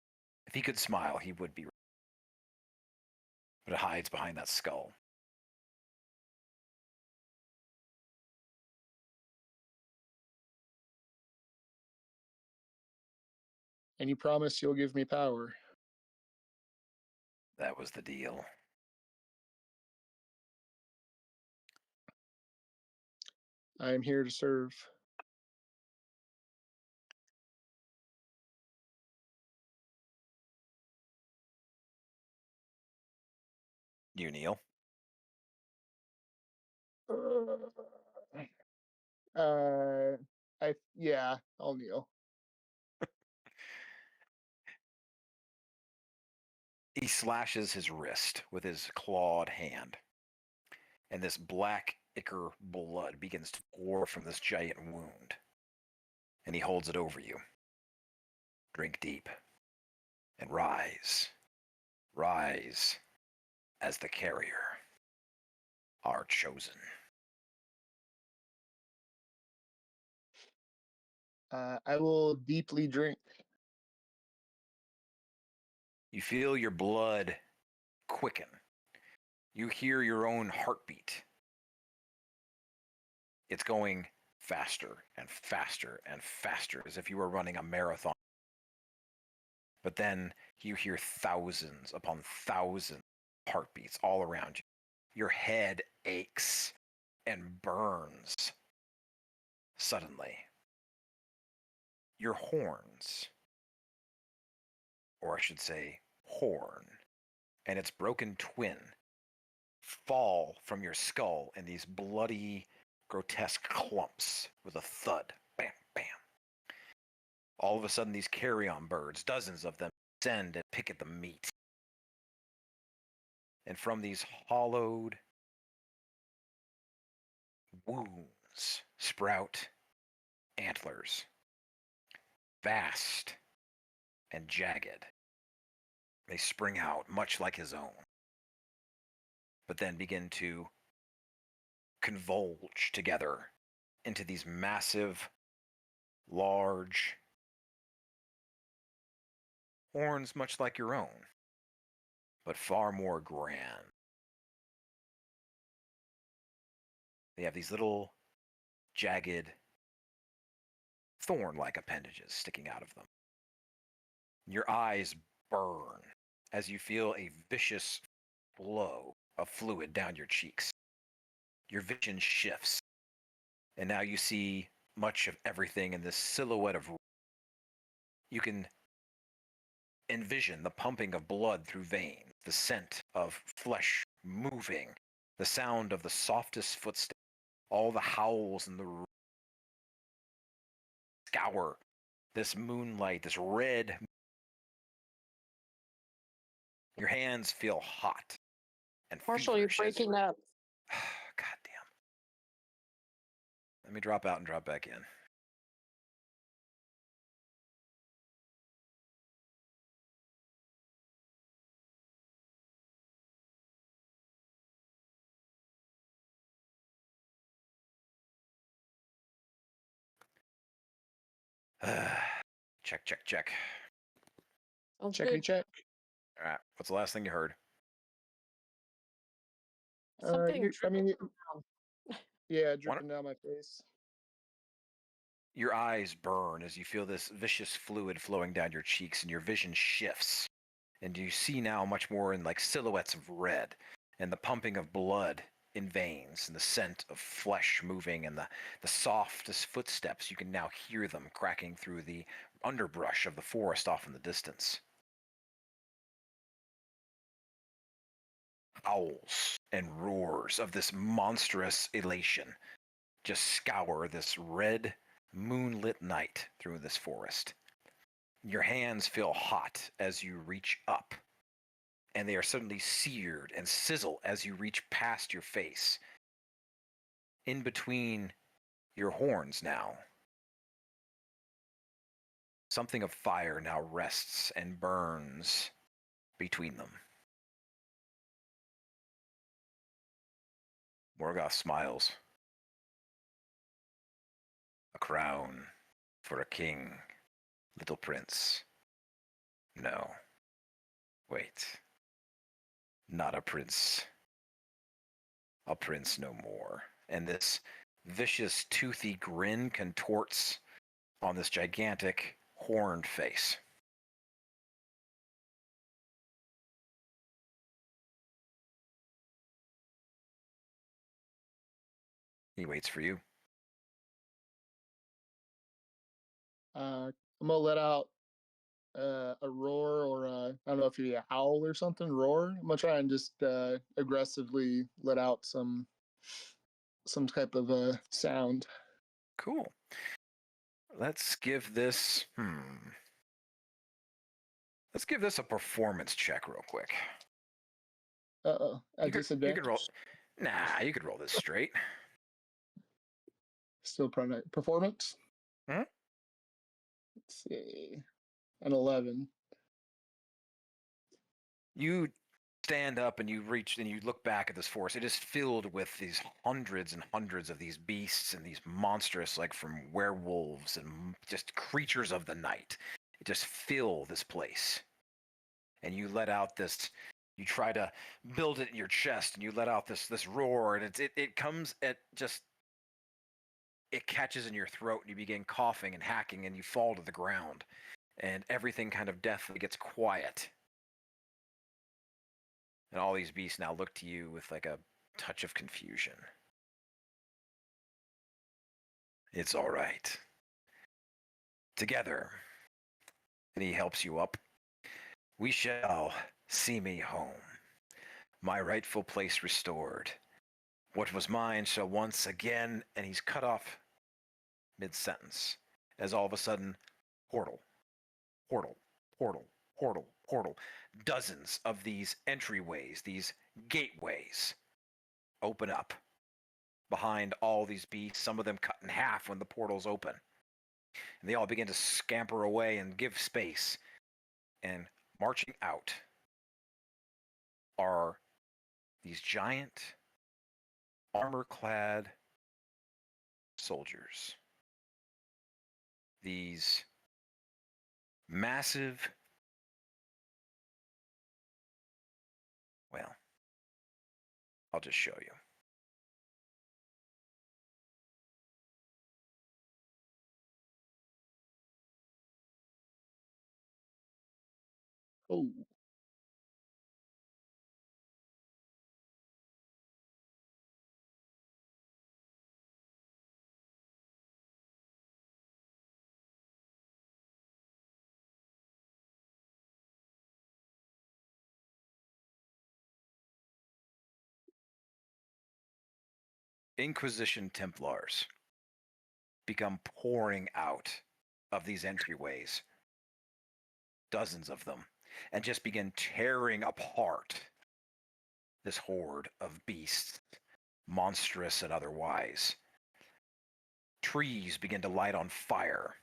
S1: If he could smile, he would be. But it hides behind that skull.
S2: And you promise you'll give me power.
S1: That was the deal.
S2: I am here to serve.
S1: You kneel.
S2: I'll kneel.
S1: He slashes his wrist with his clawed hand, and this black ichor blood begins to pour from this giant wound. And he holds it over you. Drink deep, and rise. Rise as the carrier, our chosen.
S2: I will deeply drink.
S1: You feel your blood quicken. You hear your own heartbeat. It's going faster and faster and faster, as if you were running a marathon. But then you hear thousands upon thousands of heartbeats all around you. Your head aches and burns. Suddenly, your horns, or I should say horn, and its broken twin fall from your skull in these bloody grotesque clumps with a thud. Bam, bam. All of a sudden, these carrion birds, dozens of them, descend and pick at the meat. And from these hollowed wounds sprout antlers, vast and jagged. They spring out much like his own, but then begin to convolge together into these massive, large horns, much like your own, but far more grand. They have these little, jagged, thorn-like appendages sticking out of them. Your eyes burn as you feel a vicious flow of fluid down your cheeks. Your vision shifts, and now you see much of everything in this silhouette of. You can envision the pumping of blood through veins, the scent of flesh moving, the sound of the softest footsteps, all the howls in the room. Scour this moonlight, this red. Your hands feel hot and
S4: Marshall, you're
S1: feverish as
S4: breaking up.
S1: God damn. Let me drop out and drop back in. Check, check, check.
S4: Sounds
S2: Checkity
S4: good.
S2: check.
S1: All right. What's the last thing you heard?
S4: Something
S2: I mean,
S4: dripping down.
S2: yeah, dripping down my face.
S1: Your eyes burn as you feel this vicious fluid flowing down your cheeks, and your vision shifts. And you see now much more in like silhouettes of red, and the pumping of blood in veins, and the scent of flesh moving, and the softest footsteps. You can now hear them cracking through the underbrush of the forest off in the distance. Howls and roars of this monstrous elation just scour this red, moonlit night through this forest. Your hands feel hot as you reach up, and they are suddenly seared and sizzle as you reach past your face. In between your horns now, something of fire now rests and burns between them. Morgoth smiles. A crown for a king, little prince. No. Wait. Not a prince. A prince no more. And this vicious, toothy grin contorts on this gigantic, horned face. He waits for you.
S2: I'm gonna let out a roar or I don't know if you're a howl or something. Roar. I'm gonna try and just aggressively let out some type of sound.
S1: Cool. Let's give this. Let's give this a performance check real quick.
S2: At
S1: You
S2: disadvantage.
S1: could roll. Nah, you could roll this straight.
S2: Still performance.
S1: Hmm?
S2: Let's see. An 11.
S1: You stand up and you reach and you look back at this forest. It is filled with these hundreds and hundreds of these beasts and these monstrous, like from werewolves and just creatures of the night. It just fill this place. And you let out this. You try to build it in your chest, and you let out this roar, and it comes at just. It catches in your throat, and you begin coughing and hacking, and you fall to the ground, and everything kind of deathly gets quiet. And all these beasts now look to you with like a touch of confusion. It's all right. Together, and he helps you up, we shall see me home, my rightful place restored, What was mine shall once again, and he's cut off mid-sentence, as all of a sudden, portal, portal, portal, portal, portal. Dozens of these entryways, these gateways, open up behind all these beasts, some of them cut in half when the portals open. And they all begin to scamper away and give space. And marching out are these giant, armor-clad soldiers. These massive, well, I'll just show you.
S2: Oh,
S1: Inquisition Templars become pouring out of these entryways, dozens of them, and just begin tearing apart this horde of beasts, monstrous and otherwise. Trees begin to light on fire.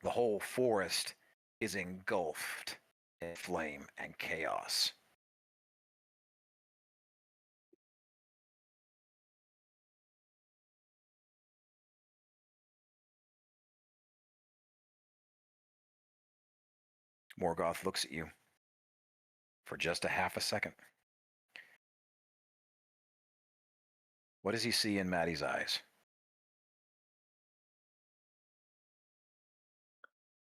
S1: The whole forest is engulfed in flame and chaos. Morgoth looks at you for just a half a second. What does he see in Maddie's eyes?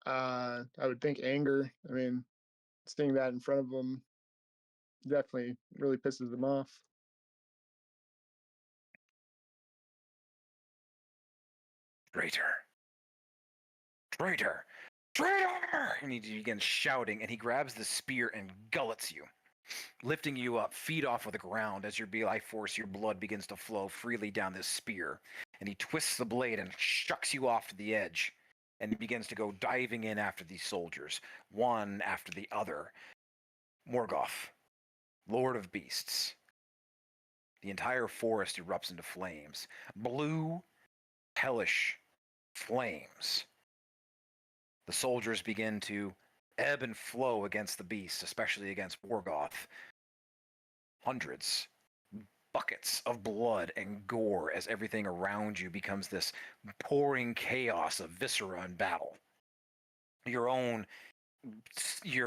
S2: I would think anger. I mean, seeing that in front of him definitely really pisses him off.
S1: Traitor! Traitor! Traitor! And he begins shouting, and he grabs the spear and gullets you, lifting you up, feet off of the ground as your life force, your blood begins to flow freely down this spear. And he twists the blade and shucks you off to the edge. And he begins to go diving in after these soldiers, one after the other. Morgoth, Lord of Beasts. The entire forest erupts into flames. Blue, hellish flames. The soldiers begin to ebb and flow against the beasts, especially against Morgoth. Hundreds, buckets of blood and gore as everything around you becomes this pouring chaos of viscera and battle. Your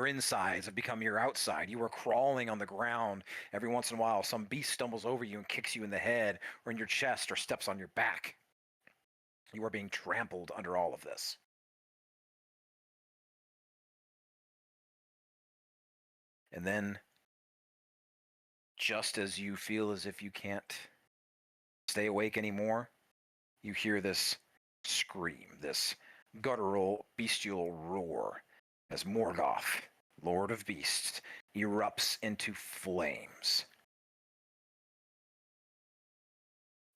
S1: insides have become your outside. You are crawling on the ground. Every once in a while, some beast stumbles over you and kicks you in the head or in your chest or steps on your back. You are being trampled under all of this. And then, just as you feel as if you can't stay awake anymore, you hear this scream, this guttural, bestial roar as Morgoth, Lord of Beasts, erupts into flames.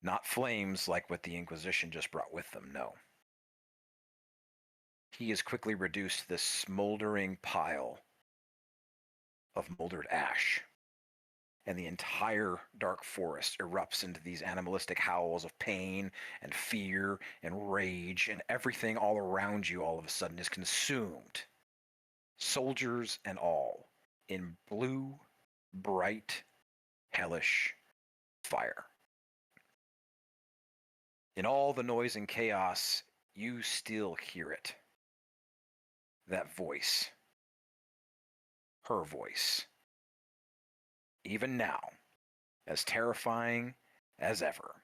S1: Not flames like what the Inquisition just brought with them, no. He is quickly reduced to this smoldering pile of moldered ash. And the entire dark forest erupts into these animalistic howls of pain and fear and rage, and everything all around you all of a sudden is consumed, soldiers and all, in blue, bright, hellish fire. In all the noise and chaos, you still hear it. That voice. Her voice. Even now, as terrifying as ever.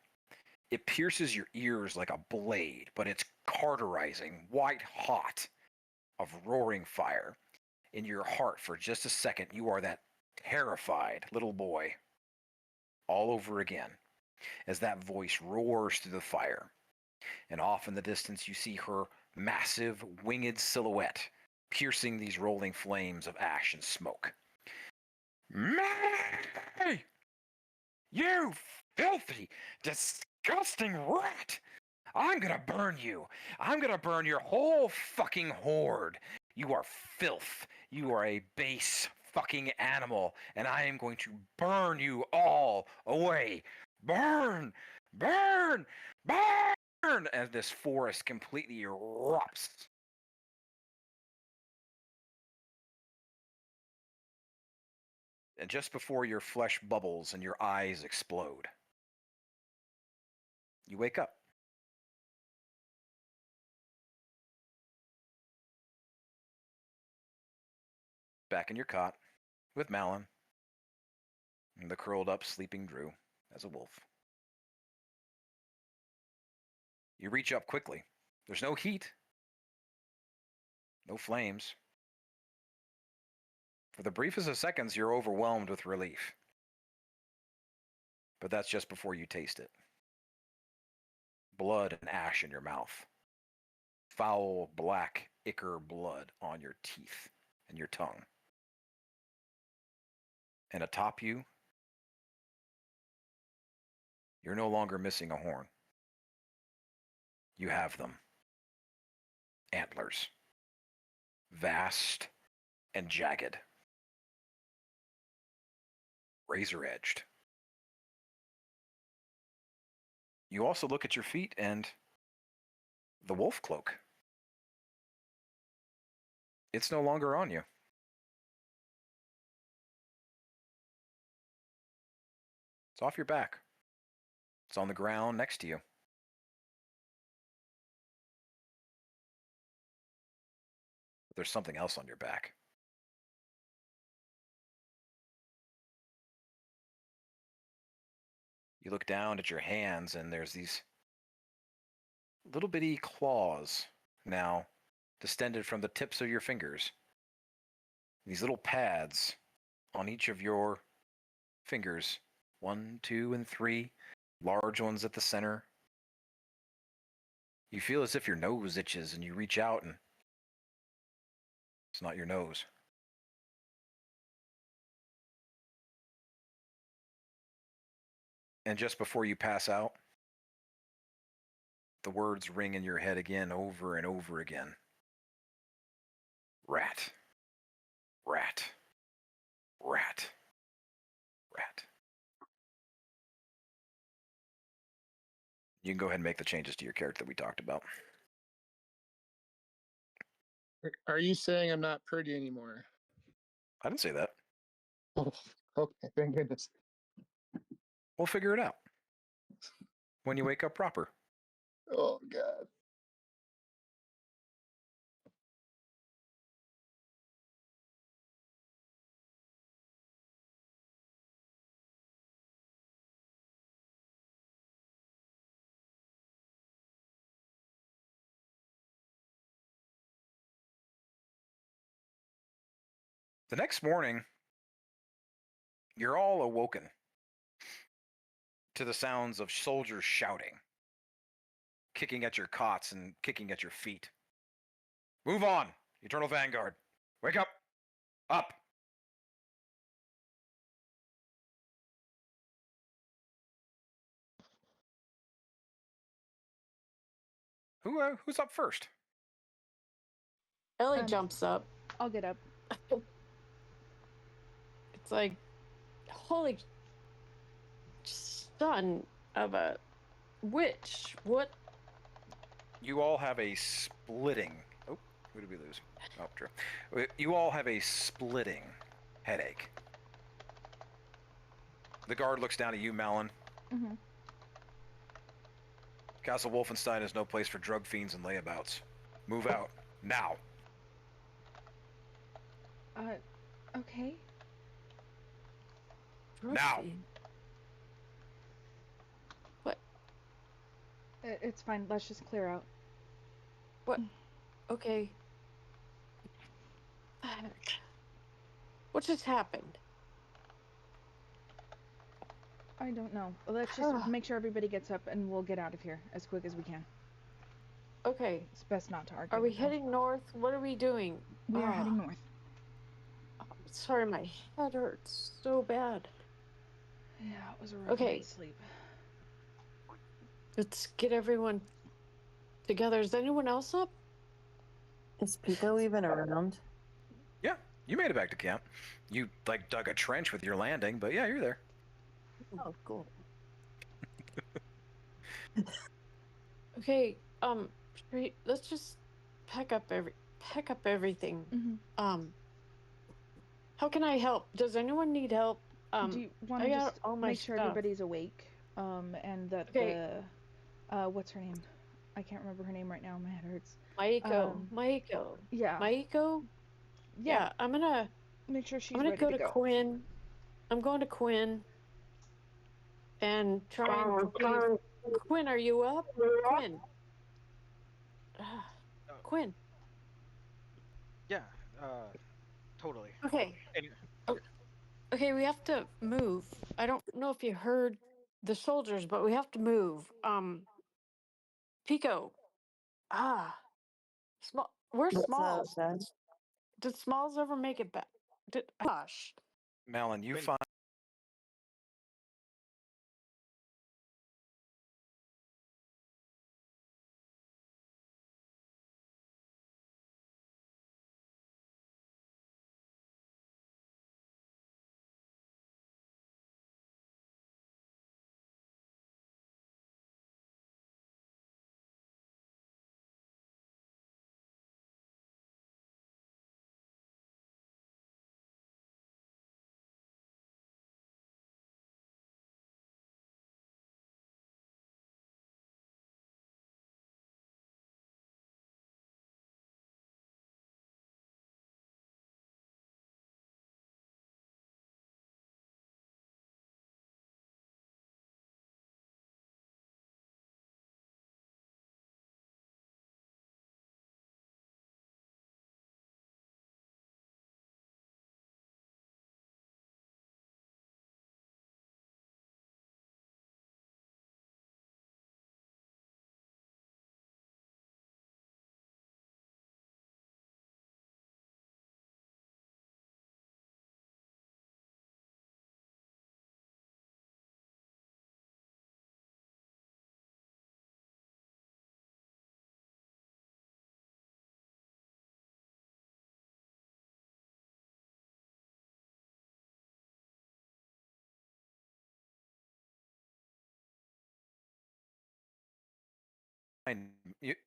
S1: It pierces your ears like a blade, but it's cauterizing, white hot of roaring fire. In your heart for just a second, you are that terrified little boy all over again as that voice roars through the fire. And off in the distance, you see her massive, winged silhouette piercing these rolling flames of ash and smoke. May! You filthy, disgusting rat! I'm gonna burn you. I'm gonna burn your whole fucking horde. You are filth. You are a base fucking animal, and I am going to burn you all away. Burn! Burn! Burn! As this forest completely erupts. And just before your flesh bubbles and your eyes explode, you wake up. Back in your cot with Malin and the curled up sleeping Drew as a wolf. You reach up quickly. There's no heat, no flames. For the briefest of seconds, you're overwhelmed with relief. But that's just before you taste it. Blood and ash in your mouth. Foul, black, ichor blood on your teeth and your tongue. And atop you, you're no longer missing a horn. You have them. Antlers. Vast and jagged. Razor-edged. You also look at your feet and the wolf cloak. It's no longer on you. It's off your back. It's on the ground next to you. But there's something else on your back. You look down at your hands and there's these little bitty claws now distended from the tips of your fingers. These little pads on each of your fingers. 1, 2, and 3. Large ones at the center. You feel as if your nose itches and you reach out and it's not your nose. And just before you pass out, the words ring in your head again over and over again. Rat. Rat. Rat. Rat. You can go ahead and make the changes to your character that we talked about.
S2: Are you saying I'm not pretty anymore?
S1: I didn't say that.
S2: Oh, okay, thank goodness.
S1: We'll figure it out when you wake up proper.
S2: Oh God.
S1: The next morning, you're all awoken to the sounds of soldiers shouting, kicking at your cots and kicking at your feet. Move on, Eternal Vanguard. Wake up. Up. Who's up first?
S4: Ellie
S7: Um,
S4: jumps up.
S7: I'll get up.
S4: It's like, holy son of a witch. What?
S1: You all have a splitting. Oh, who did we lose? Oh, true. You all have a splitting headache. The guard looks down at you, Malin.
S7: Mm-hmm.
S1: Castle Wolfenstein is no place for drug fiends and layabouts. Move out. Now.
S7: Okay.
S1: Now.
S4: What?
S7: It's fine. Let's just clear out.
S4: What? Okay. What just happened?
S7: I don't know. Let's just make sure everybody gets up and we'll get out of here as quick as we can.
S4: Okay.
S7: It's best not to argue.
S4: Are we
S7: with them.
S4: heading north? What are we doing?
S7: We are heading north.
S4: Sorry, my head hurts so bad.
S7: Yeah, it was a rough
S4: Okay.
S7: night's sleep.
S4: Let's get everyone together. Is anyone else up?
S5: Is Pico even around?
S1: Yeah, you made it back to camp. You like dug a trench with your landing, but yeah, you're there.
S5: Oh, cool.
S4: Okay, let's just pack up everything.
S7: Mm-hmm.
S4: How can I help? Does anyone need help?
S7: Do you want
S4: I
S7: to
S4: got
S7: just
S4: all my
S7: make sure
S4: stuff.
S7: everybody's awake? And that
S4: Okay.
S7: what's her name? I can't remember her name right now. My head hurts.
S4: Maiko.
S7: Yeah.
S4: Maiko?
S7: Yeah.
S4: I'm gonna
S7: Make sure she's
S4: go
S7: ready
S4: to Quinn. I'm going to Quinn and try and see if... Quinn, are you up? Quinn. Quinn.
S6: Yeah, totally.
S4: Okay.
S6: And
S4: Okay, we have to move. I don't know if you heard the soldiers, but we have to move. Pico. Where's
S5: What's
S4: Smalls?
S5: Dad?
S4: Did Smalls ever make it back? Gosh.
S1: Malin, you
S6: Quinn.
S1: find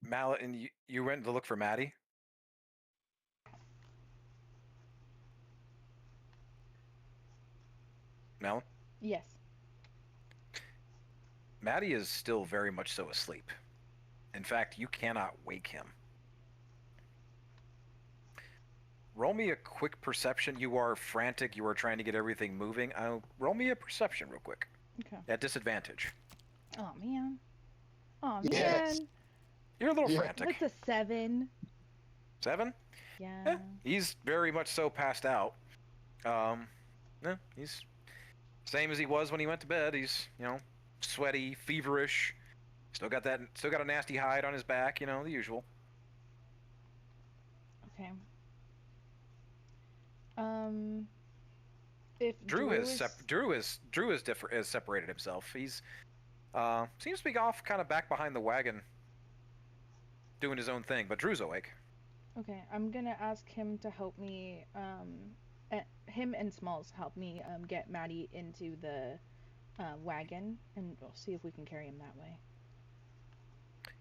S1: Malin, and you went to look for Maddie. Malin?
S7: Yes.
S1: Maddie is still very much so asleep. In fact, you cannot wake him. Roll me a quick perception. You are frantic. You are trying to get everything moving. Roll me a perception real quick.
S7: Okay.
S1: At disadvantage.
S7: Oh man. Oh
S2: Yes.
S7: man.
S1: You're a little
S2: Yeah.
S1: frantic.
S7: What's a 7?
S1: 7?
S7: Yeah.
S1: He's very much so passed out. He's same as he was when he went to bed. He's, sweaty, feverish. Still got a nasty hide on his back, the usual.
S7: Okay. If
S1: Drew has
S7: is...
S1: has separated himself. He's seems to be off kind of back behind the wagon doing his own thing, but Drew's awake.
S7: Okay, I'm gonna ask him to help me, him and Smalls help me, get Maddie into the, wagon, and we'll see if we can carry him that way.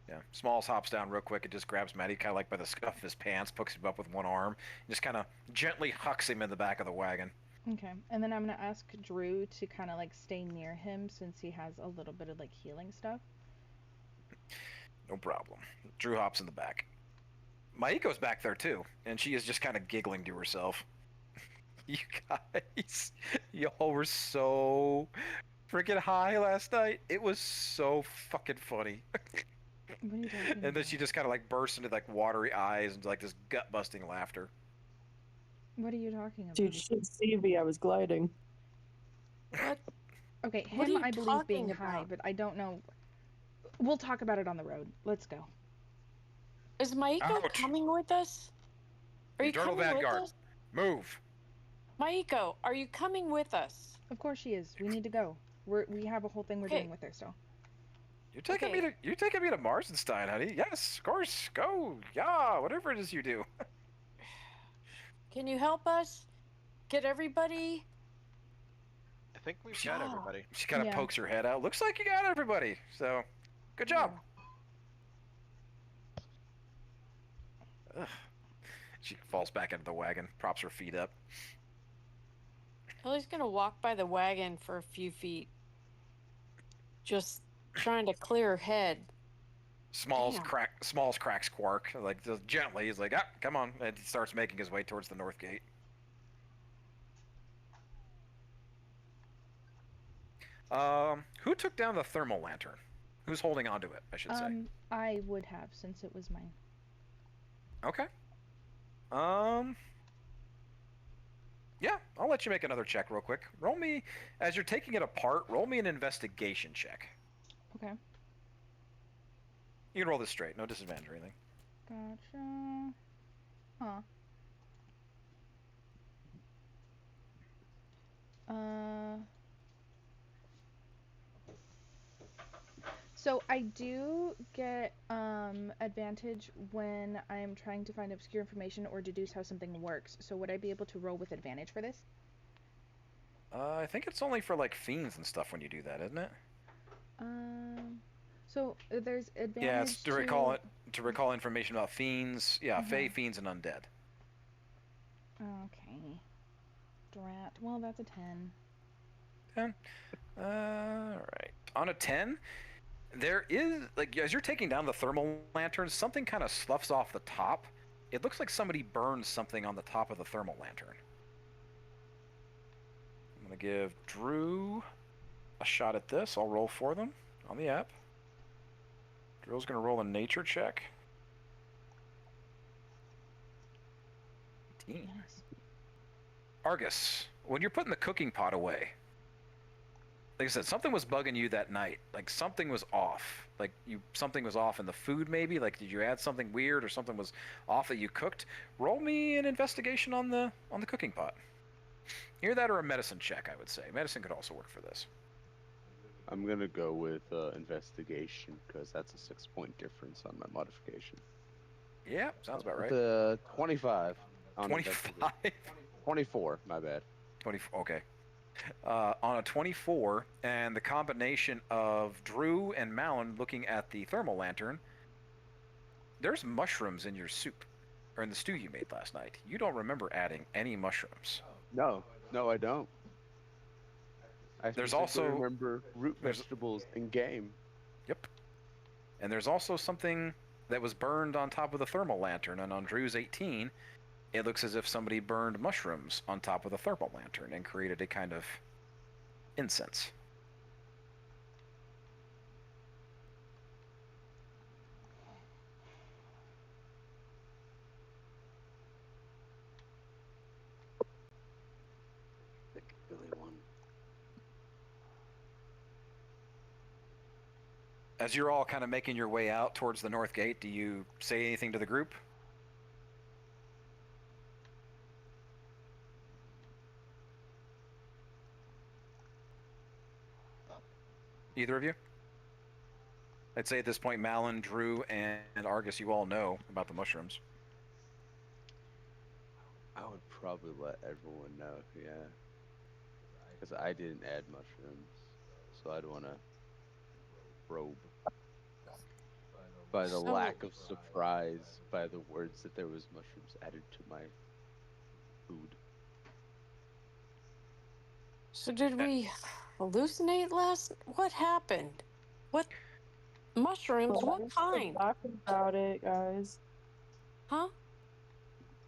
S1: Yeah, Smalls hops down real quick and just grabs Maddie kind of like by the scuff of his pants, picks him up with one arm, and just kind of gently hucks him in the back of the wagon.
S7: Okay, and then I'm gonna ask Drew to kind of like stay near him since he has a little bit of like healing stuff.
S1: No problem. Drew hops in the back. Maiko's back there too, and she is just kind of giggling to herself. You guys, y'all were so freaking high last night. It was so fucking funny.
S7: What are you talking
S1: And then
S7: about?
S1: she just kind of like bursts into like watery eyes and like this gut-busting laughter.
S7: What are you talking about?
S5: Dude, you should see me. I was gliding.
S4: What?
S7: Okay,
S4: What are
S7: him
S4: you
S7: I believe being
S4: talking
S7: high,
S4: about?
S7: but I don't know. We'll talk about it on the road. Let's go.
S4: Is Maiko
S1: Ouch.
S4: coming with us? Are you
S1: Eternal
S4: coming with
S1: Vanguard.
S4: us?
S1: Move.
S4: Maiko, are you coming with us?
S7: Of course she is. We need to go. We have a whole thing we're
S4: Okay.
S7: doing with her, so.
S1: You're taking
S4: Okay.
S1: me to Marsenstein, honey. Yes, of course. Go. Yeah, whatever it is you do.
S4: Can you help us get everybody?
S6: I think we've got
S4: Yeah.
S6: everybody.
S1: She kind of
S7: Yeah.
S1: pokes her head out. Looks like you got everybody. So, good job. Ugh. She falls back into the wagon, props her feet up.
S4: Ellie's gonna walk by the wagon for a few feet, just trying to clear her head.
S1: Smalls
S4: Damn.
S1: cracks Quark like just gently. He's like, come on, and he starts making his way towards the north gate. Who took down the thermal lantern? Who's holding onto it? I should say.
S7: I would have since it was mine.
S1: Okay. Yeah, I'll let you make another check real quick. Roll me, as you're taking it apart, roll me an investigation check.
S7: Okay.
S1: You can roll this straight, no disadvantage or anything.
S7: Gotcha. Huh. So I do get advantage when I'm trying to find obscure information or deduce how something works. So would I be able to roll with advantage for this?
S1: I think it's only for like fiends and stuff when you do that, isn't it?
S7: So there's advantage
S1: Yeah, it's to recall information about fiends. Yeah, fey, fiends, and undead.
S7: Okay. Drat. Well, that's a 10.
S1: 10. All right. On a 10, there is like as you're taking down the thermal lantern, something kind of sloughs off the top. It looks like somebody burned something on the top of the thermal lantern. I'm gonna give Drew a shot at this. I'll roll for them on the app. Drew's gonna roll a nature check. 18.
S7: Nice.
S1: Argus, when you're putting the cooking pot away, like I said, something was bugging you that night. Like something was off. Like something was off in the food maybe. Like did you add something weird or something was off that you cooked? Roll me an investigation on the cooking pot. Either that or a medicine check, I would say. Medicine could also work for this.
S3: I'm gonna go with investigation because that's a 6-point difference on my modification.
S1: Yeah, sounds about right.
S3: The 25. On
S1: 25.
S3: 24. My bad.
S1: 24. Okay. On a 24, and the combination of Drew and Malin looking at the thermal lantern, there's mushrooms in your soup, or in the stew you made last night. You don't remember adding any mushrooms.
S3: No, I don't. I
S1: There's
S3: specifically
S1: also-
S3: remember root
S1: there's-
S3: vegetables in game.
S1: Yep. And there's also something that was burned on top of the thermal lantern, and on Drew's 18, it looks as if somebody burned mushrooms on top of the thermal lantern and created a kind of incense.
S3: The Billy one.
S1: As you're all kind of making your way out towards the north gate, do you say anything to the group? Either of you? I'd say at this point, Malin, Drew, and Argus, you all know about the mushrooms.
S3: I would probably let everyone know, yeah. Because I didn't add mushrooms, so I'd want to probe. By the
S4: So-
S3: lack of surprise, by the words that there was mushrooms added to my food.
S4: So did we hallucinate last? What happened? What mushrooms? What kind?
S5: Laughing about it, guys.
S4: Huh?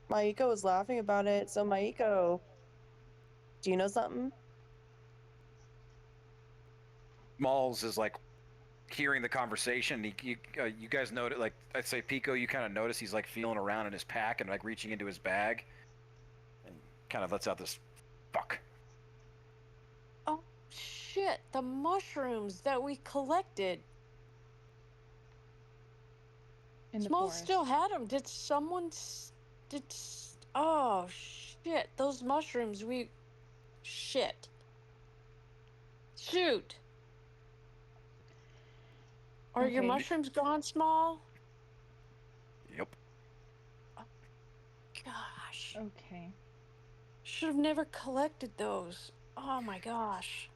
S5: Maiko was laughing about it. So Maiko, do you know something?
S1: Malls is like hearing the conversation. You guys notice, like I'd say Pico, you kind of notice he's like feeling around in his pack and like reaching into his bag, and kind of lets out this fuck.
S4: Oh shit! The mushrooms that we collected.
S7: In the
S4: Small
S7: forest.
S4: still had them. Did someone? Oh shit! Those mushrooms. Shit. Shoot. Are your
S7: Okay.
S4: mushrooms gone, Small?
S1: Yep.
S4: Gosh.
S7: Okay.
S4: Should have never collected those. Oh my gosh.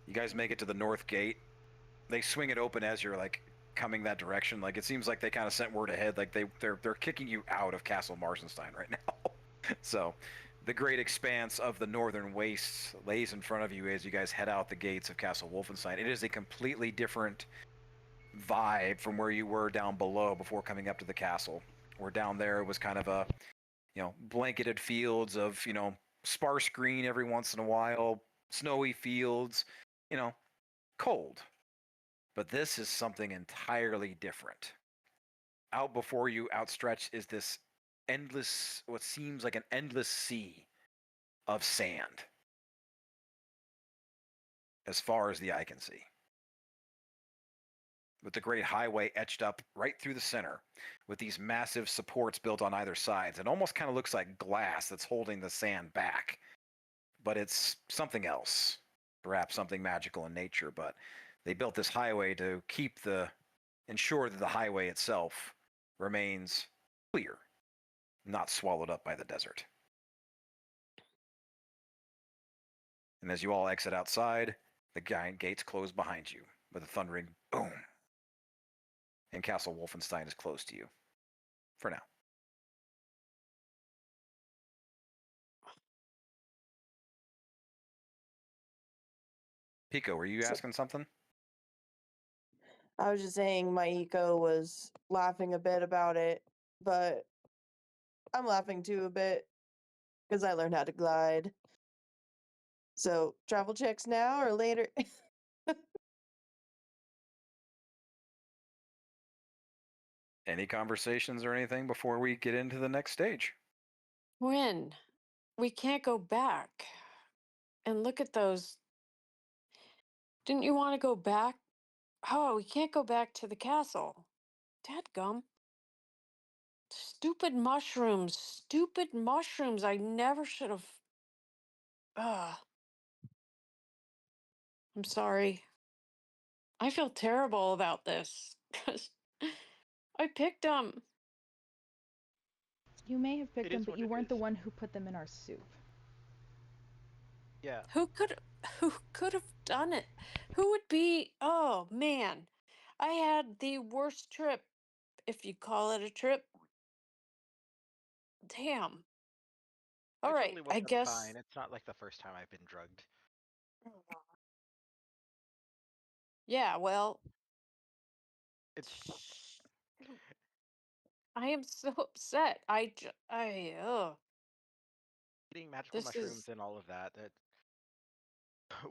S1: You guys make it to the north gate. They swing it open as you're like coming that direction. Like it seems like they kind of sent word ahead. Like they're kicking you out of Castle Marsenstein right now. So, the great expanse of the northern wastes lays in front of you as you guys head out the gates of Castle Wolfenstein. It is a completely different vibe from where you were down below before coming up to the castle. Where down there it was kind of a, blanketed fields of, sparse green every once in a while, snowy fields, cold. But this is something entirely different. Out before you, outstretched, is this endless, what seems like an endless sea of sand as far as the eye can see. With the great highway etched up right through the center, with these massive supports built on either sides. It almost kind of looks like glass that's holding the sand back. But it's something else. Perhaps something magical in nature, but they built this highway to ensure that the highway itself remains clear, not swallowed up by the desert. And as you all exit outside, the giant gates close behind you with a thundering boom. And Castle Wolfenstein is closed to you. For now. Pico, were you
S5: So-
S1: asking something?
S5: I was just saying my eco was laughing a bit about it, but I'm laughing too a bit because I learned how to glide. So travel checks now or later?
S1: Any conversations or anything before we get into the next stage?
S4: When? We can't go back. And look at those. Didn't you want to go back? Oh, we can't go back to the castle. Dadgum. Stupid mushrooms. Stupid mushrooms. I never should have. Ugh. I'm sorry. I feel terrible about this. 'Cause I picked them.
S7: You may have picked
S6: It
S7: them,
S6: is
S7: but
S6: what
S7: you
S6: it
S7: weren't the
S6: is.
S7: one who put them in our soup.
S6: Yeah.
S4: Who could have done it? Who would be? Oh man. I had the worst trip, if you call it a trip. Damn. All
S6: It
S4: right,
S6: totally
S4: I
S6: worked out
S4: guess.
S6: fine. It's not like the first time I've been drugged.
S4: Yeah, well,
S6: It's
S4: I am so upset.
S6: eating magical
S4: This
S6: mushrooms
S4: is
S6: and all of that. That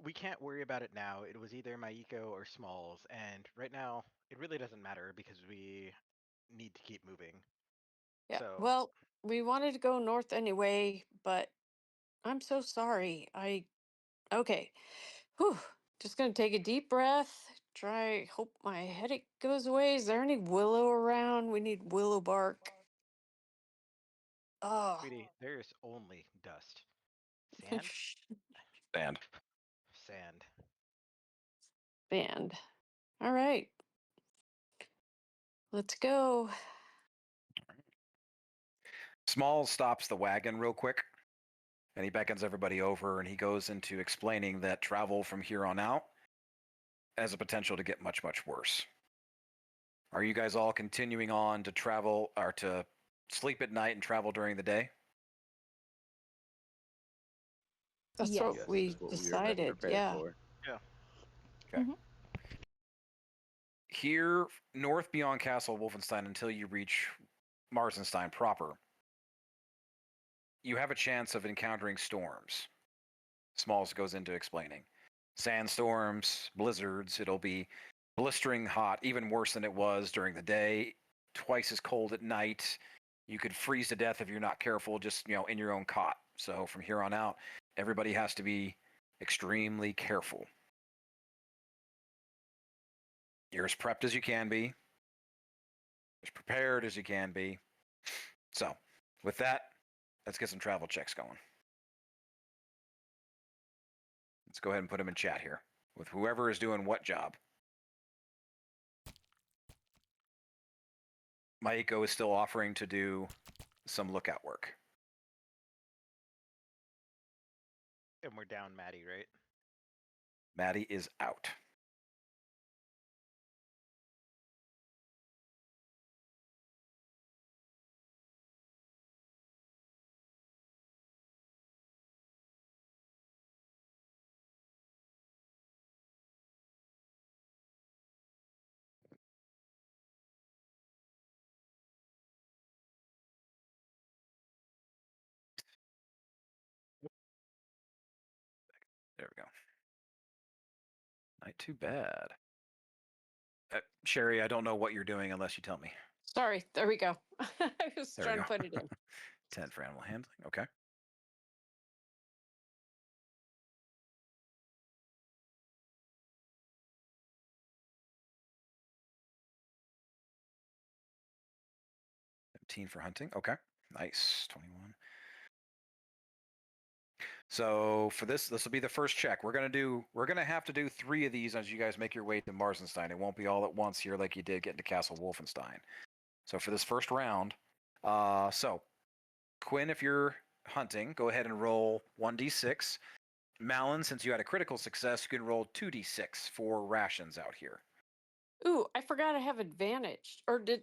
S6: we can't worry about it now. It was either Maiko or Smalls, and right now it really doesn't matter because we need to keep moving.
S4: yeah.
S6: So
S4: Well, we wanted to go north anyway, but I'm so sorry. Okay. Whew. Just gonna take a deep breath. Hope my headache goes away. Is there any willow around? We need willow bark. Oh,
S6: sweetie, there's only dust. Sand?
S1: And
S6: Sand.
S4: band. All right. Let's go.
S1: Smalls stops the wagon real quick, and he beckons everybody over, and he goes into explaining that travel from here on out has a potential to get much, much worse. Are you guys all continuing on to travel or to sleep at night and travel during the day?
S4: That's
S7: Yes.
S4: what
S3: Yes,
S4: we
S3: that's what we are
S4: decided.
S3: prepared
S4: Yeah.
S3: for.
S1: Here, north beyond Castle Wolfenstein until you reach Marsenstein proper, you have a chance of encountering storms. Smalls goes into explaining. Sandstorms, blizzards, it'll be blistering hot, even worse than it was during the day, twice as cold at night. You could freeze to death if you're not careful, just, in your own cot. So from here on out, everybody has to be extremely careful. You're as prepped as you can be, as prepared as you can be. So, with that, let's get some travel checks going. Let's go ahead and put them in chat here with whoever is doing what job. Maiko is still offering to do some lookout work.
S6: And we're down Maddie, right?
S1: Maddie is out. There we go. Not too bad. Sherry, I don't know what you're doing unless you tell me.
S4: Sorry, there we go. I was
S1: There we
S4: trying to
S1: go.
S4: put it in.
S1: 10 for animal handling. Okay. $15 for hunting. Okay. Nice. 21. So for this will be the first check. We're gonna have to do 3 of these as you guys make your way to Marzenstein. It won't be all at once here like you did getting to Castle Wolfenstein. So for this first round, so Quinn, if you're hunting, go ahead and roll 1d6. Malin, since you had a critical success, you can roll 2d6 for rations out here.
S4: Ooh, I forgot I have advantage. Or did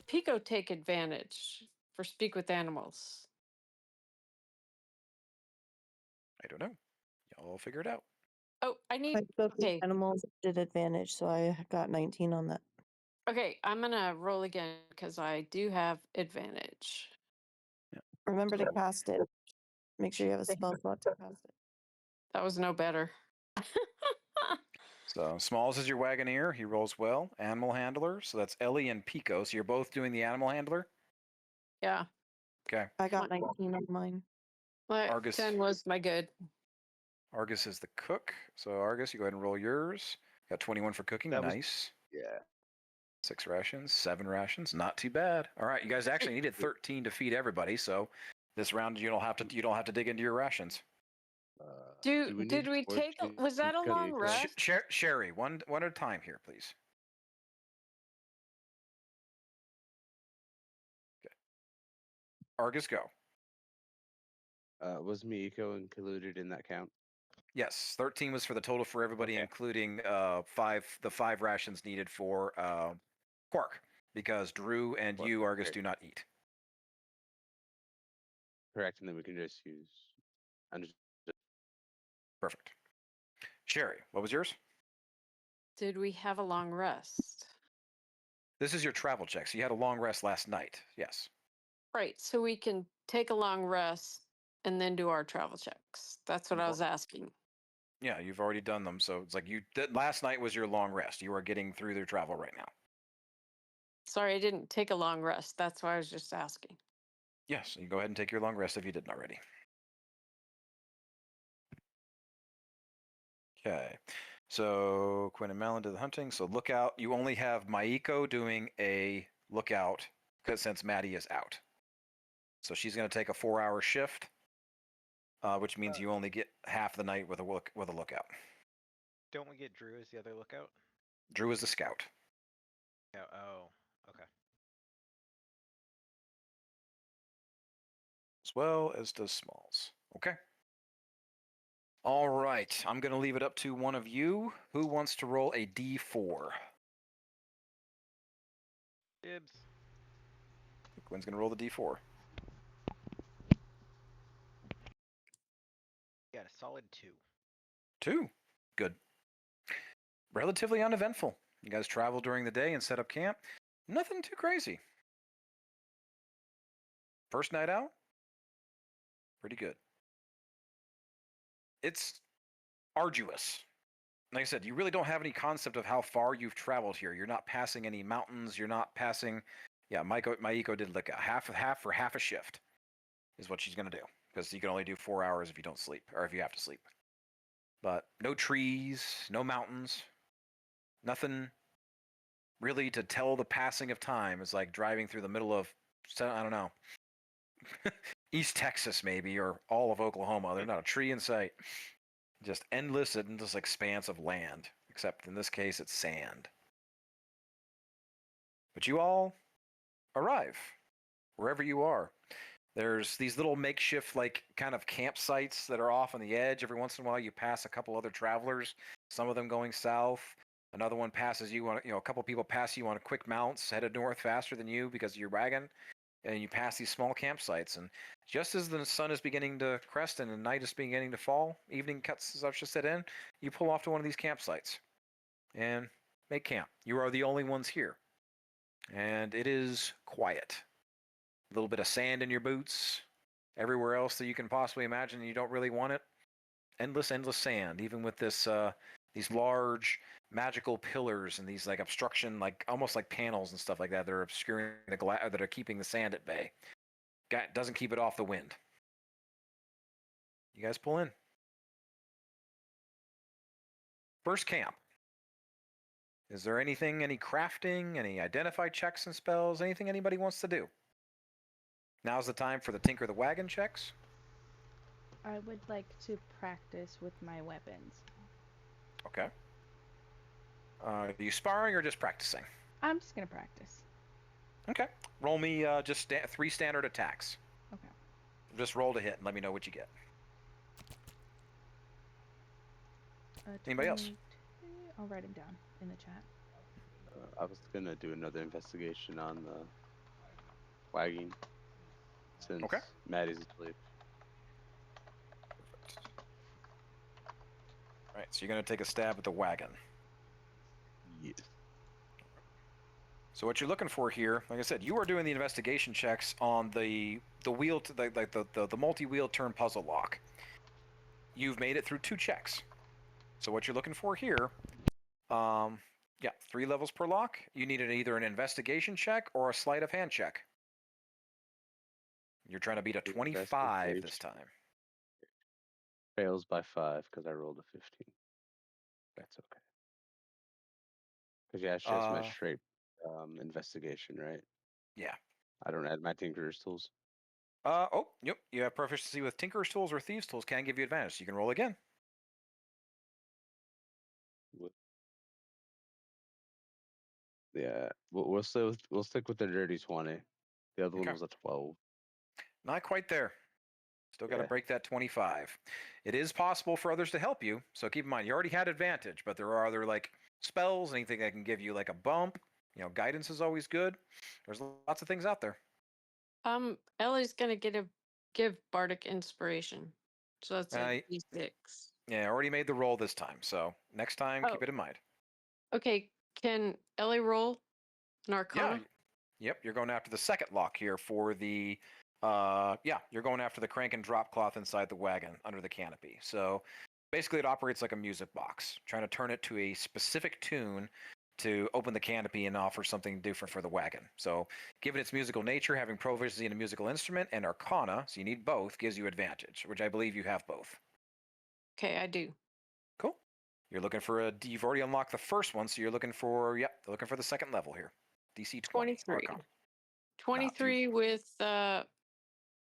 S4: Pico take advantage for speak with animals?
S1: I don't know. Y'all figure it out.
S4: Oh, I need.
S5: I spoke with
S4: Okay,
S5: animals did advantage, so I got 19 on that.
S4: okay. I'm gonna roll again because I do have advantage.
S5: Remember to
S1: So-
S5: cast it. Make sure you have a spell slot to cast it.
S4: That was no better.
S1: So Smalls is your wagoneer. He rolls well. Animal handler. So that's Ellie and Pico. So you're both doing the animal handler.
S4: Yeah,
S1: Okay.
S5: I got
S4: What?
S5: 19 on mine.
S4: but
S1: Argus.
S4: 10 was my good.
S1: Argus is the cook. So Argus, you go ahead and roll yours. Got 21 for cooking.
S3: That was-
S1: Nice.
S3: Yeah.
S1: 6 rations, 7 rations. Not too bad. All right, you guys actually needed 13 to feed everybody. So this round you don't have to dig into your rations.
S4: Did we take? Was that a long rest?
S1: Sherry, one at a time here, please. Okay. Argus, go.
S3: Was Miiko included in that count?
S1: Yes, 13 was for the total for everybody,
S3: Okay.
S1: including the 5 rations needed for Quark, because Drew and
S3: Quark,
S1: you, Argus,
S3: great.
S1: do not eat.
S3: Correct, and then we can just use. Understood.
S1: Perfect. Sherry, what was yours?
S4: Did we have a long rest?
S1: This is your travel check. So you had a long rest last night. Yes.
S4: Right, so we can take a long rest and then do our travel checks. That's what I was asking.
S1: Yeah, you've already done them. So it's like last night was your long rest. You are getting through their travel right now.
S4: Sorry, I didn't take a long rest. That's why I was just asking.
S1: Yes, you go ahead and take your long rest if you didn't already. Okay. So Quinn and Malin did the hunting. So lookout. You only have Maiko doing a lookout since Maddie is out. So she's going to take a 4-hour shift, which means you only get half the night with a lookout.
S6: Don't we get Drew as the other lookout?
S1: Drew is the scout.
S6: Oh, okay.
S1: As well as does Smalls. Okay. All right. I'm going to leave it up to one of you. Who wants to roll a d4?
S6: Dibs.
S1: Quinn's going to roll the d4.
S6: Got a solid 2.
S1: 2. Good. Relatively uneventful. You guys travel during the day and set up camp. Nothing too crazy. First night out? Pretty good. It's arduous. Like I said, you really don't have any concept of how far you've traveled here. You're not passing any mountains. You're not passing. Yeah, Maiko did like a half for half a shift is what she's going to do, because you can only do 4 hours if you don't sleep, or if you have to sleep. But no trees, no mountains, nothing really to tell the passing of time. It's like driving through the middle of, I don't know, East Texas maybe, or all of Oklahoma. There's not a tree in sight. Just endless expanse of land, except in this case it's sand. But you all arrive wherever you are. There's these little makeshift kind of campsites that are off on the edge. Every once in a while you pass a couple other travelers, some of them going south. Another one passes you on, a couple people pass you on quick mounts headed north faster than you because of your wagon. And you pass these small campsites, and just as the sun is beginning to crest and the night is beginning to fall, evening cuts as I've just said in, you pull off to one of these campsites and make camp. You are the only ones here. And it is quiet. A little bit of sand in your boots. Everywhere else that you can possibly imagine, you don't really want it. Endless sand, even with this these large magical pillars and these obstruction, almost like panels and stuff like that are obscuring the glass, that are keeping the sand at bay. Doesn't keep it off the wind. You guys pull in. First camp. Is there any crafting, any identify checks and spells, anything anybody wants to do? Now's the time for the Tinker the Wagon checks.
S7: I would like to practice with my weapons.
S1: Okay. Are you sparring or just practicing?
S7: I'm just gonna practice.
S1: Okay. Roll me just 3 standard attacks.
S7: Okay.
S1: Just roll to hit and let me know what you get. Anybody else?
S7: 22. I'll write them down in the chat.
S3: I was gonna do another investigation on the wagon since
S1: Okay.
S3: Maddie's asleep.
S1: All right, so you're going to take a stab at the wagon.
S3: Yes.
S1: So what you're looking for here, like I said, you are doing the investigation checks on the wheel, the multi-wheel turn puzzle lock. You've made it through 2 checks. So what you're looking for here, 3 levels per lock. You needed either an investigation check or a sleight of hand check. You're trying to beat a 25 this time.
S3: Fails by 5 because I rolled a 15. That's okay. Because it's just my straight investigation, right?
S1: Yeah.
S3: I don't add my Tinker's tools.
S1: Yep. You have proficiency with Tinker's tools or Thieves' tools can give you advantage. So you can roll again.
S3: Yeah, we'll stick with the dirty 20. The other one
S1: Okay.
S3: was a 12.
S1: Not quite there. Still got to
S3: Yeah.
S1: break that 25. It is possible for others to help you, so keep in mind you already had advantage, but there are other spells, anything that can give you a bump. Guidance is always good. There's lots of things out there.
S4: Ellie's gonna give Bardic inspiration. So that's a D6.
S1: Yeah, I already made the roll this time, so next time keep it in mind.
S4: Okay, can Ellie roll an Arcana?
S1: Yep, you're going after the second lock here for the you're going after the crank and drop cloth inside the wagon under the canopy. So basically it operates like a music box, trying to turn it to a specific tune to open the canopy and offer something different for the wagon. So given its musical nature, having proficiency in a musical instrument and Arcana, so you need both, gives you advantage, which I believe you have both.
S4: Okay, I do.
S1: Cool. You're looking for you've already unlocked the first one, so you're looking for the second level here. DC 20.
S4: 23.
S1: Arcana.
S4: 23 with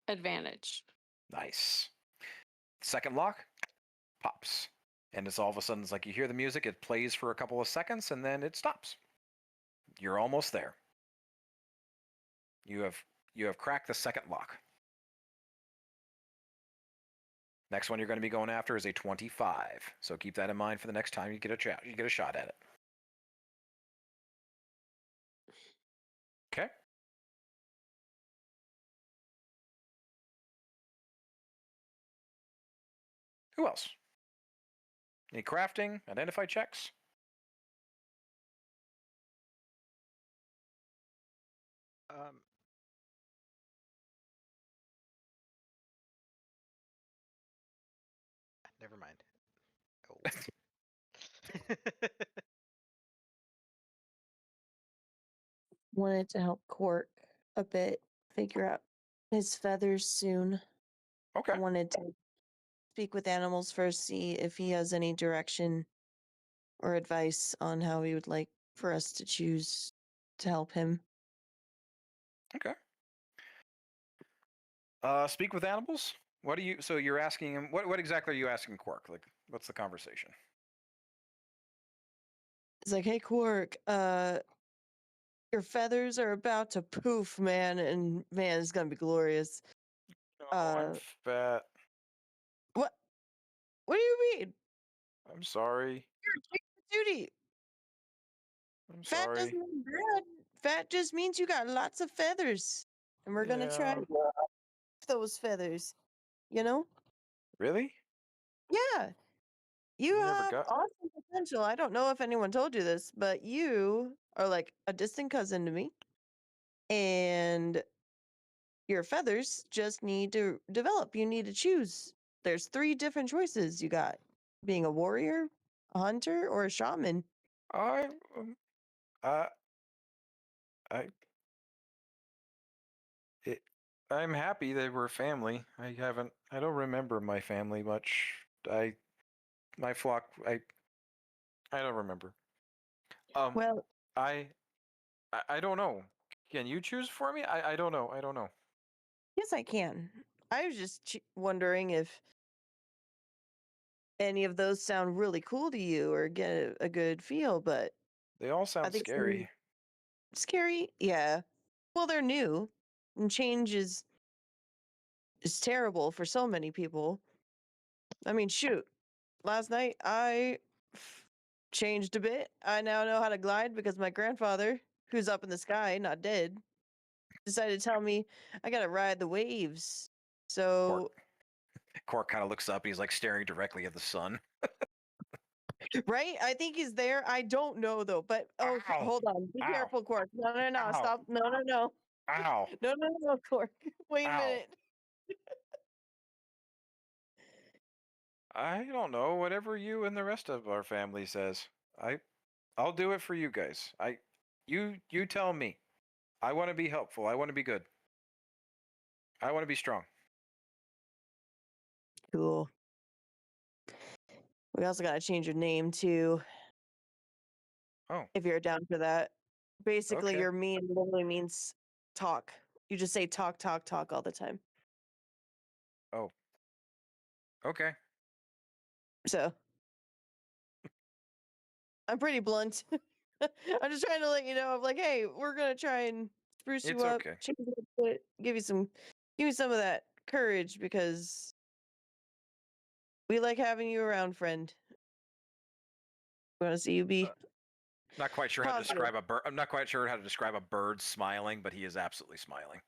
S4: advantage.
S1: Nice. Second lock pops. And it's all of a sudden, it's like you hear the music, it plays for a couple of seconds, and then it stops. You're almost there. You have cracked the second lock. Next one you're going to be going after is a 25. So keep that in mind for the next time you get a shot at it. Okay. Who else? Any crafting, identify checks?
S6: Never mind. Oh.
S5: Wanted to help Cork a bit figure out his feathers soon.
S1: Okay.
S5: I wanted to speak with animals first, see if he has any direction or advice on how he would like for us to choose to help him.
S1: Okay. Speak with animals. What do you? So you're asking him. What exactly are you asking Quark? Like, what's the conversation?
S5: It's like, hey, Quark, your feathers are about to poof, man, and man, it's gonna be glorious.
S1: Oh, I'm fat.
S5: What? What do you mean?
S1: I'm sorry.
S5: Duty.
S1: I'm
S5: Fat
S1: sorry.
S5: doesn't mean bad. Fat just means you got lots of feathers, and we're gonna try
S1: Yeah.
S5: to grow those feathers. You know?
S1: Really?
S5: Yeah. You
S1: I never
S5: have
S1: got.
S5: awesome potential. I don't know if anyone told you this, but you are like a distant cousin to me, and your feathers just need to develop. You need to choose. There's 3 different choices you got: being a warrior, a hunter, or a shaman.
S1: I. I. I. It, I'm happy they were family. I haven't. I don't remember my family much. My flock. I don't remember.
S5: Well,
S1: I. I don't know. Can you choose for me? I don't know. I don't know.
S5: yes, I can. I was just wondering if any of those sound really cool to you or get a good feel, but
S1: They all
S5: I
S1: sound
S5: think
S1: scary.
S5: scary. Yeah. Well, they're new, and change is terrible for so many people. I mean, shoot. Last night I changed a bit. I now know how to glide because my grandfather, who's up in the sky, not dead, decided to tell me I gotta ride the waves. So,
S1: Quark kind of looks up. He's like staring directly at the sun.
S5: right? I think he's there. I don't know though. But oh,
S1: Ow.
S5: hold on. Be
S1: Ow.
S5: careful, Quark. No, no, no.
S1: Ow.
S5: Stop. No, no, no.
S1: Ow.
S5: No, no, no, Quark. Wait a
S1: Ow.
S5: minute.
S1: I don't know. Whatever you and the rest of our family says. I'll do it for you guys. You tell me. I want to be helpful. I want to be good. I want to be strong.
S5: Cool. We also gotta change your name too,
S1: Oh,
S5: if you're down for that. Basically,
S1: okay.
S5: your mean literally means talk. You just say talk, talk, talk all the time.
S1: Oh. Okay.
S5: So I'm pretty blunt. I'm just trying to let you know. I'm like, hey, we're gonna try and spruce you
S1: It's
S5: up,
S1: okay.
S5: change it up a bit, give you some of that courage because we like having you around, friend. We want to see you be
S1: Not quite sure how to
S5: positive.
S1: describe a bird. I'm not quite sure how to describe a bird smiling, but he is absolutely smiling.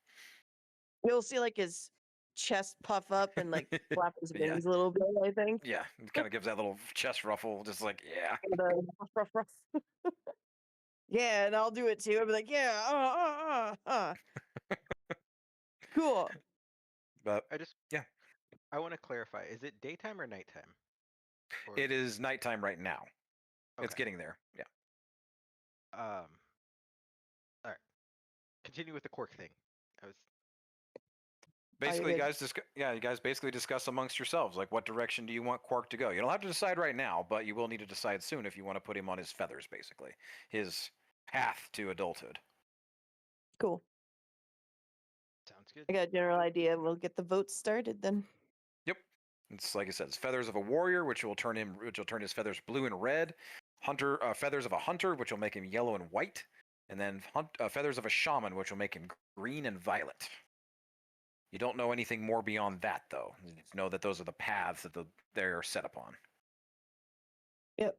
S5: You'll see like his chest puff up and like flap his
S1: Yeah.
S5: wings a little bit. I think.
S1: Yeah, it kind of gives that little chest ruffle, just like yeah.
S5: And, ruff, ruff, ruff. Yeah, and I'll do it too. I'll be like, yeah, cool.
S1: But
S6: I want to clarify. Is it daytime or nighttime? Or
S1: it is nighttime right now. It's
S6: Okay.
S1: getting there. Yeah.
S6: All right. Continue with the Quark thing. I was
S1: Basically,
S5: good.
S1: guys, you guys basically discuss amongst yourselves, like what direction do you want Quark to go. You don't have to decide right now, but you will need to decide soon if you want to put him on his feathers, basically his path to adulthood.
S5: Cool.
S6: sounds good.
S5: I got a general idea. We'll get the vote started then.
S1: Yep. It's like I said, it's feathers of a warrior, which will turn his feathers blue and red. Feathers of a hunter, which will make him yellow and white, and then feathers of a shaman, which will make him green and violet. You don't know anything more beyond that, though. You just know that those are the paths that they're set upon.
S5: Yep.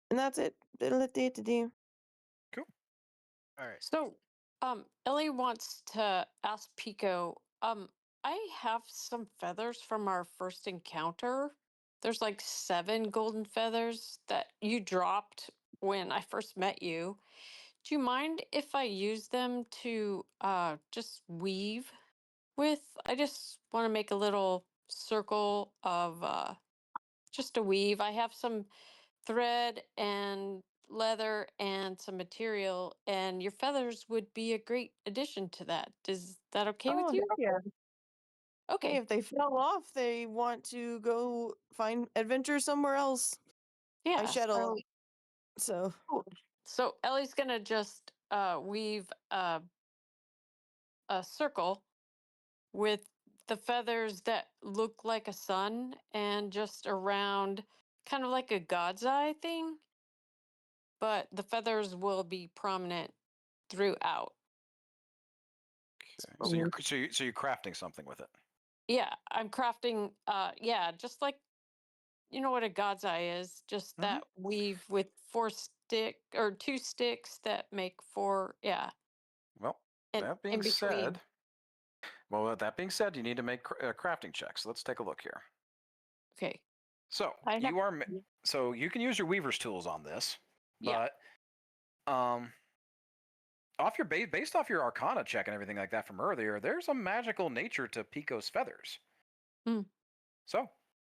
S5: And that's it. It'll let the to do.
S1: Cool.
S6: All right.
S4: So, Ellie wants to ask Pico, I have some feathers from our first encounter. There's like 7 golden feathers that you dropped when I first met you. Do you mind if I use them to just weave with? I just want to make a little circle of just a weave. I have some thread and leather and some material, and your feathers would be a great addition to that. Is that okay with you?
S5: Heck yeah. Hey,
S4: Okay.
S5: if they fell off, they want to go find adventure somewhere else.
S4: Yeah.
S5: I shuttle. So
S4: So Ellie's gonna just weave a circle with the feathers that look like a sun and just around, kind of like a God's eye thing, but the feathers will be prominent throughout.
S1: So you're crafting something with it.
S4: Yeah, I'm crafting. Yeah, just like you know what a God's eye is, just
S1: Mhm.
S4: that weave with 2 sticks that make 4. Yeah,
S1: Well,
S4: and
S1: that
S4: in
S1: being
S4: between.
S1: said, you need to make crafting checks. Let's take a look here.
S4: Okay,
S1: So
S4: I have.
S1: you are so you can use your weaver's tools on this,
S4: Yeah.
S1: but off your based off your Arcana check and everything like that from earlier, there's a magical nature to Pico's feathers.
S4: Hmm.
S1: So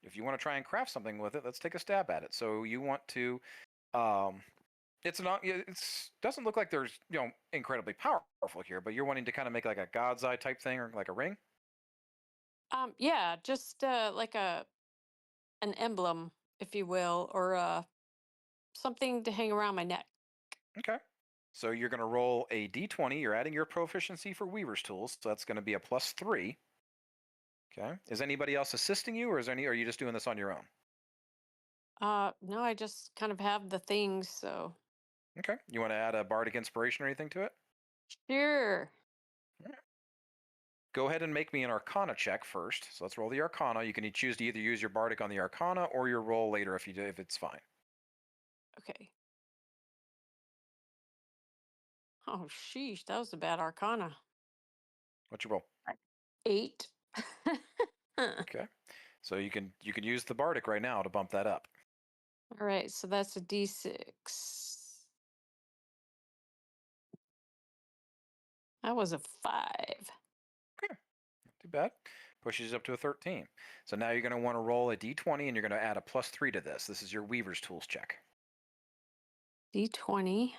S1: if you want to try and craft something with it, let's take a stab at it. So you want to, it's not, it's doesn't look like there's incredibly powerful here, but you're wanting to kind of make like a God's eye type thing or like a ring.
S4: Yeah, just like an emblem, if you will, or something to hang around my neck.
S1: Okay. So you're going to roll a d20. You're adding your proficiency for Weaver's tools, so that's going to be a +3. Okay. Is anybody else assisting you, or are you just doing this on your own?
S4: No, I just kind of have the things, so.
S1: Okay. You want to add a bardic inspiration or anything to it?
S4: Sure.
S1: Go ahead and make me an Arcana check first. So let's roll the Arcana. You can choose to either use your bardic on the Arcana or your roll later if it's fine.
S4: Okay. Oh, sheesh, that was a bad Arcana.
S1: What'd you roll?
S4: 8.
S1: Okay. So you can use the bardic right now to bump that up.
S4: All right, so that's a D6. That was a 5.
S1: Okay. Not too bad. Pushes up to a 13. So now you're going to want to roll a d20 and you're going to add a +3 to this. This is your Weaver's Tools check.
S4: D20.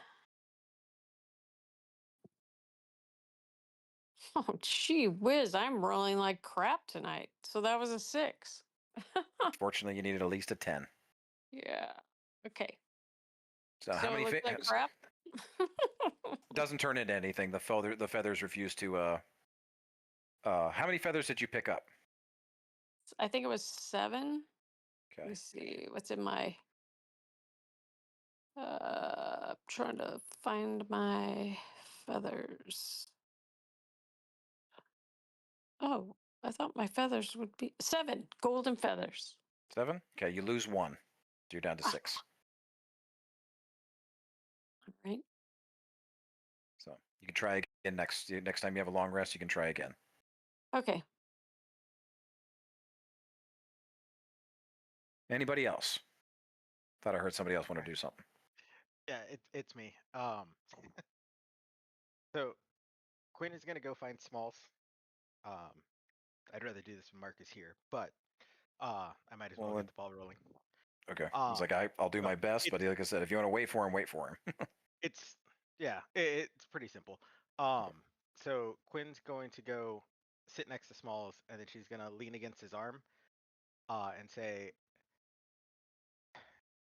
S4: Oh, gee whiz, I'm rolling like crap tonight. So that was a 6.
S1: Fortunately, you needed at least a 10.
S4: Yeah. Okay.
S1: So,
S4: So
S1: how many
S4: it looks like crap?
S1: doesn't turn into anything. The feathers refuse to how many feathers did you pick up?
S4: I think it was 7. Let
S1: Okay.
S4: me see. What's in my trying to find my feathers. Oh, I thought my feathers would be 7 golden feathers.
S1: 7? Okay, you lose 1. So you're down to 6.
S4: All right.
S1: So you can try again next time you have a long rest, you can try again.
S4: Okay.
S1: Anybody else? Thought I heard somebody else want to do something.
S6: Yeah, it's me. So Quinn is gonna go find Smalls. I'd rather do this when Mark is here, but I might as well
S1: Well,
S6: get the ball rolling.
S1: Okay. It's like I'll do my best, but like I said, if you want to wait for him, wait for him.
S6: It's it's pretty simple. So Quinn's going to go sit next to Smalls, and then she's gonna lean against his arm, and say,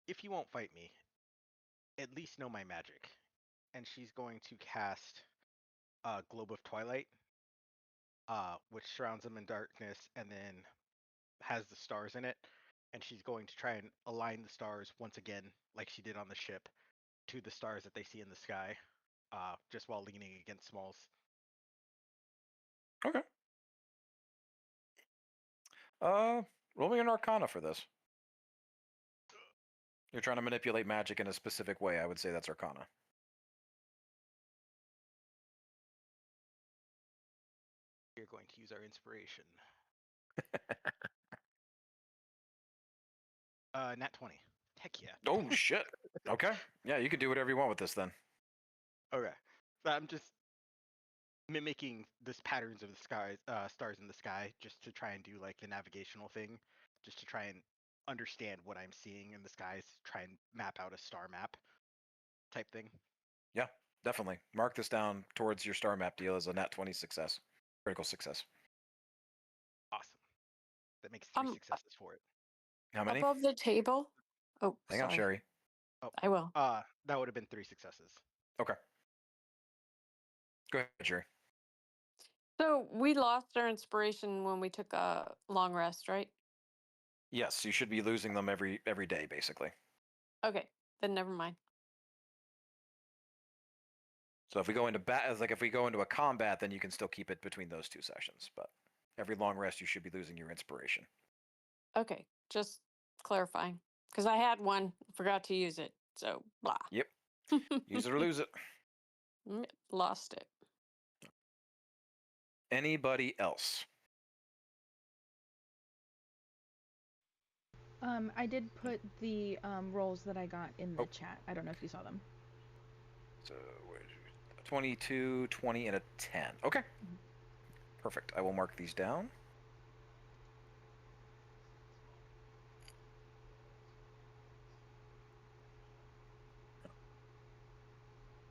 S6: "If you won't fight me, at least know my magic." And she's going to cast Globe of Twilight, which surrounds them in darkness, and then has the stars in it. And she's going to try and align the stars once again, like she did on the ship, to the stars that they see in the sky, just while leaning against Smalls.
S1: Okay. Roll me an Arcana for this. You're trying to manipulate magic in a specific way. I would say that's Arcana.
S6: We're going to use our inspiration. Nat 20. Heck yeah.
S1: Oh shit. Okay. Yeah, you can do whatever you want with this then.
S6: Okay. So I'm just mimicking this patterns of the skies, stars in the sky, just to try and do like a navigational thing, just to try and understand what I'm seeing in the skies, try and map out a star map type thing.
S1: Yeah, definitely. Mark this down towards your star map deal as a nat 20 success. Critical success.
S6: Awesome. That makes 3
S4: Um,
S6: successes for it.
S1: How many?
S4: Above the table. Oh,
S1: Hang on,
S4: sorry.
S1: Sherry.
S6: Oh,
S4: I will.
S6: that would have been 3 successes.
S1: Okay. Go ahead, Sherry.
S4: So we lost our inspiration when we took a long rest, right?
S1: Yes, you should be losing them every day, basically.
S4: Okay, then never mind.
S1: So if we go into if we go into a combat, then you can still keep it between those 2 sessions. But every long rest, you should be losing your inspiration.
S4: Okay, just clarifying. Because I had one, forgot to use it. So, blah.
S1: Yep. Use it or lose it.
S4: Lost it.
S1: Anybody else?
S7: I did put the rolls that I got in the
S1: Oh.
S7: chat. I don't know if you saw them.
S1: So 22, 20, and a 10. Okay. Perfect. I will mark these down.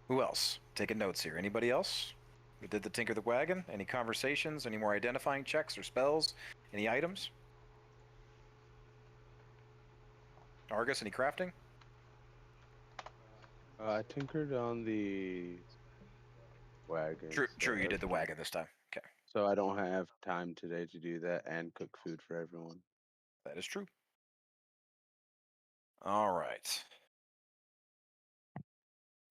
S1: Who else? Taking notes here. Anybody else? Who did the Tinker the Wagon? Any conversations? Any more identifying checks or spells? Any items? Argus, any crafting?
S3: I tinkered on the wagon.
S1: True, you did the wagon this time. Okay,
S3: So I don't have time today to do that and cook food for everyone.
S1: that is true. All right.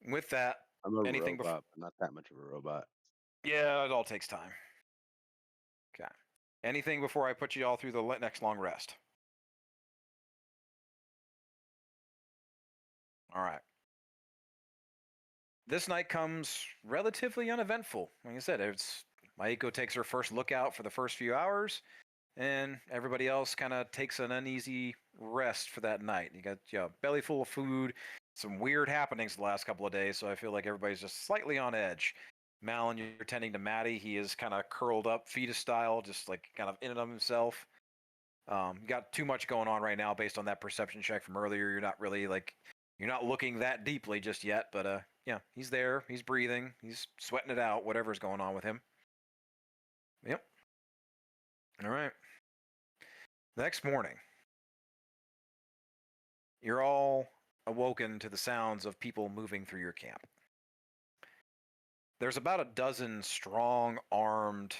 S1: With that,
S3: I'm a
S1: anything
S3: robot, but not that much of a robot.
S1: yeah, it all takes time. Okay. Anything before I put you all through the next long rest? All right. This night comes relatively uneventful. Like I said, Maiko takes her first look out for the first few hours, and everybody else kind of takes an uneasy rest for that night. You got belly full of food, some weird happenings the last couple of days, so I feel like everybody's just slightly on edge. Malin, you're tending to Maddie. He is kind of curled up, fetus style, just like kind of in and of himself. Got too much going on right now based on that perception check from earlier. You're not looking that deeply just yet, but yeah, he's there. He's breathing. He's sweating it out. Whatever's going on with him. Yep. All right. Next morning, you're all awoken to the sounds of people moving through your camp. There's about a dozen strong armed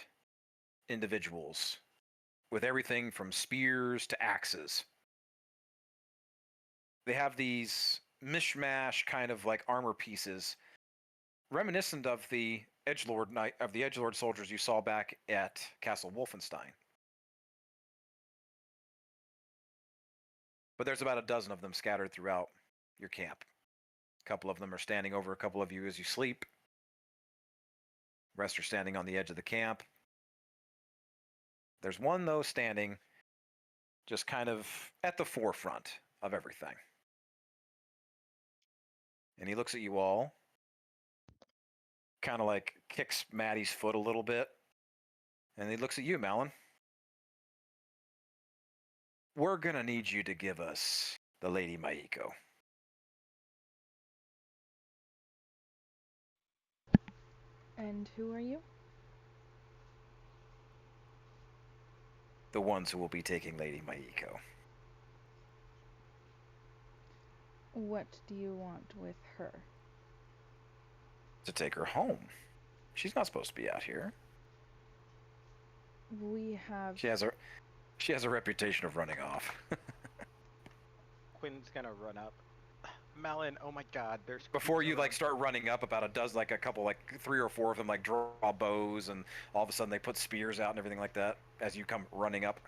S1: individuals with everything from spears to axes. They have these mishmash kind of like armor pieces reminiscent of the edgelord soldiers you saw back at Castle Wolfenstein. But there's about a dozen of them scattered throughout your camp. A couple of them are standing over a couple of you as you sleep. The rest are standing on the edge of the camp. There's one, though, standing just kind of at the forefront of everything. And he looks at you all, kind of like kicks Maddie's foot a little bit. And he looks at you, Malin. We're going to need you to give us the Lady Maiko.
S7: And who are you?
S1: The ones who will be taking Lady Maiko.
S7: What do you want with her?
S1: To take her home. She's not supposed to be out here.
S7: We have.
S1: She has a reputation of running off.
S6: Quinn's gonna run up. Malin, oh my god, there's
S1: Before
S6: creeps
S1: you like
S6: around.
S1: start running up, about a dozen, like a couple, like 3 or 4 of them, like draw bows, and all of a sudden they put spears out and everything like that as you come running up.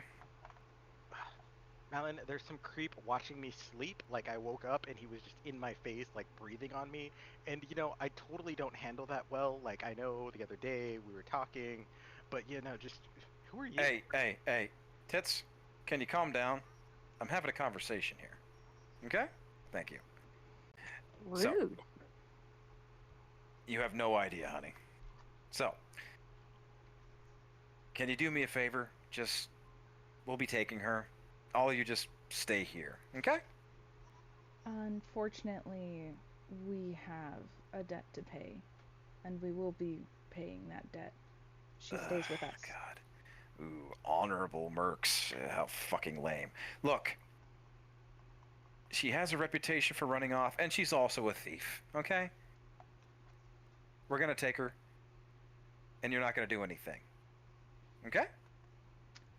S6: Malin, there's some creep watching me sleep. Like I woke up and he was just in my face, like breathing on me. And you know, I totally don't handle that well. Like I know the other day we were talking, but you know, just who are you?
S1: Hey, Tits, can you calm down? I'm having a conversation here. Okay? Thank you.
S4: Rude.
S1: So, you have no idea, honey. So, can you do me a favor? We'll be taking her. All of you just stay here, okay?
S7: Unfortunately, we have a debt to pay, and we will be paying that debt. She stays with us.
S1: God. Ooh, honorable mercs. How fucking lame. Look, she has a reputation for running off, and she's also a thief, okay? We're gonna take her, and you're not gonna do anything. Okay.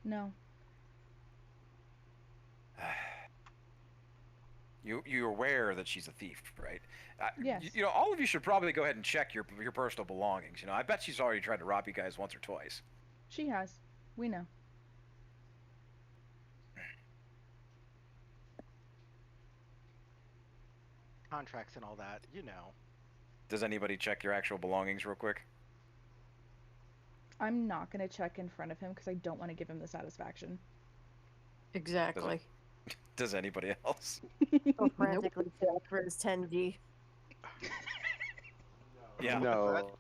S7: No.
S1: You're aware that she's a thief, right?
S7: Yes.
S1: You know, all of you should probably go ahead and check your personal belongings. You know, I bet she's already tried to rob you guys once or twice.
S7: She has. We know.
S6: Contracts and all that, you know.
S1: Does anybody check your actual belongings real quick?
S7: I'm not gonna check in front of him because I don't want to give him the satisfaction.
S4: Exactly.
S1: Does anybody else?
S5: Go frantically check for his 10G.
S1: Yeah.
S3: No.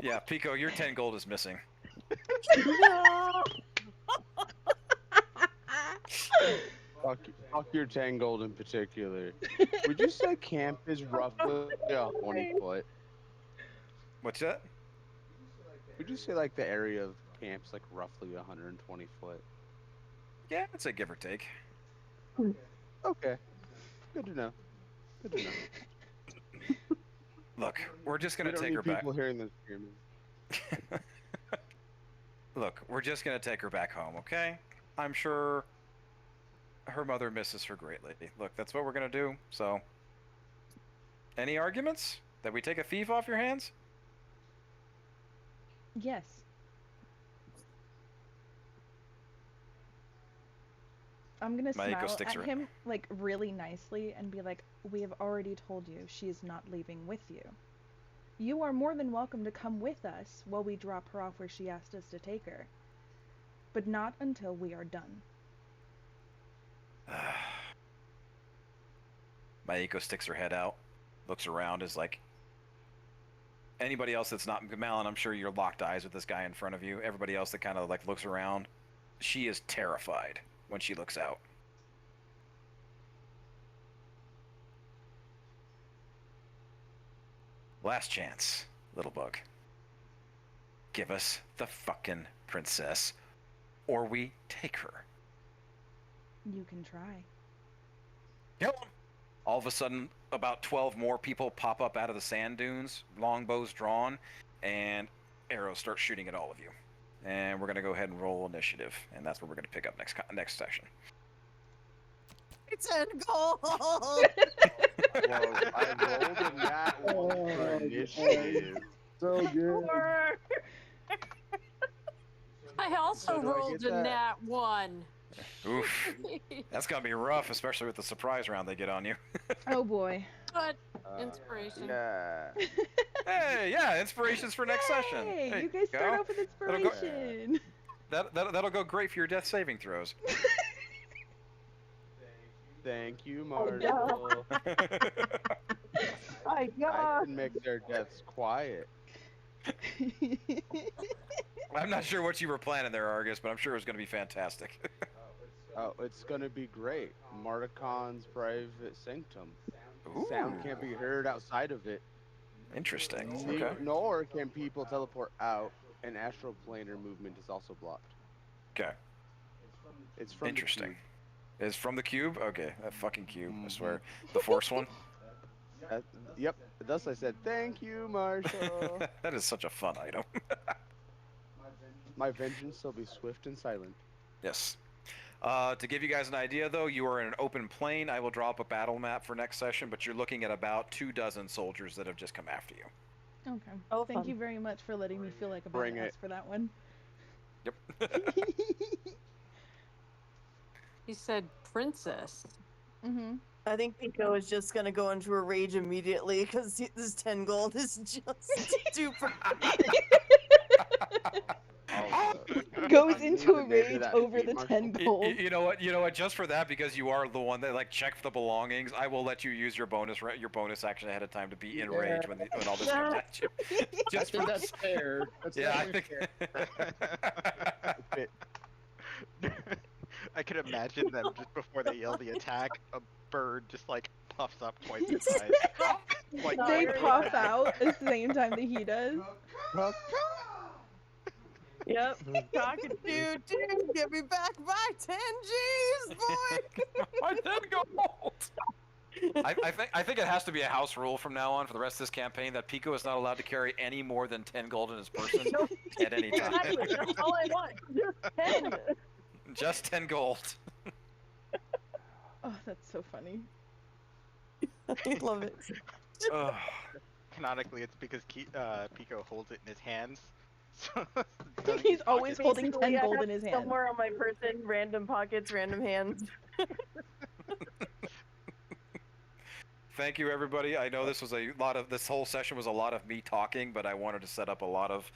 S1: Yeah, Pico, your 10 gold is missing.
S3: Fuck your 10 gold in particular. Would you say camp is roughly 20 foot?
S1: What's that?
S3: Would you say like the area of camp's like roughly 120 foot?
S1: Yeah, I'd say give or take.
S3: Okay. Good to know. Good to know.
S1: Look, we're just
S3: We
S1: gonna
S3: don't
S1: take
S3: need
S1: her back.
S3: people hearing this screaming.
S1: Look, we're just gonna take her back home, okay? I'm sure her mother misses her greatly. Look, that's what we're gonna do. So, any arguments that we take a thief off your hands?
S7: Yes. I'm gonna
S1: Maiko
S7: smile
S1: sticks
S7: at
S1: her-
S7: him like really nicely and be like, "We have already told you she is not leaving with you. You are more than welcome to come with us while we drop her off where she asked us to take her. But not until we are done."
S1: Maiko sticks her head out, looks around, is like, anybody else that's not Malin, I'm sure you're locked eyes with this guy in front of you. Everybody else that kind of like looks around, she is terrified when she looks out. Last chance, little bug. Give us the fucking princess, or we take her.
S7: You can try.
S1: Kill him. All of a sudden, about 12 more people pop up out of the sand dunes, longbows drawn, and arrows start shooting at all of you. And we're gonna go ahead and roll initiative, and that's what we're gonna pick up next session.
S5: It's 10 gold!
S3: Well, I rolled in that one for initiative.
S2: So good.
S4: I also
S3: So do I
S4: rolled
S3: get
S4: a
S3: that?
S4: nat 1.
S1: Oof, that's gonna be rough, especially with the surprise round they get on you.
S7: Oh boy.
S4: But inspiration.
S3: Yeah.
S1: Hey, yeah, inspirations for next session.
S7: Hey,
S1: There
S7: you guys start
S1: go.
S7: off with
S1: That'll go-
S7: inspiration.
S1: That'll go great for your death saving throws.
S3: Thank you,
S5: Oh,
S3: Marshall.
S5: My
S3: I
S5: God!
S3: can make their deaths quiet.
S1: I'm not sure what you were planning there, Argus, but I'm sure it was gonna be fantastic.
S3: Oh, it's gonna be great. Marticon's private sanctum.
S1: Ooh,
S3: Sound can't be heard outside of it.
S1: interesting.
S3: Ne-
S1: Okay.
S3: Nor can people teleport out, and astral planar movement is also blocked.
S1: Okay.
S3: It's from the
S1: Interesting.
S3: cube.
S1: Is from the cube? Okay, that fucking cube. I
S3: Mhm.
S1: swear. The force one.
S3: Yep. Thus I said, thank you, Marshall.
S1: That is such a fun item.
S3: My vengeance shall be swift and silent.
S1: Yes. To give you guys an idea, though, you are in an open plain. I will draw up a battle map for next session, but you're looking at about 24 soldiers that have just come after you.
S7: Okay.
S5: Oh,
S7: Thank
S5: fun.
S7: you very much for letting me feel like a
S3: Bring
S7: badass
S3: it.
S7: for that one.
S1: Yep.
S4: He said princess.
S7: Mm-hmm.
S5: I think Pico is just gonna go into a rage immediately because this 10 gold is just super.
S7: Goes
S3: I
S7: into
S3: need
S7: a
S3: the name of
S7: rage
S3: that
S7: over
S3: feat,
S7: the
S3: Marshall.
S7: 10 gold.
S1: You know what? You know what? Just for that, because you are the one that like checked the belongings, I will let you use your bonus action ahead of time to be in rage when all this comes at you.
S2: I
S1: Just
S2: think
S1: for-
S2: that's fair. That's
S1: yeah, I
S2: definitely
S1: think.
S2: fair.
S6: I can imagine them just before they yell the attack, a bird just like puffs up twice its size. Like
S7: They
S6: right
S7: pop
S6: back.
S7: out at the same time that he does.
S5: Yep. Talking to dude, get me back by 10 G's, boy.
S1: I did gold. I think it has to be a house rule from now on for the rest of this campaign that Pico is not allowed to carry any more than 10 gold in his person at any time.
S5: Exactly. That's all I want. Just 10.
S1: Just 10 gold.
S7: Oh, that's so funny.
S5: I love it.
S1: Ugh.
S6: Canonically, it's because Pico holds it in his hands. So none of
S7: He's
S6: his
S7: always
S6: pockets-
S7: holding
S5: Basically,
S7: 10
S5: I
S7: gold
S5: have
S7: in his hand.
S5: Somewhere on my person, random pockets, random hands.
S1: Thank you, everybody. I know this whole session was a lot of me talking, but I wanted to set up a lot of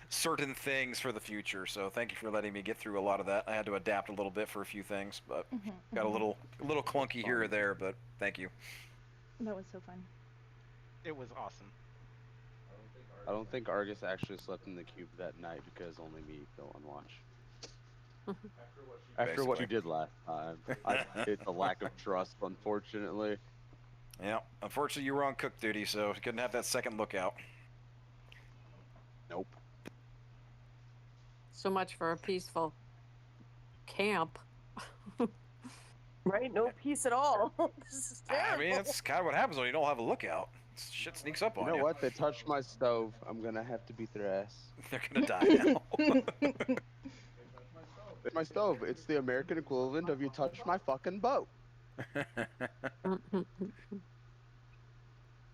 S1: certain things for the future. So thank you for letting me get through a lot of that. I had to adapt a little bit for a few things, but got a little clunky here or there. But thank you.
S7: That was so fun.
S6: It was awesome.
S3: I don't think Argus actually slept in the cube that night because only me fell on watch. After what you
S1: Basically.
S3: did last time, it's a lack of trust, unfortunately.
S1: Yeah. Unfortunately, you were on cook duty, so you couldn't have that second lookout.
S3: Nope.
S4: So much for a peaceful camp.
S5: Right? No peace at all. This is
S1: I mean,
S5: terrible.
S1: it's kind of what happens when you don't have a lookout. Shit sneaks up
S3: You
S1: on
S3: know
S1: you.
S3: what? They touched my stove. I'm gonna have to beat their ass.
S1: They're gonna die now.
S3: It's my stove. It's the American equivalent of you touched my fucking boat.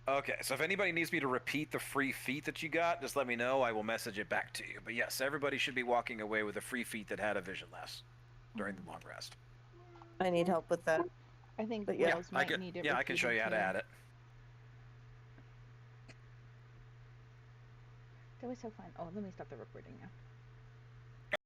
S1: Okay, so if anybody needs me to repeat the free feat that you got, just let me know. I will message it back to you. But yes, everybody should be walking away with a free feat that had a vision less during the long rest.
S5: I need help with that.
S7: I think
S5: But yeah,
S7: Rose
S1: I
S7: might
S1: can.
S7: need it.
S1: Yeah, I can show you how to
S7: repeated
S1: add it.
S7: too. That was so fun. Oh, let me stop the recording now.